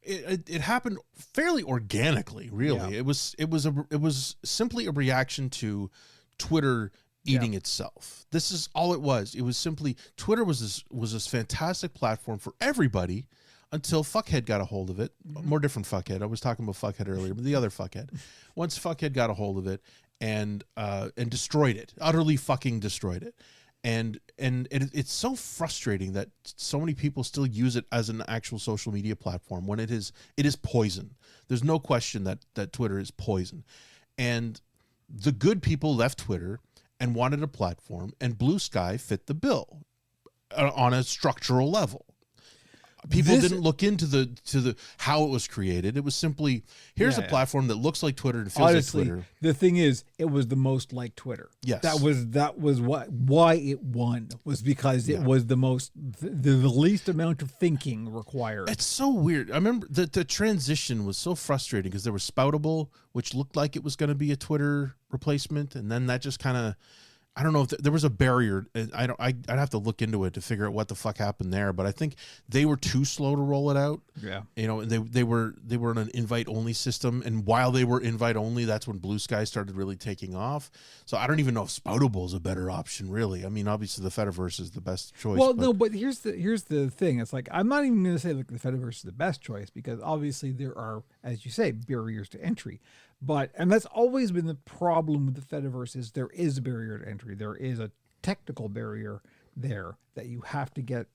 B: it happened fairly organically, really. Yeah. It was simply a reaction to Twitter eating itself. This is all it was. It was simply Twitter was this fantastic platform for everybody until Fuckhead got a hold of it. More different Fuckhead. I was talking about Fuckhead earlier, but the other Fuckhead. Once Fuckhead got a hold of it and destroyed it, utterly fucking destroyed it. And it's so frustrating that so many people still use it as an actual social media platform when it is poison. There's no question that Twitter is poison. And the good people left Twitter and wanted a platform, and Blue Sky fit the bill. on a structural level. People didn't look into the how it was created. It was simply, here's a platform that looks like Twitter and feels
A: Honestly,
B: like Twitter.
A: The thing is, it was the most like Twitter.
B: Yes,
A: that was why it won, was because it was the most the least amount of thinking required.
B: It's so weird. I remember the transition was so frustrating because there was Spoutable, which looked like it was going to be a Twitter replacement, and then that just kind of, I don't know if there was a barrier. I'd have to look into it to figure out what the fuck happened there. But I think they were too slow to roll it out.
A: Yeah,
B: and they were in an invite only system. And while they were invite only, that's when Blue Sky started really taking off. So I don't even know if Spoutable is a better option, really. I mean, obviously the Fediverse is the best choice.
A: Well, no, but here's the thing. It's like, I'm not even going to say like the Fediverse is the best choice, because obviously there are, as you say, barriers to entry. And that's always been the problem with the Fediverse, is there is a barrier to entry. There is a technical barrier there that you have to get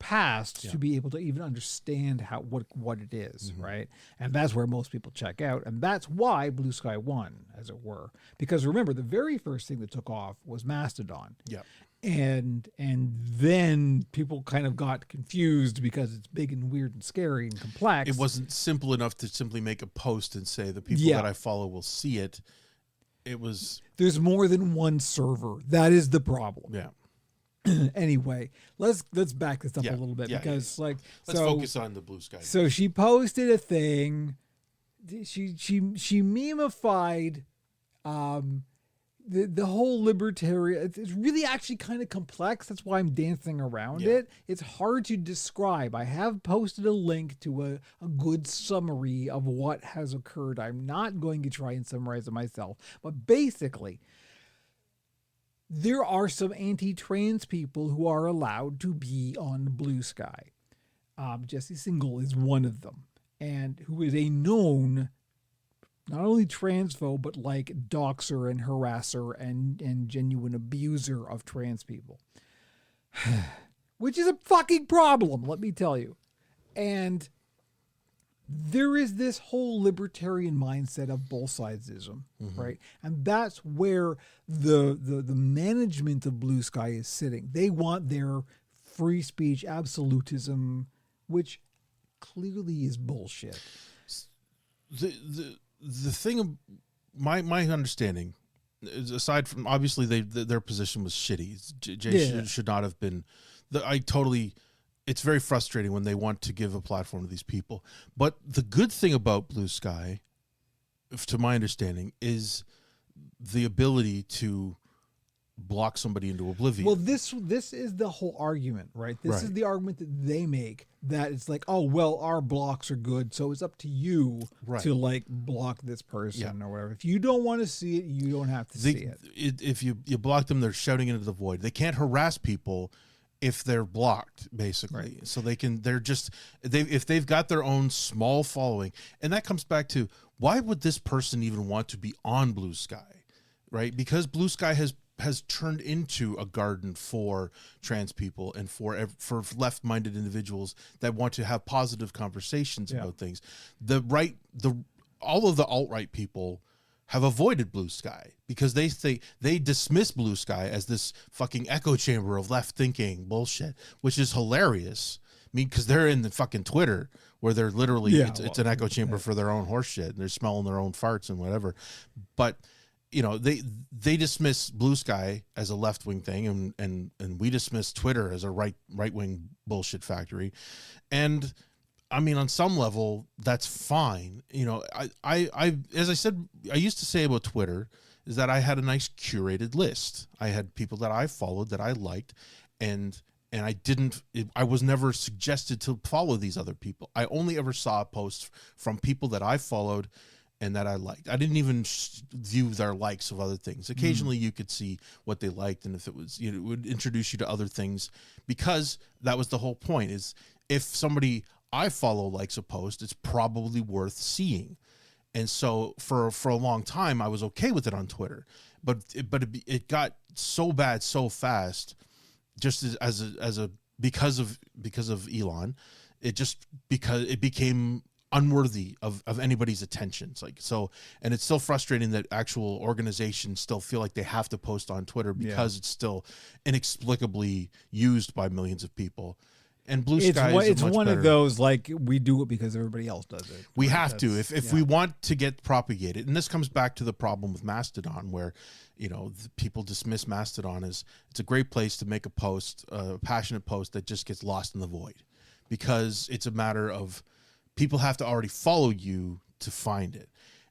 A: past to be able to even understand what it is, right? And that's where most people check out, and that's why Blue Sky won, as it were. Because remember, the very first thing that took off was Mastodon.
B: Yeah.
A: And then people kind of got confused because it's big and weird and scary and complex.
B: It wasn't simple enough to simply make a post and say the people that I follow will see it. It was,
A: there's more than one server. That is the problem.
B: Yeah.
A: Anyway, let's back this up a little bit, because let's
B: focus on the Blue Sky.
A: So she posted a thing. She memified the whole libertarian. It's really actually kind of complex. That's why I'm dancing around it. It's hard to describe. I have posted a link to a good summary of what has occurred. I'm not going to try and summarize it myself, but basically, there are some anti-trans people who are allowed to be on Blue Sky. Jesse Singal is one of them, and who is a known, not only transphobe, but like doxer and harasser and genuine abuser of trans people. Which is a fucking problem, let me tell you. And there is this whole libertarian mindset of both sidesism, right? And that's where the management of Blue Sky is sitting. They want their free speech absolutism, which clearly is bullshit.
B: The thing of my understanding is, aside from obviously their position was shitty. Jay should not have been. It's very frustrating when they want to give a platform to these people. But the good thing about Blue Sky, to my understanding, is the ability to block somebody into oblivion.
A: Well, this is the whole argument, right? This is the argument that they make, that it's like, oh, well, our blocks are good, so it's up to you to like block this person or whatever. If you don't want to see it, you don't have to see it.
B: If you block them, they're shouting into the void. They can't harass people if they're blocked, basically. So if they've got their own small following, and that comes back to, why would this person even want to be on Blue Sky, right? Because Blue Sky has turned into a garden for trans people and for left-minded individuals that want to have positive conversations about things. All of the alt-right people have avoided Blue Sky because they dismiss Blue Sky as this fucking echo chamber of left thinking bullshit, which is hilarious. I mean, because they're in the fucking Twitter where they're literally it's an echo chamber for their own horse shit, and they're smelling their own farts and whatever. But you know, they dismiss Blue Sky as a left wing thing, and we dismiss Twitter as a right wing bullshit factory. And I mean, on some level, that's fine. You know, I as I said, I used to say about Twitter is that I had a nice curated list. I had people that I followed that I liked, and I was never suggested to follow these other people. I only ever saw posts from people that I followed and that I liked. I didn't even view their likes of other things. Occasionally you could see what they liked, and if it was, you know, it would introduce you to other things, because that was the whole point, is if somebody I follow likes a post, it's probably worth seeing. And so for a long time, I was okay with it on Twitter, but it got so bad so fast, just because of Elon, because it became unworthy of anybody's attention. It's like, so, and it's still frustrating that actual organizations still feel like they have to post on Twitter because it's still inexplicably used by millions of people. And Blue Sky
A: it's one of those, like, we do it because everybody else does it.
B: We have to, if we want to get propagated. And this comes back to the problem with Mastodon, where, you know, people dismiss Mastodon as it's a great place to make a post, a passionate post that just gets lost in the void, because it's a matter of people have to already follow you to find it.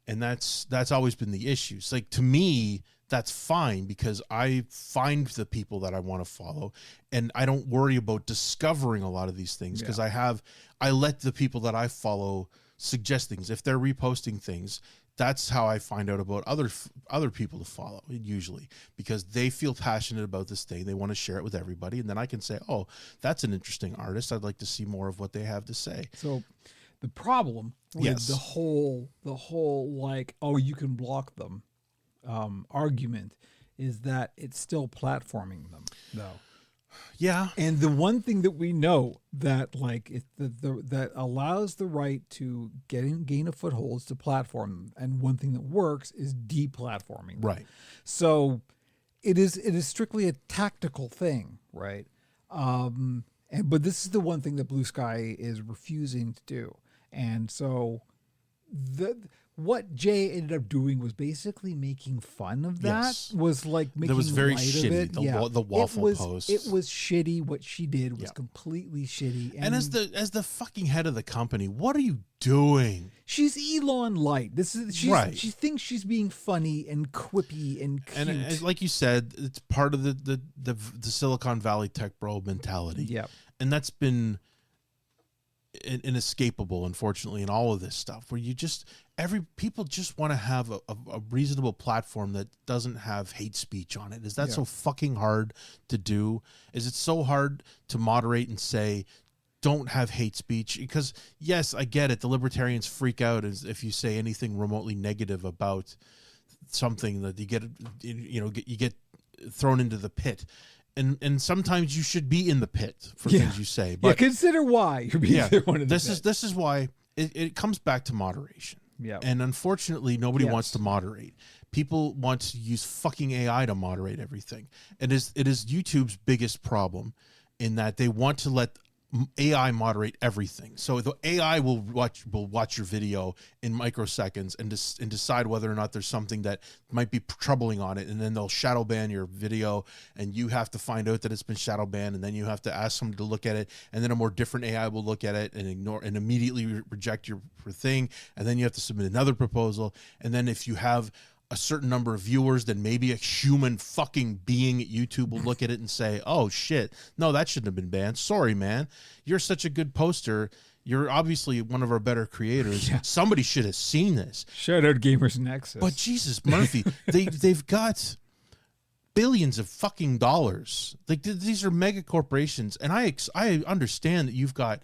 B: And that's always been the issue. It's like, to me, that's fine, because I find the people that I want to follow, and I don't worry about discovering a lot of these things, because I let the people that I follow suggest things. If they're reposting things, that's how I find out about other people to follow, usually, because they feel passionate about this thing. They want to share it with everybody. And then I can say, oh, that's an interesting artist. I'd like to see more of what they have to say.
A: So the problem with the whole like, oh, you can block them argument is that it's still platforming them, though.
B: Yeah.
A: And the one thing that we know that, like, that allows the right to gain a foothold is to platform them. And one thing that works is deplatforming them.
B: Right.
A: So it is strictly a tactical thing, right? But this is the one thing that Blue Sky is refusing to do. And so what Jay ended up doing was basically making fun of that.
B: Yes.
A: Was like making
B: That was very
A: light
B: shitty.
A: of it.
B: The waffle post.
A: It was shitty. What she did was completely shitty.
B: And as the fucking head of the company, what are you doing?
A: She's Elon Light. She thinks she's being funny and quippy and cute.
B: And like you said, it's part of the Silicon Valley tech bro mentality.
A: Yeah.
B: And that's been inescapable, unfortunately, in all of this stuff, where people just want to have a reasonable platform that doesn't have hate speech on it. Is that so fucking hard to do? Is it so hard to moderate and say, don't have hate speech? Because yes, I get it. The libertarians freak out as if you say anything remotely negative about something, that you get thrown into the pit. And sometimes you should be in the pit for things you say. But
A: consider why you're being thrown in the pit.
B: This is why it comes back to moderation. Yeah. And unfortunately, nobody wants to moderate. People want to use fucking AI to moderate everything. And it is YouTube's biggest problem, in that they want to let AI moderate everything. So the AI will watch your video in microseconds and decide whether or not there's something that might be troubling on it, and then they'll shadow ban your video, and you have to find out that it's been shadow banned, and then you have to ask somebody to look at it, and then a more different AI will look at it and ignore and immediately reject your thing, and then you have to submit another proposal, and then if you have a certain number of viewers, then maybe a human fucking being at YouTube will look at it and say, oh shit, no, that shouldn't have been banned. Sorry, man. You're such a good poster. You're obviously one of our better creators. Yeah. Somebody should have seen this.
A: Shout out Gamers Nexus.
B: But Jesus, Murphy, they've got billions of fucking dollars. Like, these are mega corporations. And I understand that you've got,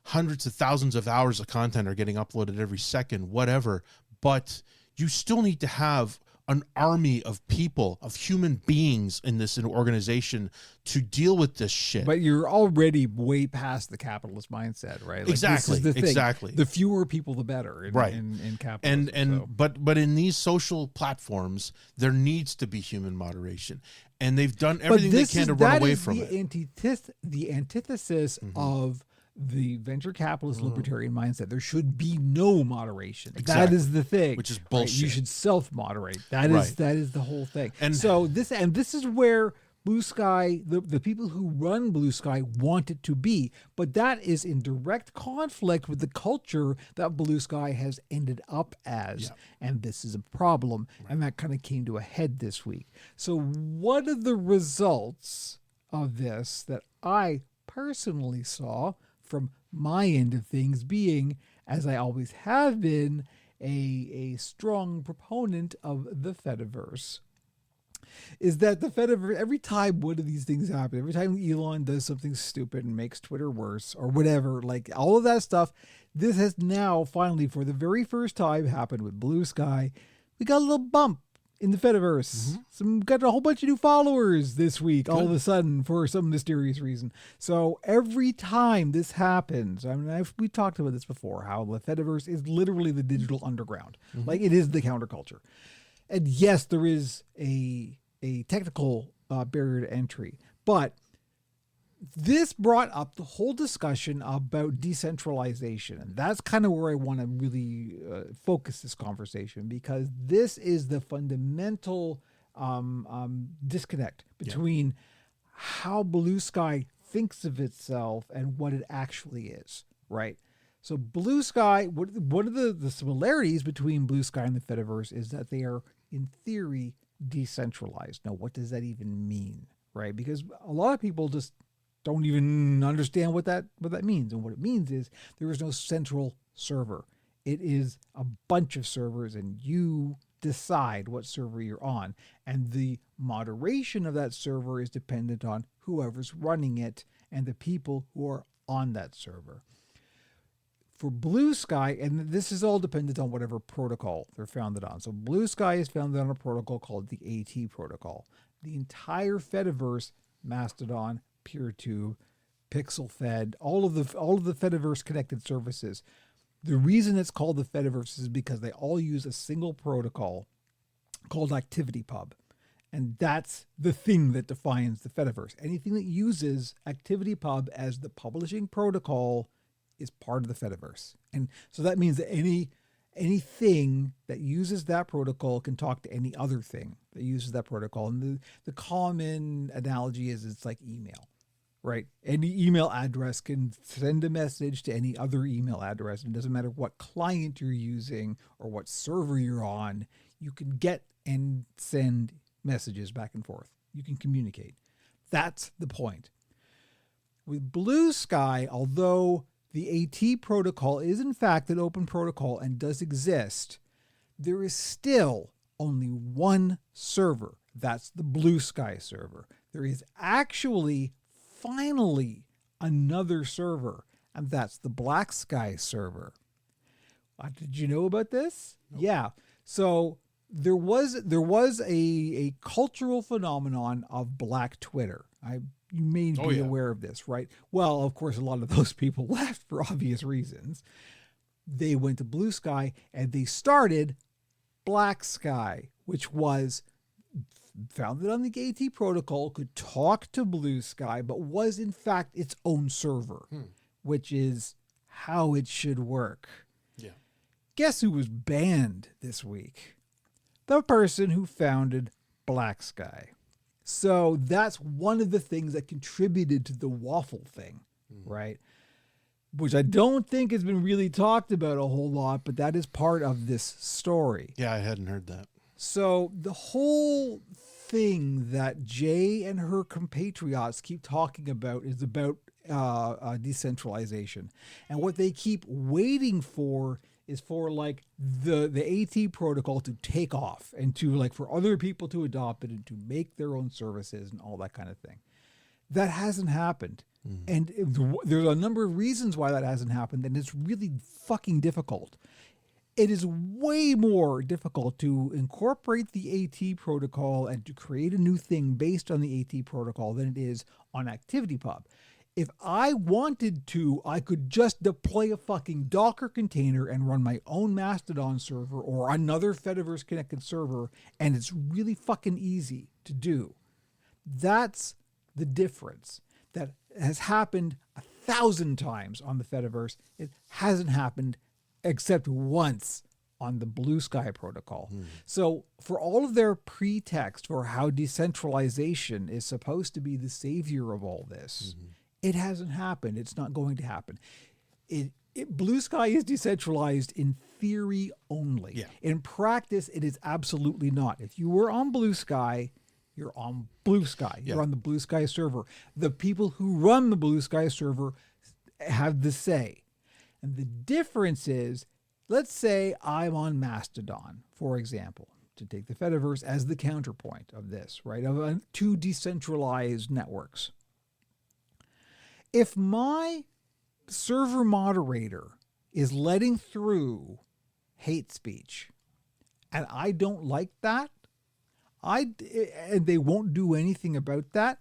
B: hundreds of thousands of hours of content are getting uploaded every second, whatever. But you still need to have an army of people, of human beings in this organization to deal with this shit.
A: But you're already way past the capitalist mindset, right? Like,
B: exactly.
A: This is the thing.
B: Exactly.
A: The fewer people, the better. In capitalism.
B: But in these social platforms, there needs to be human moderation, and they've done everything they can to run away from it.
A: The antithesis of the venture capitalist libertarian mindset. There should be no moderation. Exactly. That is the thing.
B: Which is bullshit.
A: Right? You should self-moderate. That is the whole thing. And so this is where Blue Sky, the people who run Blue Sky want it to be. But that is in direct conflict with the culture that Blue Sky has ended up as. Yeah. And this is a problem. Right. And that kind of came to a head this week. So what are the results of this that I personally saw from my end of things, being, as I always have been, a strong proponent of the Fediverse, is that the Fediverse, every time one of these things happen, every time Elon does something stupid and makes Twitter worse or whatever, like all of that stuff, this has now finally, for the very first time, happened with Blue Sky. We got a little bump in the Fediverse. Got a whole bunch of new followers this week, all of a sudden, for some mysterious reason. So every time this happens, I mean, we talked about this before, how the Fediverse is literally the digital underground. Like, it is the counterculture. And yes, there is a technical barrier to entry, but this brought up the whole discussion about decentralization. And that's kind of where I want to really focus this conversation, because this is the fundamental disconnect between how Blue Sky thinks of itself and what it actually is, right? So Blue Sky, one of the similarities between Blue Sky and the Fediverse is that they are, in theory, decentralized. Now, what does that even mean, right? Because a lot of people just don't even understand what that means. And what it means is there is no central server. It is a bunch of servers, and you decide what server you're on. And the moderation of that server is dependent on whoever's running it and the people who are on that server. For Blue Sky, and this is all dependent on whatever protocol they're founded on. So Blue Sky is founded on a protocol called the AT protocol. The entire Fediverse, Mastodon, PeerTube, PixelFed, all of the Fediverse connected services. The reason it's called the Fediverse is because they all use a single protocol called ActivityPub. And that's the thing that defines the Fediverse. Anything that uses ActivityPub as the publishing protocol is part of the Fediverse. And so that means that anything that uses that protocol can talk to any other thing that uses that protocol. And the common analogy is it's like email, right? Any email address can send a message to any other email address. And it doesn't matter what client you're using or what server you're on, you can get and send messages back and forth. You can communicate. That's the point. With Blue Sky, although the AT protocol is in fact an open protocol and does exist, there is still only one server. That's the Blue Sky server. There is actually finally another server, and that's the Black Sky server. Did you know about this? Nope. Yeah. So there was a cultural phenomenon of Black Twitter. You may be aware of this, right? Well, of course, a lot of those people left for obvious reasons. They went to Blue Sky and they started Black Sky, which was founded on the AT protocol, could talk to Blue Sky, but was in fact its own server, which is how it should work. Yeah. Guess who was banned this week? The person who founded Black Sky. So that's one of the things that contributed to the waffle thing, right? Which I don't think has been really talked about a whole lot, but that is part of this story.
B: Yeah, I hadn't heard that.
A: So the whole thing that Jay and her compatriots keep talking about is about decentralization. And what they keep waiting for is for like the AT protocol to take off and to like for other people to adopt it and to make their own services and all that kind of thing. That hasn't happened. And there's a number of reasons why that hasn't happened, and it's really fucking difficult. It is way more difficult to incorporate the AT protocol and to create a new thing based on the AT protocol than it is on ActivityPub. If I wanted to, I could just deploy a fucking Docker container and run my own Mastodon server or another Fediverse connected server, and it's really fucking easy to do. That's the difference. That has happened 1,000 times on the Fediverse. It hasn't happened except once on the Blue Sky protocol. So for all of their pretext for how decentralization is supposed to be the savior of all this, it hasn't happened. It's not going to happen. Blue Sky is decentralized in theory only. Yeah. In practice, it is absolutely not. If you were on Blue Sky, you're on Blue Sky. You're on the Blue Sky server. The people who run the Blue Sky server have the say. And the difference is, let's say I'm on Mastodon, for example, to take the Fediverse as the counterpoint of this, right? Of two decentralized networks. If my server moderator is letting through hate speech and I don't like that, and they won't do anything about that.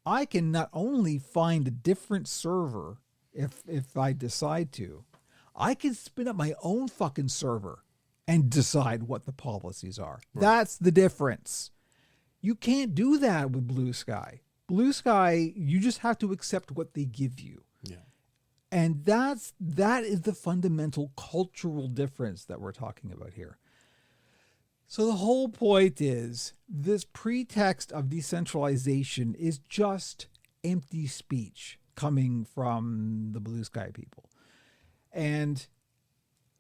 A: I can not only find a different server if I decide to, I can spin up my own fucking server and decide what the policies are. Right. That's the difference. You can't do that with Blue Sky. Blue Sky, you just have to accept what they give you.
B: Yeah.
A: And that is the fundamental cultural difference that we're talking about here. So the whole point is this pretext of decentralization is just empty speech coming from the Blue Sky people. And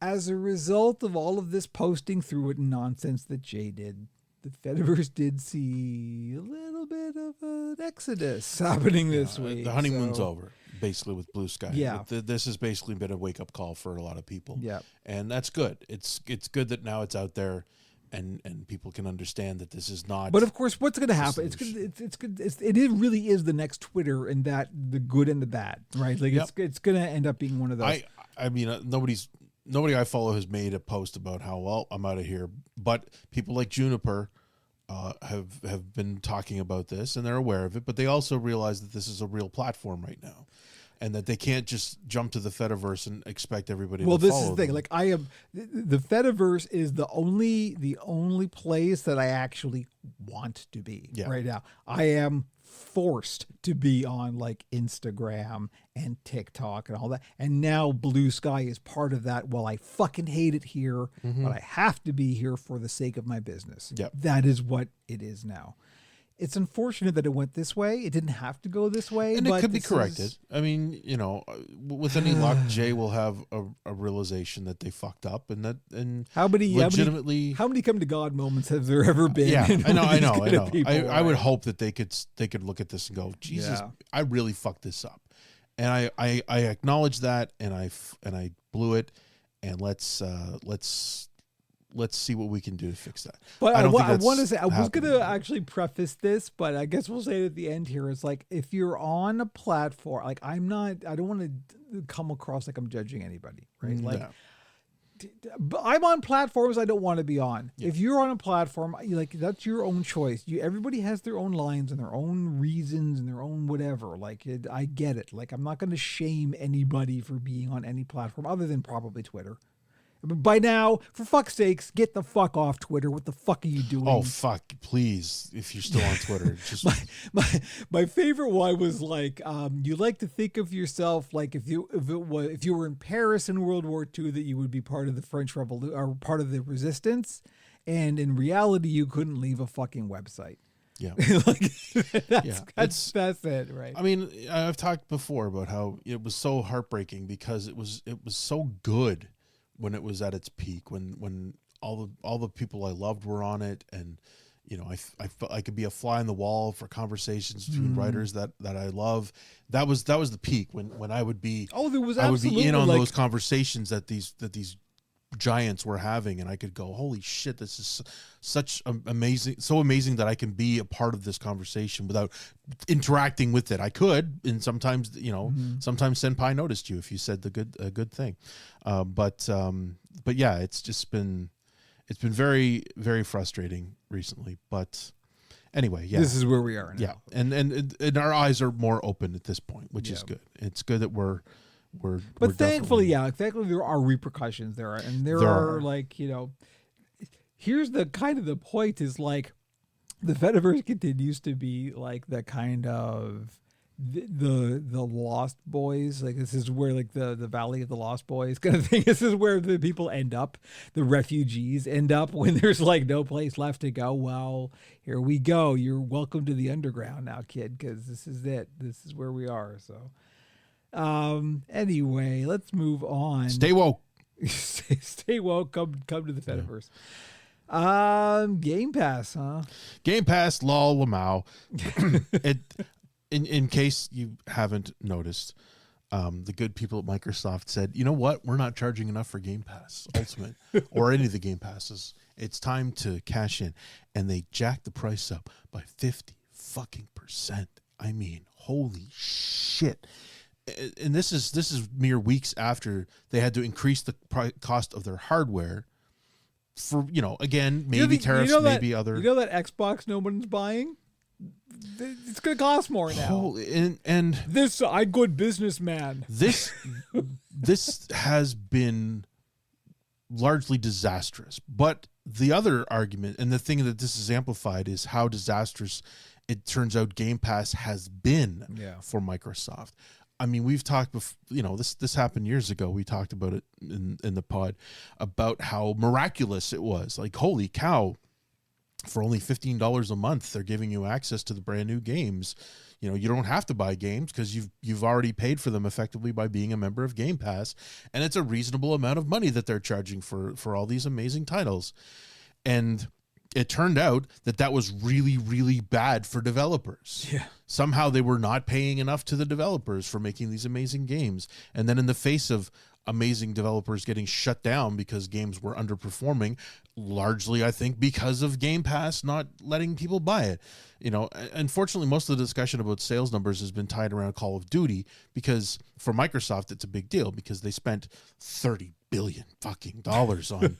A: as a result of all of this posting through it nonsense that Jay did, the Fediverse did see a little bit of an exodus happening this week.
B: The honeymoon's over, basically, with Blue Sky.
A: Yeah.
B: This has basically been a wake-up call for a lot of people.
A: Yeah.
B: And that's good. It's good that now it's out there and people can understand that this is not...
A: But of course, what's going to happen? It really is the next Twitter, in that the good and the bad, right? Like it's going to end up being one of those.
B: I mean, nobody I follow has made a post about how, well, I'm out of here. But people like Juniper have been talking about this, and they're aware of it. But they also realize that this is a real platform right now, and that they can't just jump to the Fediverse and expect everybody to follow them. Well, this is the thing.
A: Like, the Fediverse is the only place that I actually want to be right now. I am forced to be on like Instagram and TikTok and all that. And now Blue Sky is part of that. Well, I fucking hate it here, but I have to be here for the sake of my business.
B: Yep.
A: That is what it is now. It's unfortunate that it went this way. It didn't have to go this way.
B: And it could be corrected. I mean, with any luck, Jay will have a realization that they fucked up, and
A: how many come to God moments have there ever been?
B: Yeah, I know. People, I would hope that they could look at this and go, Jesus, I really fucked this up. And I acknowledge that, and I blew it, and let's see what we can do to fix that.
A: But I want to say, I was going to actually preface this, but I guess we'll say it at the end here. It's like, if you're on a platform, like I don't want to come across like I'm judging anybody, right? Like, I'm on platforms I don't want to be on. Yeah. If you're on a platform, like, that's your own choice. Everybody has their own lines and their own reasons and their own whatever. Like, I get it. Like, I'm not going to shame anybody for being on any platform other than probably Twitter. By now, for fuck's sakes, get the fuck off Twitter. What the fuck are you doing?
B: Oh, fuck, please, if you're still on Twitter. Just
A: my favorite one was like, you like to think of yourself like if you were in Paris in World War II, that you would be part of the French Revolution or part of the Resistance, and in reality, you couldn't leave a fucking website.
B: Yeah.
A: That's it, right?
B: I mean, I've talked before about how it was so heartbreaking because it was so good when it was at its peak, when all the people I loved were on it, and I felt I could be a fly on the wall for conversations between writers that I love. That was the peak when I would be
A: I would be
B: in on those conversations that these giants were having, and I could go, holy shit, this is so amazing that I can be a part of this conversation without interacting with it. I could, and sometimes sometimes Senpai noticed you if you said a good thing, but yeah, it's been very, very frustrating recently. But anyway, yeah,
A: this is where we are now.
B: Yeah, and our eyes are more open at this point, which is good. It's good that we're
A: thankfully there are repercussions there, and there are like, here's the kind of the point is like the Fediverse continues to be like the kind of the Lost Boys. Like, this is where like the Valley of the Lost Boys kind of thing. This is where the people end up, the refugees end up when there's like no place left to go. Well, here we go. You're welcome to the underground now, kid, because this is it. This is where we are. So. Anyway, let's move on.
B: Stay woke.
A: Stay woke. Come to the Fediverse. Game Pass, huh?
B: Game Pass, lol, Lamau. In case you haven't noticed, the good people at Microsoft said, you know what? We're not charging enough for Game Pass Ultimate or any of the Game Passes. It's time to cash in. And they jacked the price up by 50%. I mean, holy shit. And this is mere weeks after they had to increase the cost of their hardware for, again, maybe tariffs, maybe other.
A: You know that Xbox no one's buying? It's going to cost more now.
B: Oh, and
A: this, I'm good businessman.
B: This has been largely disastrous. But the other argument, and the thing that this is amplified, is how disastrous it turns out Game Pass has been for Microsoft. I mean, we've talked before, this happened years ago. We talked about it in the pod about how miraculous it was. Like, holy cow, for only $15 a month, they're giving you access to the brand new games. You don't have to buy games because you've already paid for them effectively by being a member of Game Pass, and it's a reasonable amount of money that they're charging for all these amazing titles. And it turned out that was really, really bad for developers.
A: Yeah.
B: Somehow they were not paying enough to the developers for making these amazing games. And then in the face of amazing developers getting shut down because games were underperforming, largely, I think, because of Game Pass not letting people buy it. Unfortunately, most of the discussion about sales numbers has been tied around Call of Duty, because for Microsoft, it's a big deal because they spent $30 billion fucking dollars on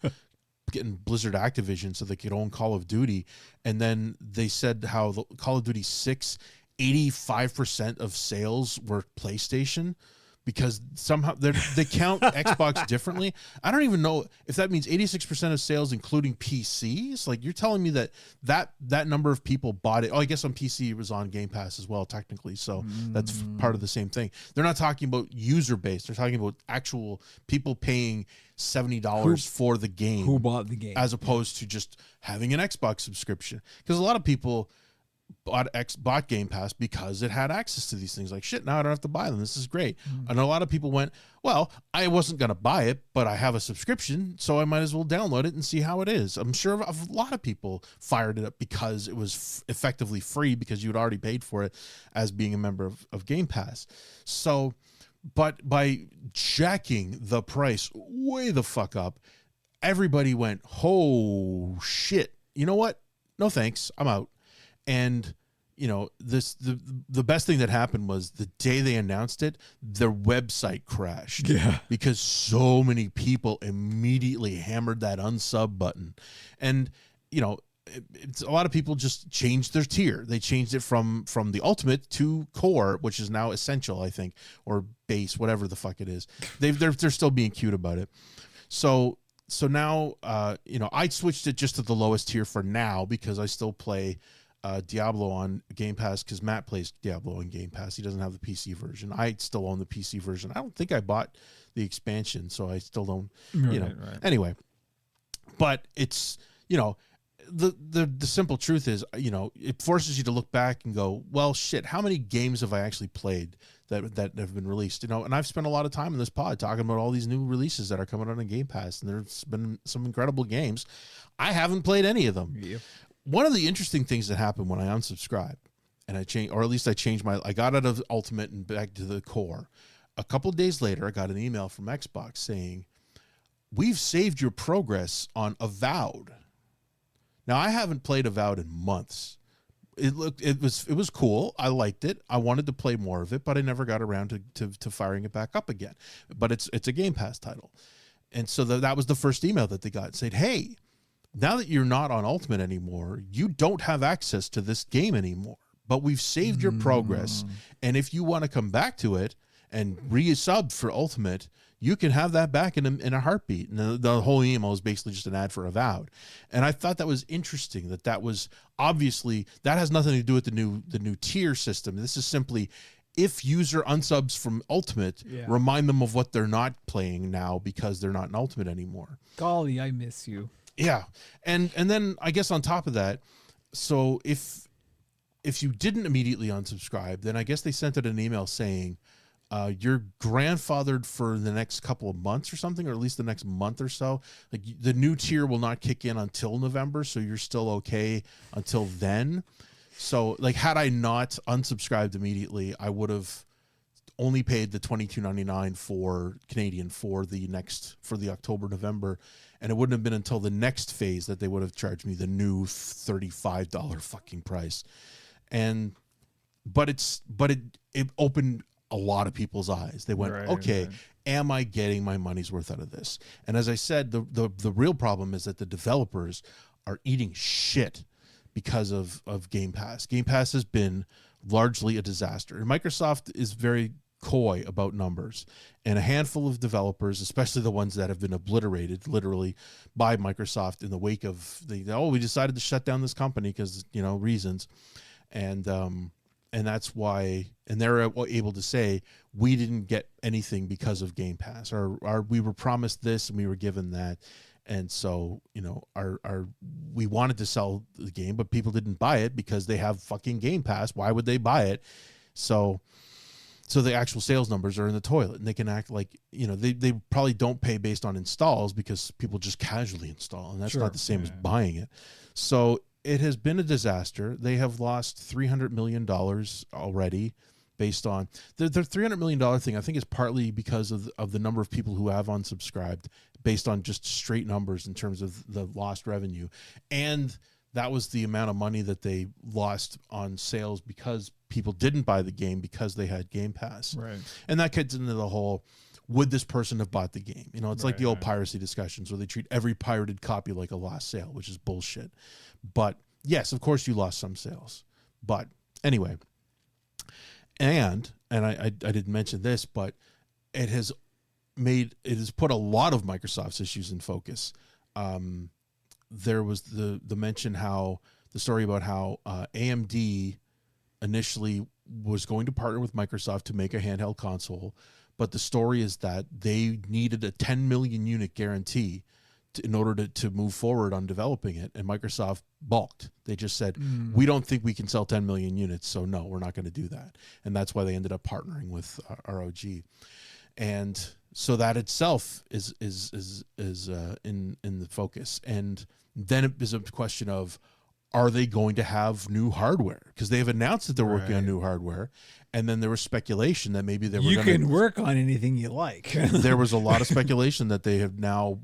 B: getting Blizzard Activision so they could own Call of Duty. And then they said how the Call of Duty 6, 85% of sales were PlayStation, because somehow they count Xbox differently. I don't even know if that means 86% of sales including PCs. Like, you're telling me that number of people bought it. Oh, I guess on PC it was on Game Pass as well, technically. So that's part of the same thing. They're not talking about user base. They're talking about actual people paying $70 for the game.
A: Who bought the game?
B: As opposed to just having an Xbox subscription. Because a lot of people bought Game Pass because it had access to these things. Like, shit, now I don't have to buy them. This is great. And a lot of people went, well, I wasn't going to buy it, but I have a subscription, so I might as well download it and see how it is. I'm sure a lot of people fired it up because it was effectively free, because you'd already paid for it as being a member of Game Pass. So, but by jacking the price way the fuck up, everybody went, oh shit, you know what? No thanks, I'm out. And the best thing that happened was the day they announced it, their website crashed.
A: Yeah.
B: Because so many people immediately hammered that unsub button. And it's a lot of people just changed their tier. They changed it from the ultimate to core, which is now essential, I think, or base, whatever the fuck it is. They're still being cute about it. So now I switched it just to the lowest tier for now, because I still play Diablo on Game Pass, because Matt plays Diablo on Game Pass. He doesn't have the PC version. I still own the PC version. I don't think I bought the expansion, so I still don't,
A: Right.
B: Anyway, but it's, the simple truth is, it forces you to look back and go, well, shit, how many games have I actually played that have been released? And I've spent a lot of time in this pod talking about all these new releases that are coming out on Game Pass, and there's been some incredible games. I haven't played any of them.
A: Yep.
B: One of the interesting things that happened when I unsubscribed and I changed, or at least I got out of Ultimate and back to the core. A couple of days later, I got an email from Xbox saying, we've saved your progress on Avowed. Now, I haven't played Avowed in months. It was cool. I liked it. I wanted to play more of it, but I never got around to firing it back up again. But it's a Game Pass title. And so that was the first email that they got. It said, hey, now that you're not on Ultimate anymore, you don't have access to this game anymore, but we've saved your progress. And if you want to come back to it and re-sub for Ultimate, you can have that back in a heartbeat. And the whole email is basically just an ad for Avowed. And I thought that was interesting, that was obviously, that has nothing to do with the new tier system. This is simply, if user unsubs from Ultimate, remind them of what they're not playing now because they're not in Ultimate anymore.
A: Golly, I miss you.
B: Yeah. And then I guess on top of that, so if you didn't immediately unsubscribe, then I guess they sent out an email saying you're grandfathered for the next couple of months or something, or at least the next month or so. Like, the new tier will not kick in until November, so you're still okay until then. So, like, had I not unsubscribed immediately, I would have only paid the $22.99 for Canadian for the October, November, and it wouldn't have been until the next phase that they would have charged me the new $35 fucking price. But it opened a lot of people's eyes. They went, okay, am I getting my money's worth out of this? And as I said, the real problem is that the developers are eating shit because of Game Pass. Game Pass has been largely a disaster. And Microsoft is very coy about numbers, and a handful of developers, especially the ones that have been obliterated literally by Microsoft in the wake of we decided to shut down this company because reasons, and that's why, and they're able to say we didn't get anything because of Game Pass, or we were promised this and we were given that, and so we wanted to sell the game but people didn't buy it because they have fucking Game Pass. Why would they buy it? So the actual sales numbers are in the toilet, and they can act like, they probably don't pay based on installs because people just casually install, and that's not the same as buying it. So it has been a disaster. They have lost $300 million already based on the $300 million thing. I think is partly because of the number of people who have unsubscribed based on just straight numbers in terms of the lost revenue. And that was the amount of money that they lost on sales because people didn't buy the game because they had Game Pass.
A: Right.
B: And that gets into the whole, would this person have bought the game? It's like the old piracy discussions where they treat every pirated copy like a lost sale, which is bullshit. But yes, of course you lost some sales. But anyway, and I didn't mention this, but it has put a lot of Microsoft's issues in focus. There was the mention the story about how AMD initially was going to partner with Microsoft to make a handheld console, but the story is that they needed a 10 million unit guarantee in order to move forward on developing it, and Microsoft balked. They just said, we don't think we can sell 10 million units, so no, we're not going to do that. And that's why they ended up partnering with ROG. And so that itself is in the focus. And then it is a question of, are they going to have new hardware? Because they've announced that they're working on new hardware, and then there was speculation that maybe they were.
A: You can work on anything you like.
B: There was a lot of speculation that they have now,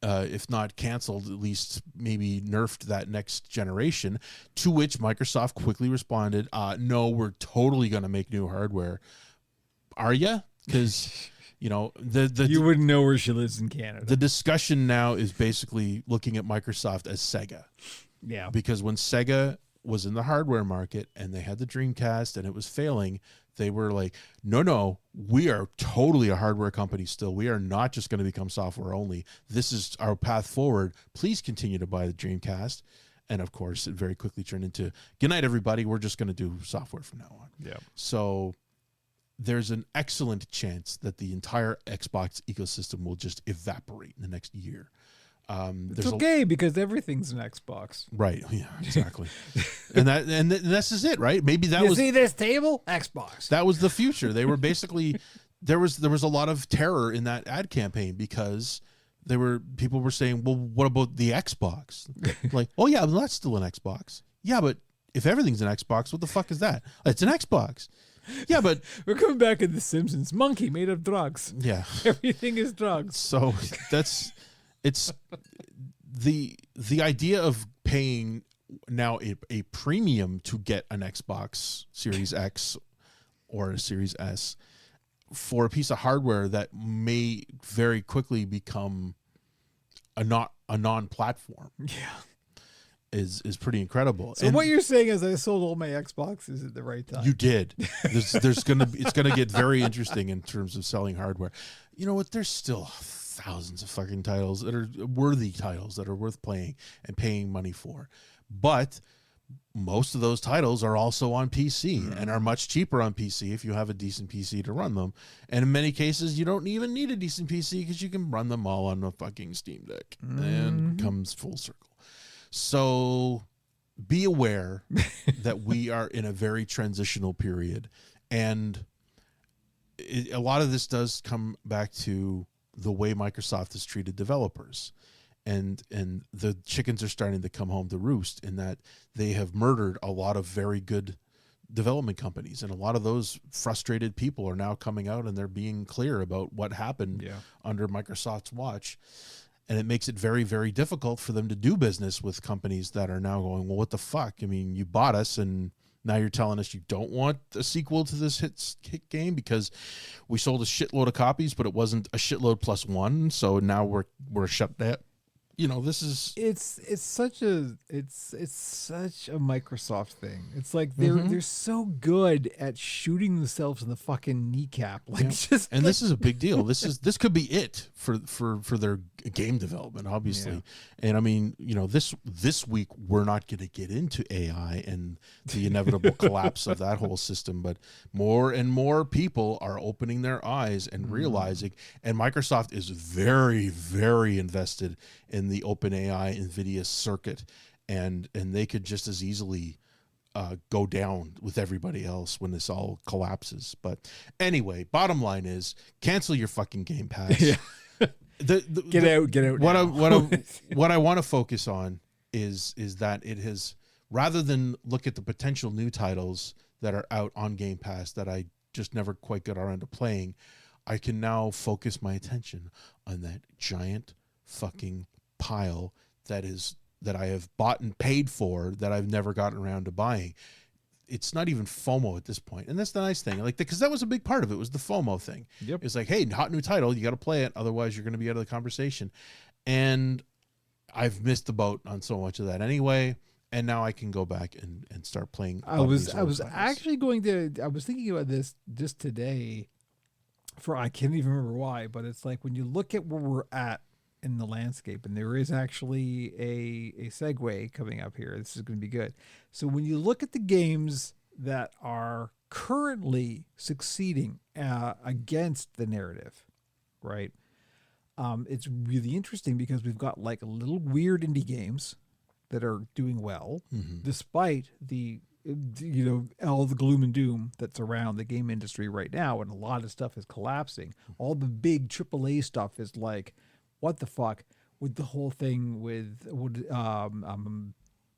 B: if not canceled, at least maybe nerfed that next generation. To which Microsoft quickly responded, "No, we're totally going to make new hardware." Are you? Because
A: you wouldn't know where she lives in Canada.
B: The discussion now is basically looking at Microsoft as Sega.
A: Yeah.
B: Because when Sega was in the hardware market and they had the Dreamcast and it was failing, they were like, no, we are totally a hardware company still. We are not just going to become software only. This is our path forward. Please continue to buy the Dreamcast. And of course, it very quickly turned into, good night, everybody. We're just going to do software from now on.
A: Yeah.
B: So there's an excellent chance that the entire Xbox ecosystem will just evaporate in the next year.
A: It's okay because everything's an Xbox.
B: Right. Yeah, exactly. and this is it, right? Maybe that
A: you see this table? Xbox.
B: That was the future. They were basically there was a lot of terror in that ad campaign because people were saying, well, what about the Xbox? Like, oh yeah, well, that's still an Xbox. Yeah, but if everything's an Xbox, what the fuck is that? It's an Xbox. Yeah, but
A: we're coming back in The Simpsons. Monkey made of drugs.
B: Yeah.
A: Everything is drugs.
B: So it's the idea of paying now a premium to get an Xbox Series X or a Series S for a piece of hardware that may very quickly become a non-platform.
A: Yeah.
B: Is pretty incredible.
A: So what you're saying is I sold all my Xboxes at the right time.
B: You did. It's gonna get very interesting in terms of selling hardware. You know what? There's still thousands of fucking titles that are worthy titles that are worth playing and paying money for, but most of those titles are also on PC and are much cheaper on PC if you have a decent PC to run them. And in many cases, you don't even need a decent PC because you can run them all on a fucking Steam Deck, and it comes full circle. So be aware that we are in a very transitional period, and a lot of this does come back to the way Microsoft has treated developers, and the chickens are starting to come home to roost in that they have murdered a lot of very good development companies, and a lot of those frustrated people are now coming out and they're being clear about what happened under Microsoft's watch. And it makes it very, very difficult for them to do business with companies that are now going, well, what the fuck? I mean, you bought us and Now you're telling us you don't want a sequel to this hit game because we sold a shitload of copies, but it wasn't a shitload plus one. So now we're shut down. You know, this is
A: it's such a Microsoft thing. It's like they're so good at shooting themselves in the fucking kneecap. Like just
B: and this is a big deal. This could be it for their game development, obviously. Yeah. And I mean, you know, this week we're not going to get into AI and the inevitable collapse of that whole system, but more and more people are opening their eyes and realizing, and Microsoft is very, very invested in the OpenAI NVIDIA circuit, and they could just as easily go down with everybody else when this all collapses. But anyway, bottom line is cancel your fucking Game Pass.
A: Yeah. Get out.
B: What I want to focus on is that it has, rather than look at the potential new titles that are out on Game Pass that I just never quite got around to playing, I can now focus my attention on that giant fucking pile that I have bought and paid for that I've never gotten around to buying. It's not even FOMO at this point, and that's the nice thing. Like, because that was a big part of it, was the FOMO thing.
A: Yep.
B: It's like, hey, hot new title, you got to play it, otherwise you're going to be out of the conversation. And I've missed the boat on so much of that anyway. And now I can go back and start playing.
A: I was actually I was thinking about this just today. I can't even remember why, but it's like when you look at where we're at in the landscape, and there is actually a segue coming up here. This is going to be good. So when you look at the games that are currently succeeding against the narrative, right? It's really interesting because we've got like little weird indie games that are doing well, despite the all the gloom and doom that's around the game industry right now, and a lot of stuff is collapsing. All the big AAA stuff is like, what the fuck, with the whole thing with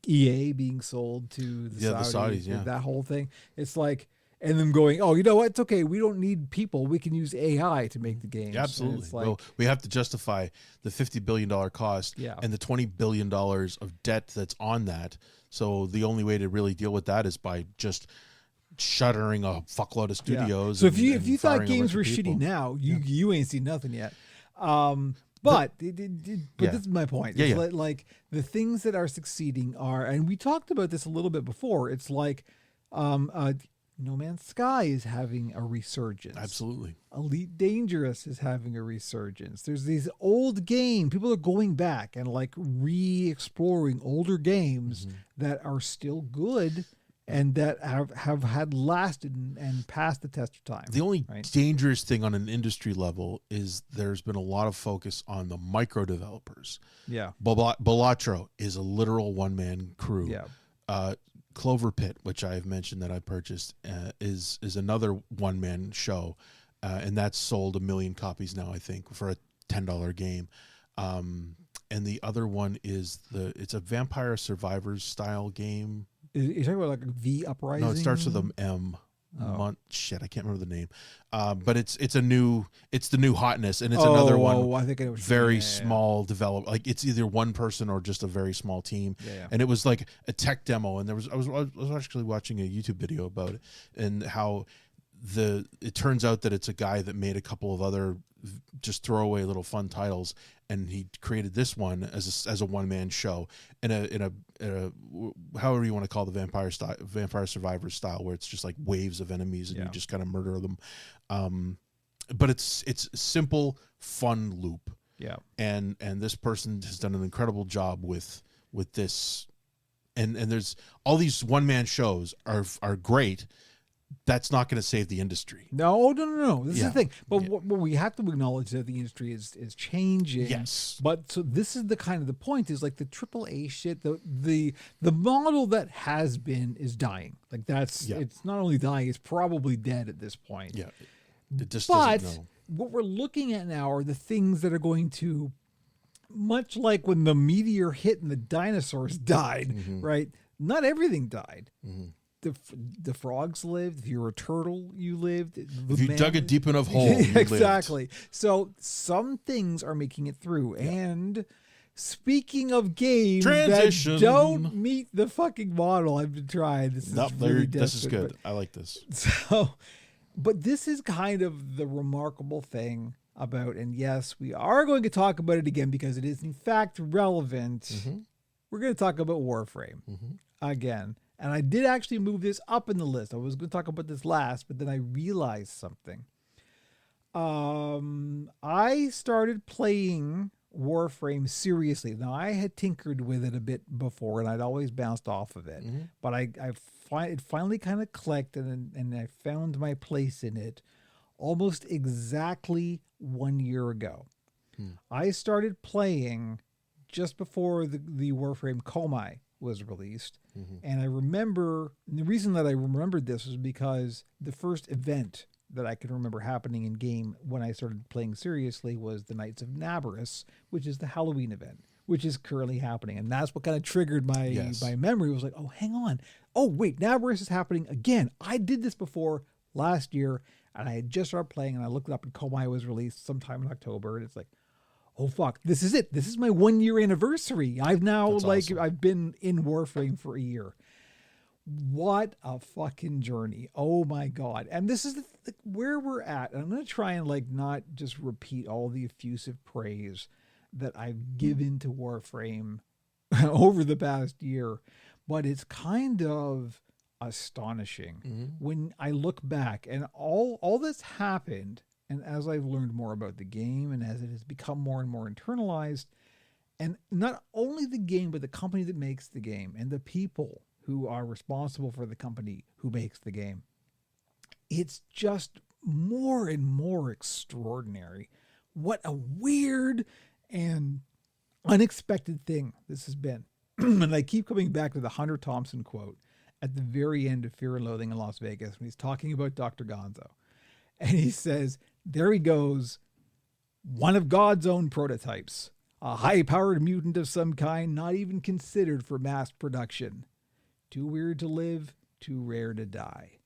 A: EA being sold to the Saudis, that whole thing. It's like, and them going, oh, you know what? It's okay. We don't need people. We can use AI to make the games.
B: Absolutely.
A: Like,
B: well, we have to justify the $50 billion cost and the $20 billion of debt that's on that. So the only way to really deal with that is by just shuttering a fuckload of studios.
A: So if you thought games were shitty now, you ain't seen nothing yet. But this is my point. It's like the things that are succeeding are, and we talked about this a little bit before. It's like No Man's Sky is having a resurgence.
B: Absolutely.
A: Elite Dangerous is having a resurgence. There's these old games. People are going back and like re-exploring older games that are still good and that have had lasted and passed the test of time.
B: The only dangerous thing on an industry level is there's been a lot of focus on the micro developers.
A: Yeah.
B: Balatro is a literal one-man crew.
A: Yeah.
B: Clover Pit, which I've mentioned that I purchased, is another one-man show, and that's sold 1 million copies now, I think, for a $10 game. And the other one is it's a Vampire Survivors style game.
A: You're talking about like The Uprising?
B: No, it starts with an M. Shit, I can't remember the name. But it's the new hotness, and it's another one.
A: I think it was
B: very small develop. Like it's either one person or just a very small team.
A: Yeah.
B: And it was like a tech demo, and I was actually watching a YouTube video about it, and how it turns out that it's a guy that made a couple of other just throwaway little fun titles, and he created this one as a one-man show in a however you want to call the Vampire Survivors style, where it's just like waves of enemies and you just kind of murder them. But it's simple, fun loop.
A: Yeah.
B: And this person has done an incredible job with this, and there's all these one-man shows are great. That's not going to save the industry.
A: No. This is the thing. But what we have to acknowledge that the industry is changing.
B: Yes.
A: But so this is the kind of the point is like the AAA shit. The model that has been is dying. Like that's it's not only dying, it's probably dead at this point.
B: Yeah. It just
A: but
B: doesn't know.
A: What we're looking at now are the things that are going to, much like when the meteor hit and the dinosaurs died, right? Not everything died. The frogs lived. If you were a turtle, you lived.
B: If you dug a deep enough hole, you
A: exactly.
B: lived.
A: So some things are making it through, and speaking of games
B: Transition.
A: that don't meet the fucking model, I've been trying. This is really
B: this is
A: desperate,
B: good. I like this.
A: But this is kind of the remarkable thing about, and yes, we are going to talk about it again because it is in fact relevant.
B: Mm-hmm.
A: We're going to talk about Warframe again. And I did actually move this up in the list. I was going to talk about this last, but then I realized something. I started playing Warframe seriously. Now, I had tinkered with it a bit before, and I'd always bounced off of it. But it finally kind of clicked, and I found my place in it almost exactly 1 year ago. I started playing just before the Warframe Komai was released. And I remember, and the reason that I remembered this was because the first event that I can remember happening in game when I started playing seriously was the Knights of Nabarus, which is the Halloween event, which is currently happening. And that's what kind of triggered my memory. It was like, oh, hang on. Oh, wait, Nabarus is happening again. I did this before last year, and I had just started playing, and I looked it up, and Komai was released sometime in October, and it's like, oh, fuck, this is it. This is my 1 year anniversary. I've now, awesome. I've been in Warframe for a year. What a fucking journey. Oh my God. And this is where we're at. And I'm going to try and not just repeat all the effusive praise that I've given to Warframe over the past year, but it's kind of astonishing when I look back and all this happened. And as I've learned more about the game and as it has become more and more internalized, and not only the game, but the company that makes the game and the people who are responsible for the company who makes the game, it's just more and more extraordinary. What a weird and unexpected thing this has been. And I keep coming back to the Hunter Thompson quote at the very end of Fear and Loathing in Las Vegas when he's talking about Dr. Gonzo. And he says, there he goes, one of God's own prototypes, a high-powered mutant of some kind, not even considered for mass production. Too weird to live, too rare to die.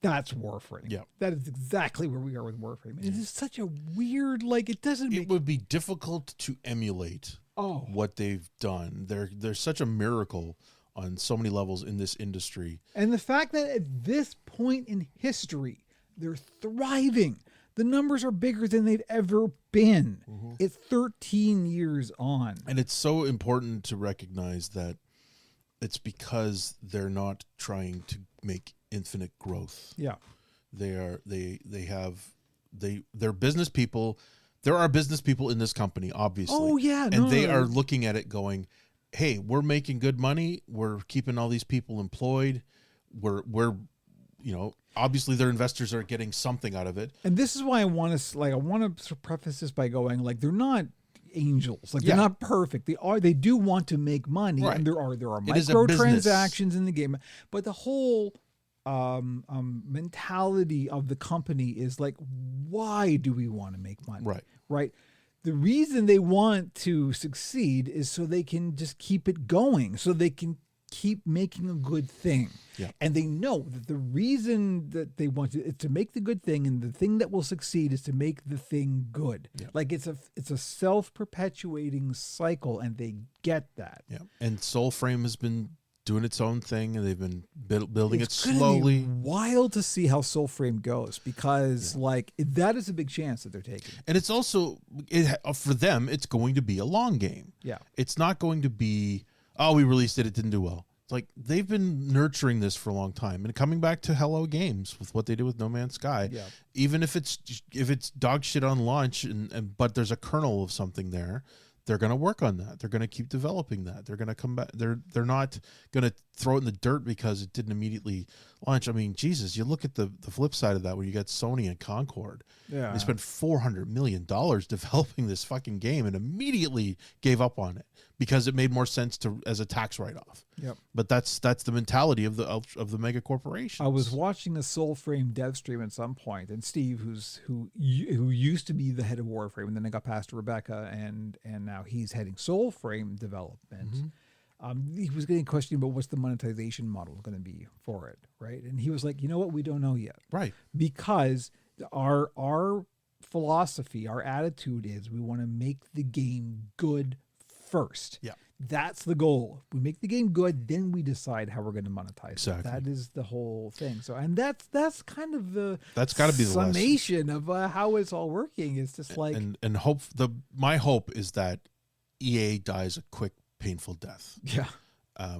A: That's Warframe.
B: Yeah.
A: That is exactly where we are with Warframe. It is such a weird, it doesn't make...
B: It would be difficult to emulate what they've done. They're such a miracle on so many levels in this industry.
A: And the fact that at this point in history, they're thriving. The numbers are bigger than they've ever been. It's 13 years on.
B: And it's so important to recognize that it's because they're not trying to make infinite growth.
A: Yeah.
B: They're business people. There are business people in this company, obviously.
A: Oh yeah.
B: And they are looking at it going, hey, we're making good money. We're keeping all these people employed. We're obviously their investors are getting something out of it.
A: And this is why I want to preface this by going, they're not angels. They're not perfect. They do want to make money, right. And there are microtransactions in the game. But the whole mentality of the company is why do we want to make money? Right. The reason they want to succeed is so they can just keep it going, so they can keep making a good thing. Yeah. And they know that the reason that they want to is to make the good thing, and the thing that will succeed is to make the thing good. Yeah. It's a self-perpetuating cycle, and they get that.
B: Yeah. And Soulframe has been doing its own thing, and they've been building it slowly.
A: It's wild to see how Soulframe goes, because that is a big chance that they're taking.
B: And it's also for them, it's going to be a long game. Yeah. It's not going to be, oh, we released it didn't do well. It's they've been nurturing this for a long time, and coming back to Hello Games with what they did with No Man's Sky, even if it's dog shit on launch, but there's a kernel of something there, they're going to work on that. They're going to keep developing that. They're going to come back. They're not going to throw it in the dirt because it didn't immediately launch. I mean, Jesus, you look at the flip side of that when you got Sony and Concord. Yeah. They spent $400 million developing this fucking game and immediately gave up on it because it made more sense as a tax write-off. Yep. But that's the mentality of the mega corporations.
A: I was watching a Soulframe dev stream at some point, and Steve, who used to be the head of Warframe, and then I got passed to Rebecca, and now he's heading Soulframe development. He was getting questioned about what's the monetization model going to be for it, right? And he was like, you know what, we don't know yet,
B: right?
A: Because our philosophy, our attitude is we want to make the game good first.
B: Yeah.
A: That's the goal. We make the game good, then we decide how we're going to monetize
B: Exactly.
A: it. That is the whole thing. So, and that's kind of the
B: That's got to be the
A: summation of how it's all working. It's just like
B: and hope my hope is that EA dies a quick, painful death.
A: Yeah.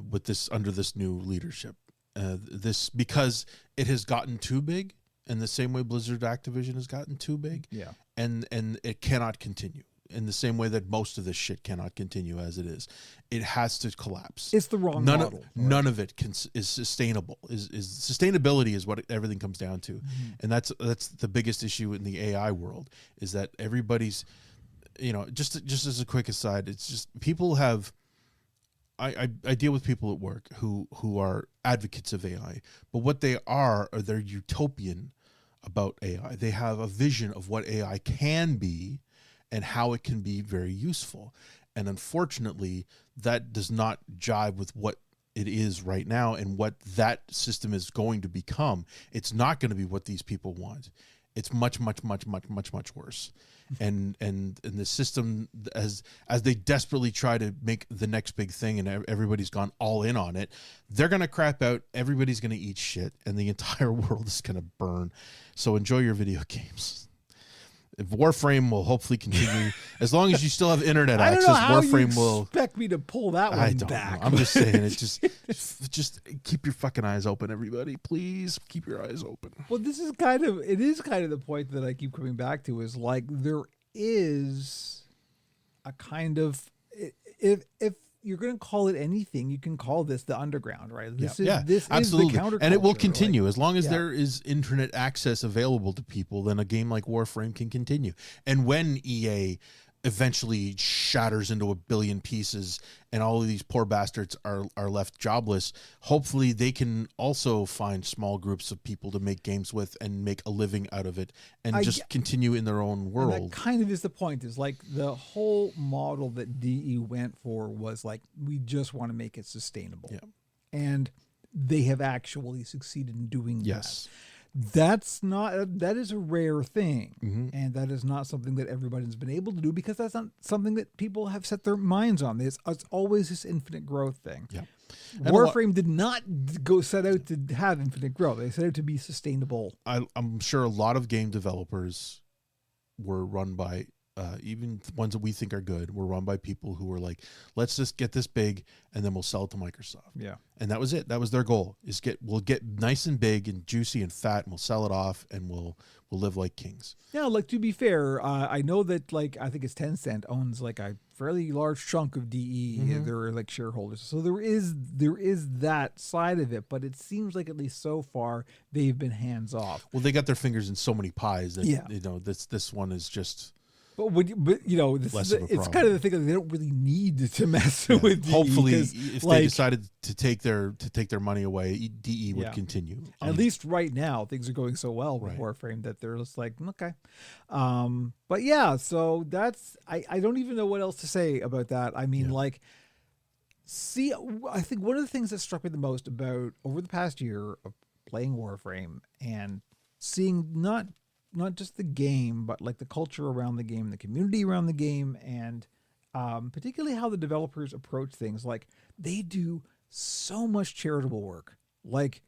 B: With this under this new leadership, this because it has gotten too big, in the same way Blizzard Activision has gotten too big.
A: Yeah.
B: And it cannot continue. In the same way that most of this shit cannot continue as it is, it has to collapse.
A: It's the wrong model.
B: None of it is sustainable. Is sustainability is what everything comes down to, and that's the biggest issue in the AI world. Is that everybody's, just as a quick aside, it's just people have. I deal with people at work who are advocates of AI, but what they are they're utopian about AI. They have a vision of what AI can be and how it can be very useful. And unfortunately, that does not jive with what it is right now and what that system is going to become. It's not going to be what these people want. It's much, much, much, much, much, much worse. And the system, as they desperately try to make the next big thing and everybody's gone all in on it, they're going to crap out, everybody's going to eat shit, and the entire world is going to burn. So enjoy your video games. If Warframe will hopefully continue as long as you still have internet access. Warframe will
A: expect me to pull that one back.
B: Know. I'm just saying it. Just keep your fucking eyes open, everybody. Please keep your eyes open.
A: Well, it is kind of the point that I keep coming back to is like there is a kind of if you're going to call it anything, you can call this the underground, right? This is
B: absolutely.
A: The counterculture,
B: and it will continue as long as there is internet access available to people. Then a game like Warframe can continue. And when EA eventually shatters into a billion pieces and all of these poor bastards are left jobless, hopefully they can also find small groups of people to make games with and make a living out of it and just continue in their own world.
A: And that kind of is the point, is like the whole model that DE went for was like, we just want to make it sustainable.
B: Yeah.
A: And they have actually succeeded in doing
B: yes.
A: that. That is a rare thing, and that is not something that everybody's been able to do, because that's not something that people have set their minds on. It's always this infinite growth thing.
B: Yeah.
A: Warframe did not set out to have infinite growth. They set out to be sustainable.
B: I'm sure a lot of game developers were run by even ones that we think are good were run by people who were like, let's just get this big and then we'll sell it to Microsoft.
A: Yeah.
B: And that was it. That was their goal, is we'll get nice and big and juicy and fat and we'll sell it off and we'll live like kings. Yeah,
A: like, to be fair, I know that, like, I think it's Tencent owns like a fairly large chunk of DE. They're like shareholders. So there is that side of it, but it seems like at least so far they've been hands off.
B: Well, they got their fingers in so many pies that this one is just
A: it's kind of the thing that they don't really need to mess with DE.
B: Hopefully, if they decided to take their money away, DE would continue.
A: At least right now, things are going so well with Warframe that they're just like, okay. But yeah, so that's I don't even know what else to say about that. I mean, I think one of the things that struck me the most about over the past year of playing Warframe and seeing not just the game, but like the culture around the game, the community around the game, and particularly how the developers approach things. Like, they do so much charitable work, like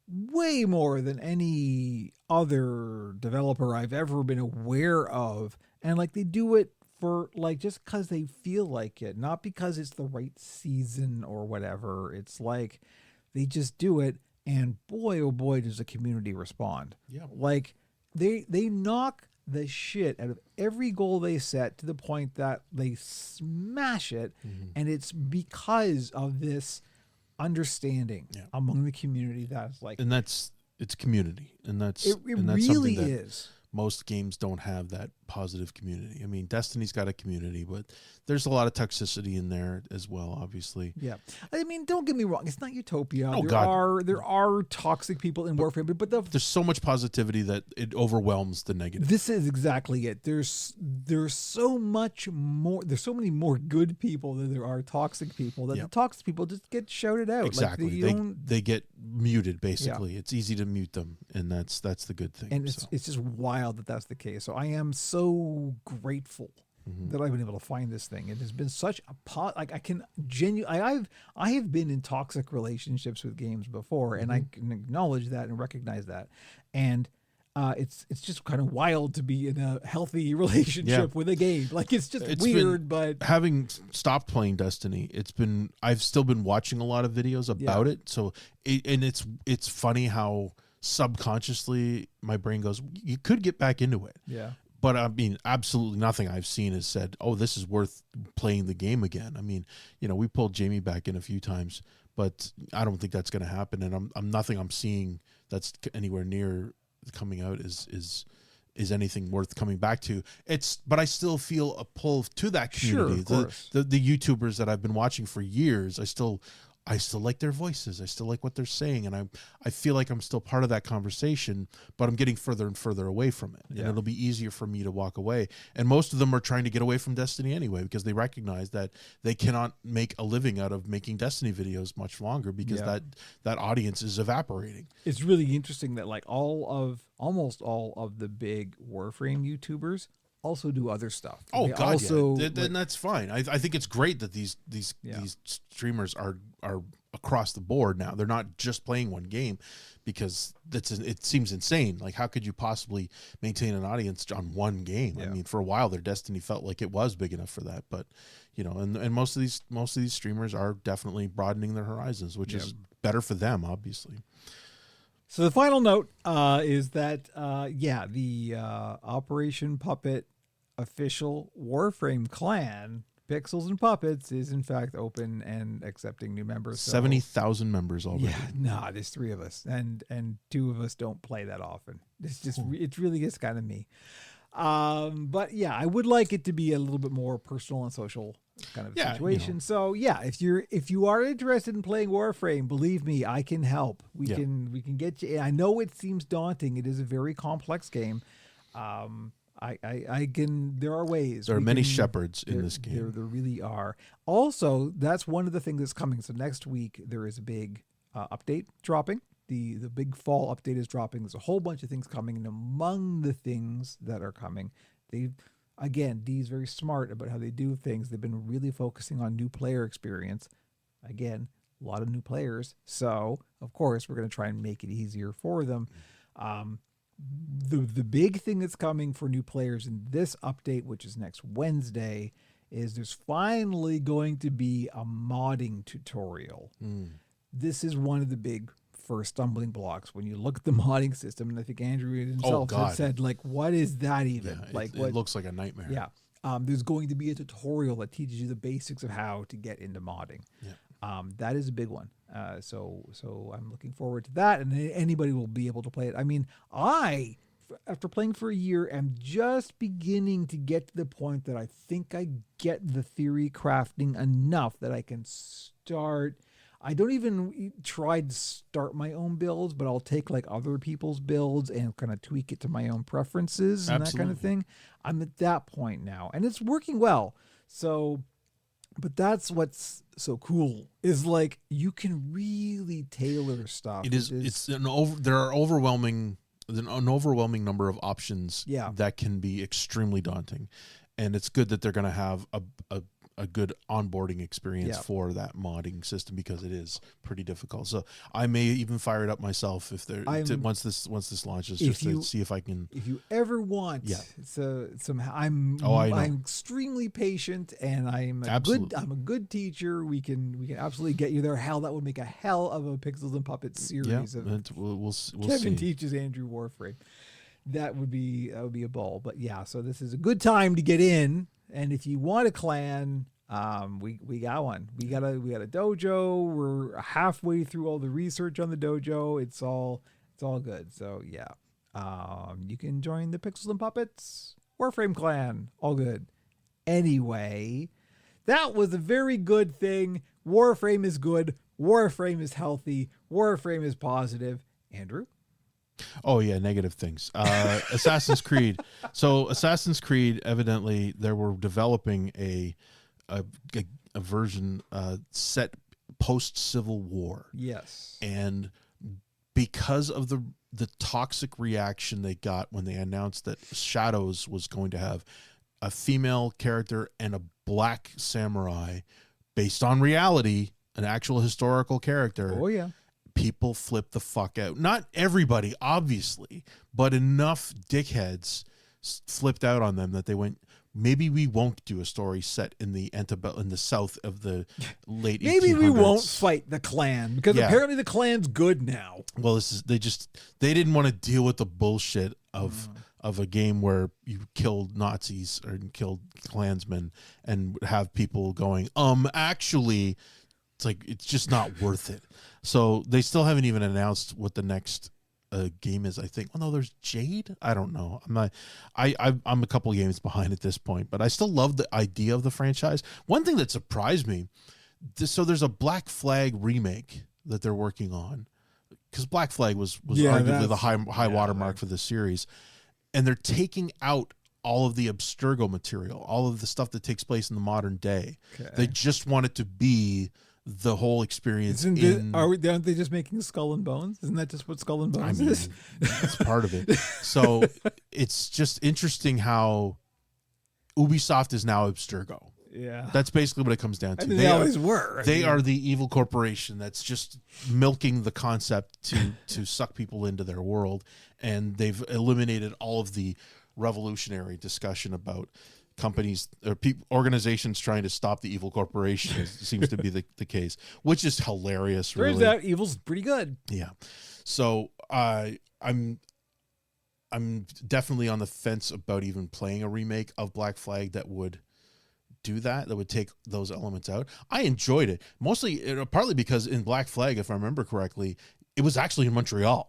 A: way more than any other developer I've ever been aware of. And like, they do it for like, just because they feel like it, not because it's the right season or whatever. It's like, they just do it. And boy, oh boy, does the community respond.
B: Yeah.
A: Like, they knock the shit out of every goal they set to the point that they smash it. And it's because of this understanding among the community that's like,
B: and it's community, and that's
A: it really is.
B: Most games don't have that positive community. I mean, Destiny's got a community, but there's a lot of toxicity in there as well, obviously.
A: Yeah. I mean, don't get me wrong. It's not utopia.
B: Oh,
A: there are toxic people in Warframe, but
B: there's so much positivity that it overwhelms the negative.
A: This is exactly it. There's so much more. There's so many more good people than there are toxic people, that the toxic people just get shouted out.
B: Exactly. Like they get muted, basically. It's easy to mute them, and that's the good thing.
A: And it's just wild that that's the case. So I am so grateful that I've been able to find this thing. It has been such a like I can I have been in toxic relationships with games before, and I can acknowledge that and recognize that. And it's just kind of wild to be in a healthy relationship with a game. Like it's weird, but
B: having stopped playing Destiny, I've still been watching a lot of videos about it. So it's funny how subconsciously my brain goes, you could get back into it.
A: Yeah.
B: But I mean, absolutely nothing I've seen has said, oh, this is worth playing the game again. I mean, we pulled Jamie back in a few times, but I don't think that's going to happen. And nothing I'm seeing that's anywhere near coming out is anything worth coming back to. But I still feel a pull to that community.
A: Sure, of course.
B: The YouTubers that I've been watching for years, I still like their voices. I still like what they're saying, and I feel like I'm still part of that conversation, but I'm getting further and further away from it. And it'll be easier for me to walk away. And most of them are trying to get away from Destiny anyway, because they recognize that they cannot make a living out of making Destiny videos much longer, because that audience is evaporating.
A: It's really interesting that like almost all of the big Warframe YouTubers also do other stuff.
B: Oh God, then that's fine. I think it's great that these streamers are across the board now. They're not just playing one game, because it seems insane. Like, how could you possibly maintain an audience on one game? I mean, for a while their Destiny felt like it was big enough for that, but and most of these streamers are definitely broadening their horizons, which is better for them, obviously.
A: So the final note is that the Operation Puppet official Warframe clan, Pixels and Puppets, is in fact open and accepting new members.
B: 70,000 members already.
A: Yeah, there's 3 of us, and 2 of us don't play that often. It's just it really is kind of me. But yeah, I would like it to be a little bit more personal and social kind of situation. So if you are interested in playing Warframe, believe me, I can help. We can get you. I know it seems daunting. It is a very complex game. I can. There are ways.
B: There are many shepherds in this game.
A: There really are. Also, that's one of the things that's coming. So next week there is a big update dropping. The big fall update is dropping. There's a whole bunch of things coming, and among the things that are coming, Dee's very smart about how they do things. They've been really focusing on new player experience. Again, a lot of new players, so of course we're going to try and make it easier for them. The big thing that's coming for new players in this update, which is next Wednesday, is there's finally going to be a modding tutorial. This is one of the big first stumbling blocks when you look at the modding system, and I think Andrew himself had said, like, what is that even?
B: It looks like a nightmare.
A: Yeah. There's going to be a tutorial that teaches you the basics of how to get into modding. That is a big one. So I'm looking forward to that, and anybody will be able to play it. I mean, after playing for a year, am just beginning to get to the point that I think I get the theory crafting enough that I can start. I don't even try to start my own builds, but I'll take like other people's builds and kind of tweak it to my own preferences and that kind of thing. I'm at that point now, and it's working well. So, but that's what's so cool is like you can really tailor stuff.
B: There are an overwhelming number of options that can be extremely daunting, and it's good that they're going to have a good onboarding experience for that modding system, because it is pretty difficult. So I may even fire it up myself once this launches, just to see if I can.
A: If you ever want, I'm extremely patient, and I'm a good teacher. We can absolutely get you there. Hell, that would make a hell of a Pixels and Puppets series.
B: We'll
A: Kevin
B: see.
A: teaches Andrew Warframe. That would be a ball. But yeah, so this is a good time to get in. And if you want a clan, we got one. We got a dojo. We're halfway through all the research on the dojo. It's all good. So yeah, you can join the Pixels and Puppets Warframe clan. All good. Anyway, that was a very good thing. Warframe is good. Warframe is healthy. Warframe is positive. Andrew?
B: Oh yeah, negative things. Assassin's Creed. So Assassin's Creed, evidently, they were developing a version set post Civil War.
A: Yes.
B: And because of the toxic reaction they got when they announced that Shadows was going to have a female character and a black samurai based on reality, an actual historical character.
A: Oh, yeah.
B: People flip the fuck out. Not everybody, obviously, but enough dickheads flipped out on them that they went, maybe we won't do a story set in the south of the late 1800s.
A: Maybe we won't fight the Klan because apparently the Klan's good now.
B: Well, they didn't want to deal with the bullshit of a game where you killed Nazis or killed Klansmen and have people going, actually, it's like, it's just not worth it. So they still haven't even announced what the next game is, I think. Well, no, there's Jade. I don't know. I'm a couple games behind at this point, but I still love the idea of the franchise. One thing that surprised me, so there's a Black Flag remake that they're working on, because Black Flag was arguably the high watermark for the series, and they're taking out all of the Abstergo material, all of the stuff that takes place in the modern day. Okay. They just want it to be the whole experience.
A: Aren't they just making Skull and Bones? Isn't that just what Skull and Bones is?
B: That's part of it. So it's just interesting how Ubisoft is now Abstergo.
A: Yeah,
B: that's basically what it comes down to.
A: I mean, they always were.
B: They are the evil corporation that's just milking the concept to suck people into their world, and they've eliminated all of the revolutionary discussion about companies or organizations trying to stop the evil corporation. Seems to be the case, which is hilarious. Really.
A: Turns out evil's pretty good.
B: Yeah. So I'm definitely on the fence about even playing a remake of Black Flag that would do that would take those elements out. I enjoyed it mostly, partly because in Black Flag, if I remember correctly, it was actually in Montreal.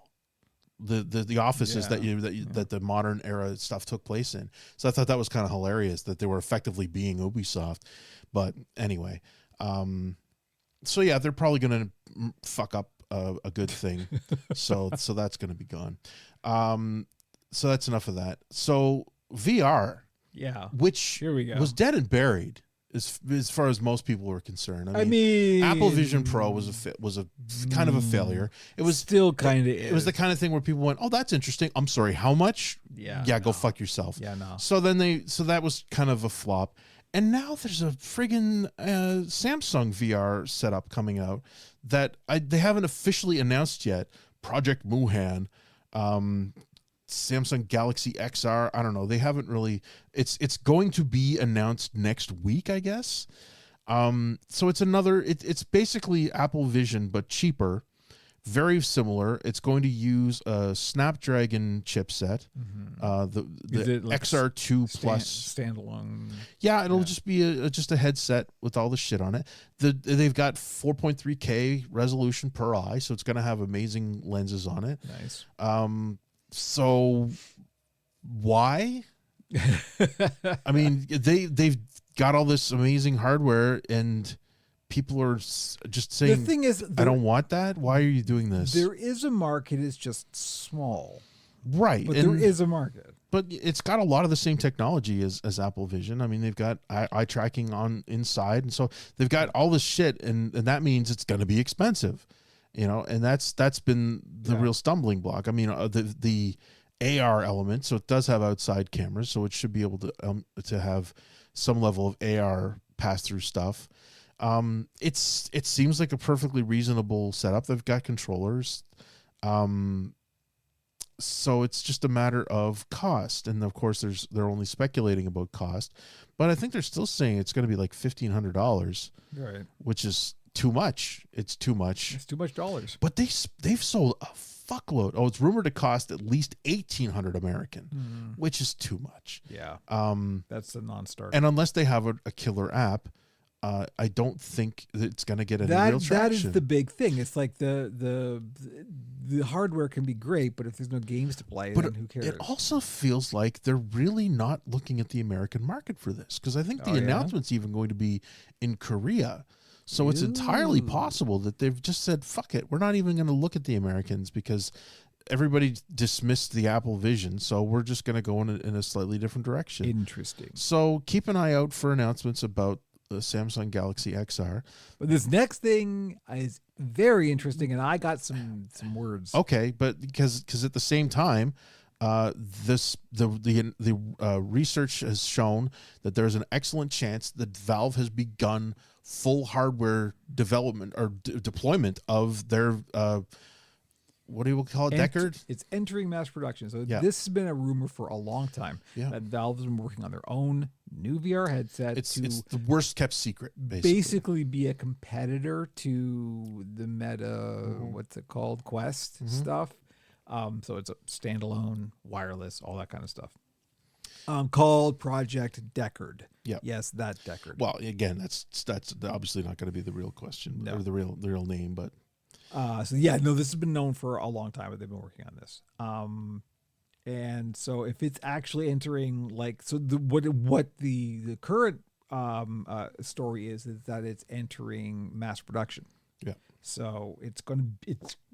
B: The offices that the modern era stuff took place in. So I thought that was kind of hilarious that they were effectively being Ubisoft. But anyway, so yeah, they're probably going to fuck up a good thing. so that's going to be gone. So that's enough of that. So VR, which
A: here we go,
B: was dead and buried as far as most people were concerned. I mean Apple Vision Pro was a kind of a failure. It was
A: still kind of.
B: It was the kind of thing where people went, "Oh, that's interesting. I'm sorry, how much?" Go fuck yourself. So then that was kind of a flop. And now there's a friggin' Samsung VR setup coming out that they haven't officially announced yet. Project Wuhan. Samsung Galaxy XR. I don't know. They haven't really. It's going to be announced next week, I guess. So it's another. It's basically Apple Vision but cheaper, very similar. It's going to use a Snapdragon chipset. The XR2 Plus
A: standalone.
B: Yeah, it'll just be just a headset with all the shit on it. They've got 4.3K resolution per eye, so it's going to have amazing lenses on it.
A: Nice.
B: So why? I mean, they've got all this amazing hardware, and people are just saying,
A: the thing is,
B: I don't want that. Why are you doing this?
A: There is a market. It's just small.
B: Right.
A: But there is a market.
B: But it's got a lot of the same technology as Apple Vision. I mean, they've got eye tracking on inside, and so they've got all this shit, and that means it's going to be expensive. And that's been the real stumbling block. I mean, the AR element, so it does have outside cameras, so it should be able to have some level of AR pass through stuff. It seems like a perfectly reasonable setup. They've got controllers, so it's just a matter of cost. And of course, they're only speculating about cost, but I think they're still saying it's going to be like $1,500,
A: right?
B: Which is too much. It's too much.
A: It's too much dollars.
B: But they've sold a fuckload. Oh, it's rumored to cost at least $1,800 American, which is too much.
A: Yeah. That's a non-starter.
B: And unless they have a killer app, I don't think that it's going to get any real traction.
A: That is the big thing. It's like the hardware can be great, but if there's no games to play, then who cares?
B: It also feels like they're really not looking at the American market for this, because I think the announcement's even going to be in Korea. So it's entirely possible that they've just said, fuck it, we're not even going to look at the Americans because everybody dismissed the Apple Vision, so we're just going to go in a slightly different direction.
A: Interesting.
B: So keep an eye out for announcements about the Samsung Galaxy XR.
A: But this next thing is very interesting, and I got some words.
B: Okay, but because at the same time, The research has shown that there's an excellent chance that Valve has begun full hardware development or deployment of their what do you call it, Deckard?
A: It's entering mass production. So
B: Yeah.
A: this has been a rumor for a long time
B: Yeah.
A: that Valve's been working on their own new VR headset
B: It's
A: to
B: the worst kept secret, basically.
A: be a competitor to the Meta, what's it called, Quest stuff. So it's a standalone, wireless, all that kind of stuff. Called Project Deckard.
B: Yeah.
A: Yes, that Deckard.
B: Well, again, that's obviously not going to be the real question or the real name, but
A: so yeah, no, this has been known for a long time, but they've been working on this. And so if it's actually entering, like, so what the current story is that it's entering mass production.
B: yeah.
A: So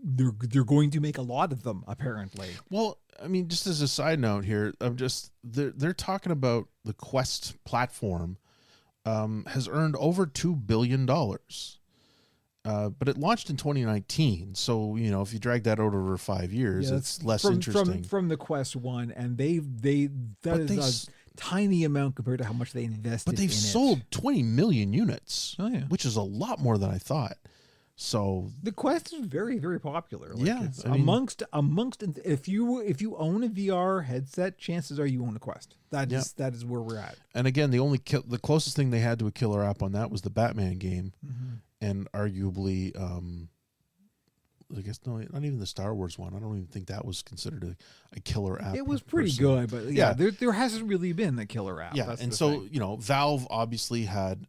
A: they're going to make a lot of them, apparently.
B: Well, I mean, just as a side note here, they're talking about the Quest platform has earned over $2 billion. But it launched in 2019, so if you drag that out over 5 years, it's less interesting.
A: From the Quest 1, and that is a tiny amount compared to how much they invested.
B: But they've sold 20 million units, which is a lot more than I thought. So
A: the Quest is very, very popular. Like,
B: yeah,
A: it's amongst if you own a VR headset, chances are you own a Quest. That is where we're at.
B: And again, the closest thing they had to a killer app on that was the Batman game. And arguably, I guess not even the Star Wars one. I don't even think that was considered a killer app.
A: It was pretty good, but yeah, there hasn't really been a killer app.
B: Yeah,
A: That's
B: and
A: the
B: so
A: thing.
B: Valve obviously had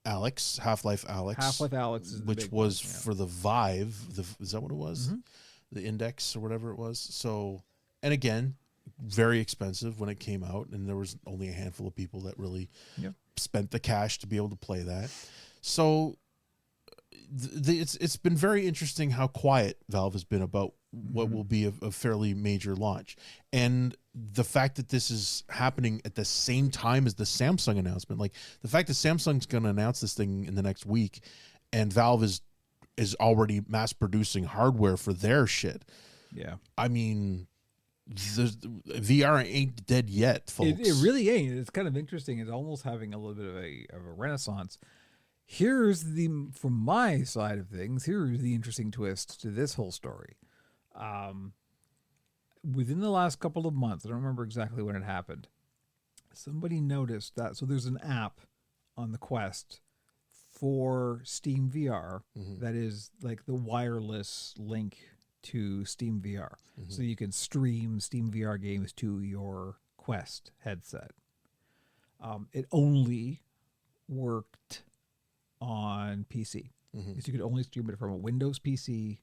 B: Alex, Half-Life Alex,
A: Half-Life Alex is the
B: which
A: big
B: was
A: one,
B: for the Vive. Is that what it was? The Index or whatever it was. So, and again, very expensive when it came out, and there was only a handful of people that really spent the cash to be able to play that. So it's been very interesting how quiet Valve has been about what will be a fairly major launch, and the fact that this is happening at the same time as the Samsung announcement. Like the fact that Samsung's going to announce this thing in the next week, and Valve is already mass producing hardware for their shit.
A: Yeah,
B: I mean, the VR ain't dead yet, folks.
A: It really ain't. It's kind of interesting. It's almost having a little bit of a renaissance. From my side of things, here's the interesting twist to this whole story. Within the last couple of months, I don't remember exactly when it happened, somebody noticed that, so there's an app on the Quest for Steam VR that is like the wireless link to Steam VR. So you can stream Steam VR games to your Quest headset. It only worked on PC. So you could only stream it from a Windows PC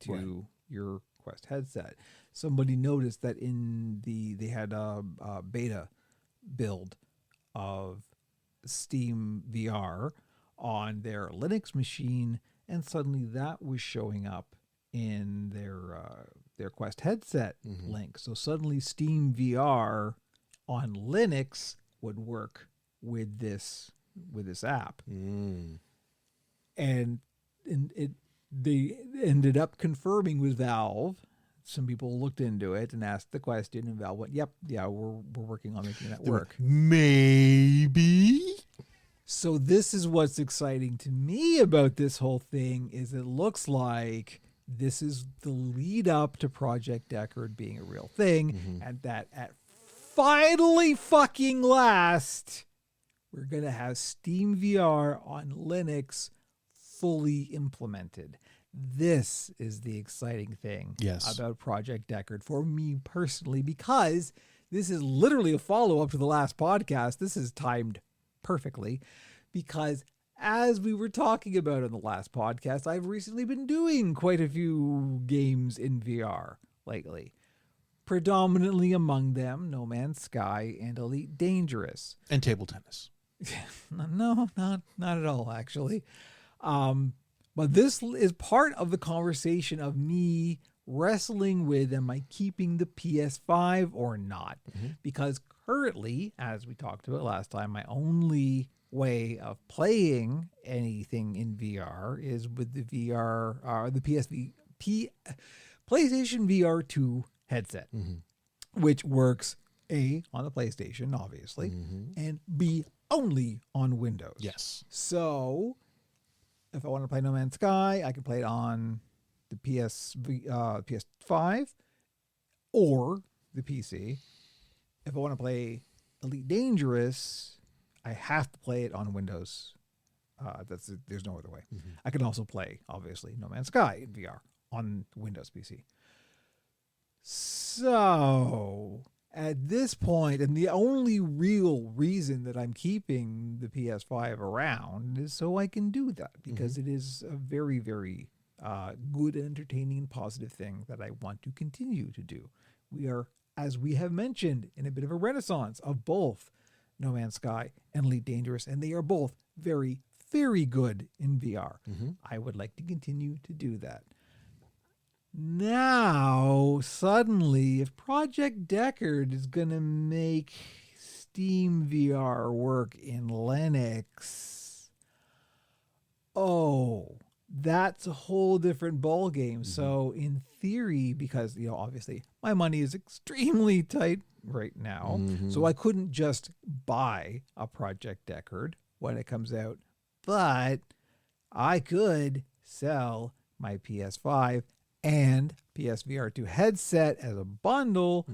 A: to your Quest headset. Somebody noticed that they had a beta build of Steam VR on their Linux machine, and suddenly that was showing up in their Quest headset link. So suddenly Steam VR on Linux would work with this app. And they ended up confirming with Valve. Some people looked into it and asked the question, and Valve went, "Yep, yeah, we're working on making that work."
B: Maybe.
A: So this is what's exciting to me about this whole thing is it looks like this is the lead up to Project Deckard being a real thing, and that at finally fucking last, we're going to have Steam VR on Linux fully implemented. This is the exciting thing about Project Deckard for me personally, because this is literally a follow-up to the last podcast. This is timed perfectly because, as we were talking about in the last podcast, I've recently been doing quite a few games in VR lately. Predominantly among them, No Man's Sky and Elite Dangerous.
B: And table tennis.
A: No, not at all, actually. But this is part of the conversation of me wrestling with, am I keeping the PS5 or not? Because currently, as we talked about last time, my only way of playing anything in VR is with the PlayStation VR 2 headset. which works A, on the PlayStation, obviously, and B, only on Windows.
B: Yes.
A: So if I want to play No Man's Sky, I can play it on the PS5 or the PC. If I want to play Elite Dangerous, I have to play it on Windows. There's no other way. I can also play, obviously, No Man's Sky in VR on Windows PC. So at this point, and the only real reason that I'm keeping the PS5 around is so I can do that, because it is a very, very good, entertaining, positive thing that I want to continue to do. We are, as we have mentioned, in a bit of a renaissance of both No Man's Sky and Elite Dangerous, and they are both very, very good in VR. I would like to continue to do that. Now, suddenly, if Project Deckard is going to make Steam VR work in Linux, that's a whole different ballgame. So in theory, because, obviously my money is extremely tight right now, so I couldn't just buy a Project Deckard when it comes out, but I could sell my PS5 and PSVR 2 headset as a bundle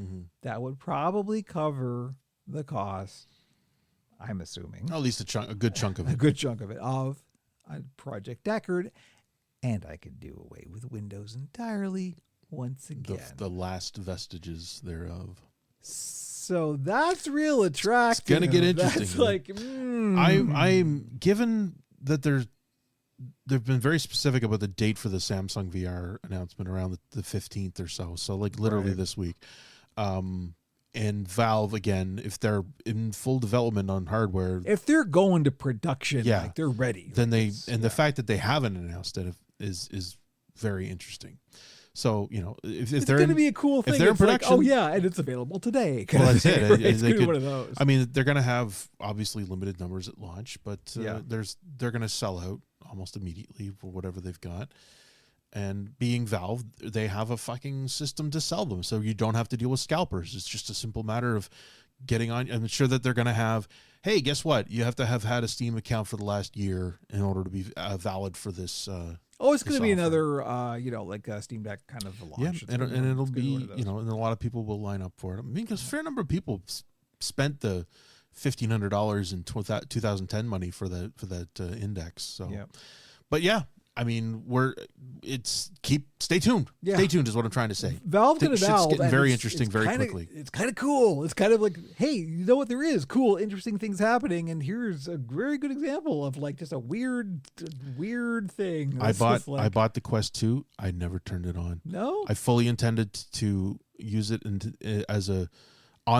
A: that would probably cover the cost, I'm assuming.
B: At least a good chunk of it.
A: A good chunk of it, of a Project Deckard, and I could do away with Windows entirely once again.
B: The last vestiges thereof.
A: So that's real attractive.
B: It's going to get interesting.
A: That's like,
B: I'm given that they've been very specific about the date for the Samsung VR announcement around the 15th or so. So like literally this week. And Valve, again, if they're in full development on hardware,
A: if they're going to production, like they're ready.
B: Then the fact that they haven't announced it is very interesting. So, if
A: it's
B: they're
A: going to be a cool thing.
B: If they're in production,
A: and it's available today.
B: Well, that's it.
A: Right? It's one of those.
B: I mean, they're going to have obviously limited numbers at launch, but they're going to sell out almost immediately for whatever they've got. And being Valve, they have a fucking system to sell them, so you don't have to deal with scalpers. It's just a simple matter of getting on. I'm sure that they're going to have, hey, guess what? You have to have had a Steam account for the last year in order to be valid for this.
A: It's going to be another, like a Steam Deck kind of a launch.
B: Yeah, and it'll be, and a lot of people will line up for it. I mean, because a fair number of people spent the $1,500 in 2010 money for that index. So, but yeah. I mean, stay tuned. Yeah. Stay tuned is what I'm trying to say.
A: Valve to Valve.
B: Getting very interesting very quickly.
A: It's kind of cool. It's kind of like, hey, you know what? There is cool, interesting things happening, and here's a very good example of like just a weird thing.
B: I bought the Quest 2. I never turned it on.
A: No,
B: I fully intended to use it on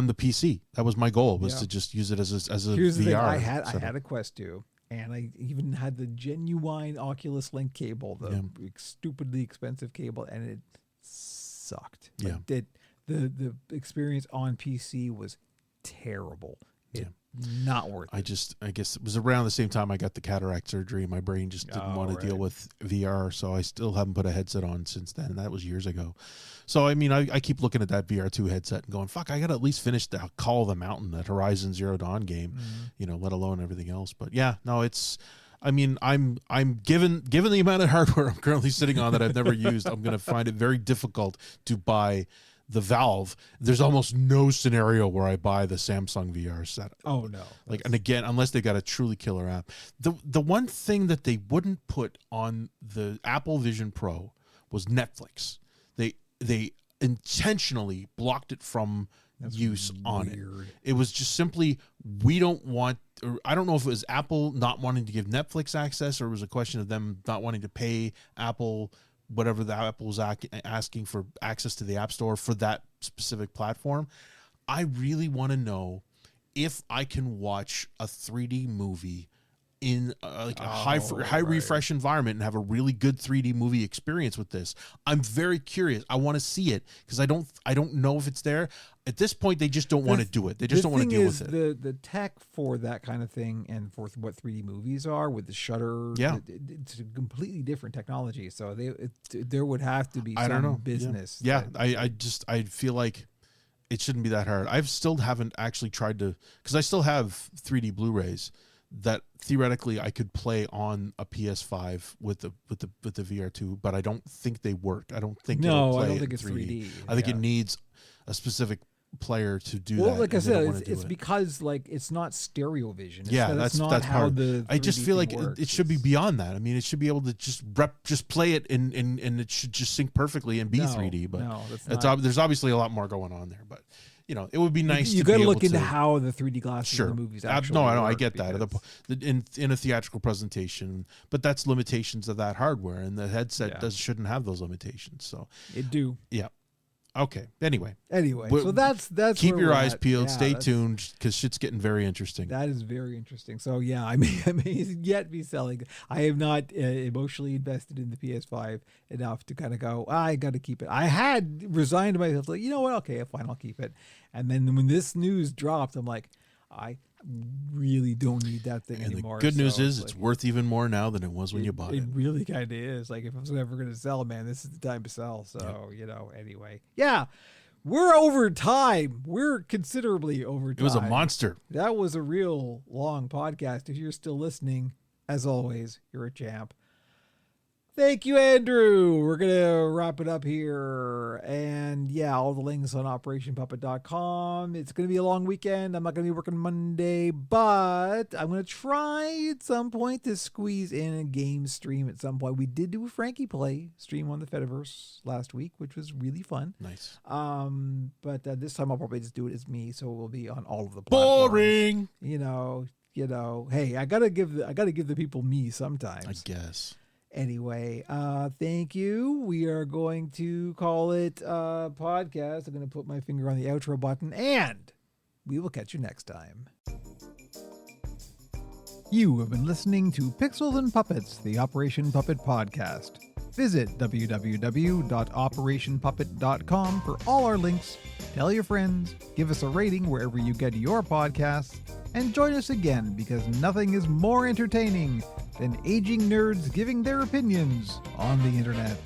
B: the PC. That was my goal, was to just use it as a
A: Here's
B: VR.
A: The thing. I had a Quest 2. And I even had the genuine Oculus Link cable, the stupidly expensive cable, and it sucked. Like the experience on PC was terrible. Not worth it.
B: I guess it was around the same time I got the cataract surgery. My brain just didn't want to deal with VR, so I still haven't put a headset on since then. That was years ago. So, I mean, I keep looking at that VR2 headset and going, fuck, I got to at least finish the Call of the Mountain, that Horizon Zero Dawn game, let alone everything else. But yeah, no, I'm given the amount of hardware I'm currently sitting on that I've never used, I'm going to find it very difficult to buy the Valve. There's almost no scenario where I buy the Samsung VR set.
A: Oh no.
B: And again, unless they got a truly killer app. The one thing that they wouldn't put on the Apple Vision Pro was Netflix. They intentionally blocked it from use on it. It was just simply, we don't want, or I don't know if it was Apple not wanting to give Netflix access, or it was a question of them not wanting to pay Apple whatever the Apple's asking for access to the App Store for that specific platform. I really want to know if I can watch a 3D movie in a high refresh environment and have a really good 3D movie experience with this. I'm very curious. I want to see it because I don't know if it's there. At this point, they just don't want to do it. They just don't want to deal with it.
A: The tech for that kind of thing and for what 3D movies are with the shutter, it's a completely different technology. So there would have to be some business.
B: I feel like it shouldn't be that hard. I've still haven't actually tried to, because I still have 3D Blu-rays that theoretically I could play on a PS5 with the VR2, but I don't think they work. I don't think it'll play
A: I don't
B: it
A: think
B: in
A: it's
B: 3D.
A: 3D.
B: I think it needs a specific player to do that.
A: Well, like I said, it's
B: it.
A: because like it's not stereo vision.
B: That's
A: not how
B: hard.
A: the 3D
B: I just feel like
A: works.
B: it should be beyond that. I mean, it should be able to just play it and it should just sync perfectly and be 3D. But there's obviously a lot more going on there. But it would be nice.
A: You got to look into how the 3D glasses in the movies actually
B: No, I
A: work
B: get that in a theatrical presentation, but that's limitations of that hardware, and the headset shouldn't have those limitations. So
A: it do.
B: Yeah. Okay. Anyway,
A: so that's
B: keep your eyes peeled.
A: Yeah,
B: stay tuned because shit's getting very interesting.
A: That is very interesting. So yeah, I may yet be selling. I have not emotionally invested in the PS5 enough to kind of go, I got to keep it. I had resigned to myself, like, you know what? Okay, fine, I'll keep it. And then when this news dropped, I'm like, I really don't need that thing anymore.
B: The good news is it's worth even more now than it was when you bought it.
A: It really kind of is. Like, if I was ever going to sell, man, this is the time to sell. So, anyway. Yeah, we're over time. We're considerably over time.
B: It was a monster.
A: That was a real long podcast. If you're still listening, as always, you're a champ. Thank you, Andrew. We're going to wrap it up here. And yeah, all the links on operationpuppet.com. It's going to be a long weekend. I'm not going to be working Monday, but I'm going to try at some point to squeeze in a game stream at some point. We did do a Frankie Play stream on the Fediverse last week, which was really fun.
B: Nice.
A: But this time I'll probably just do it as me, so it will be on all of the platforms.
B: Boring.
A: Hey, I gotta give the people me sometimes.
B: I guess.
A: Anyway, thank you. We are going to call it podcast. I'm going to put my finger on the outro button, and we will catch you next time. You have been listening to Pixels and Puppets, the Operation Puppet podcast. Visit www.operationpuppet.com for all our links. Tell your friends, give us a rating wherever you get your podcasts, and join us again because nothing is more entertaining than aging nerds giving their opinions on the internet.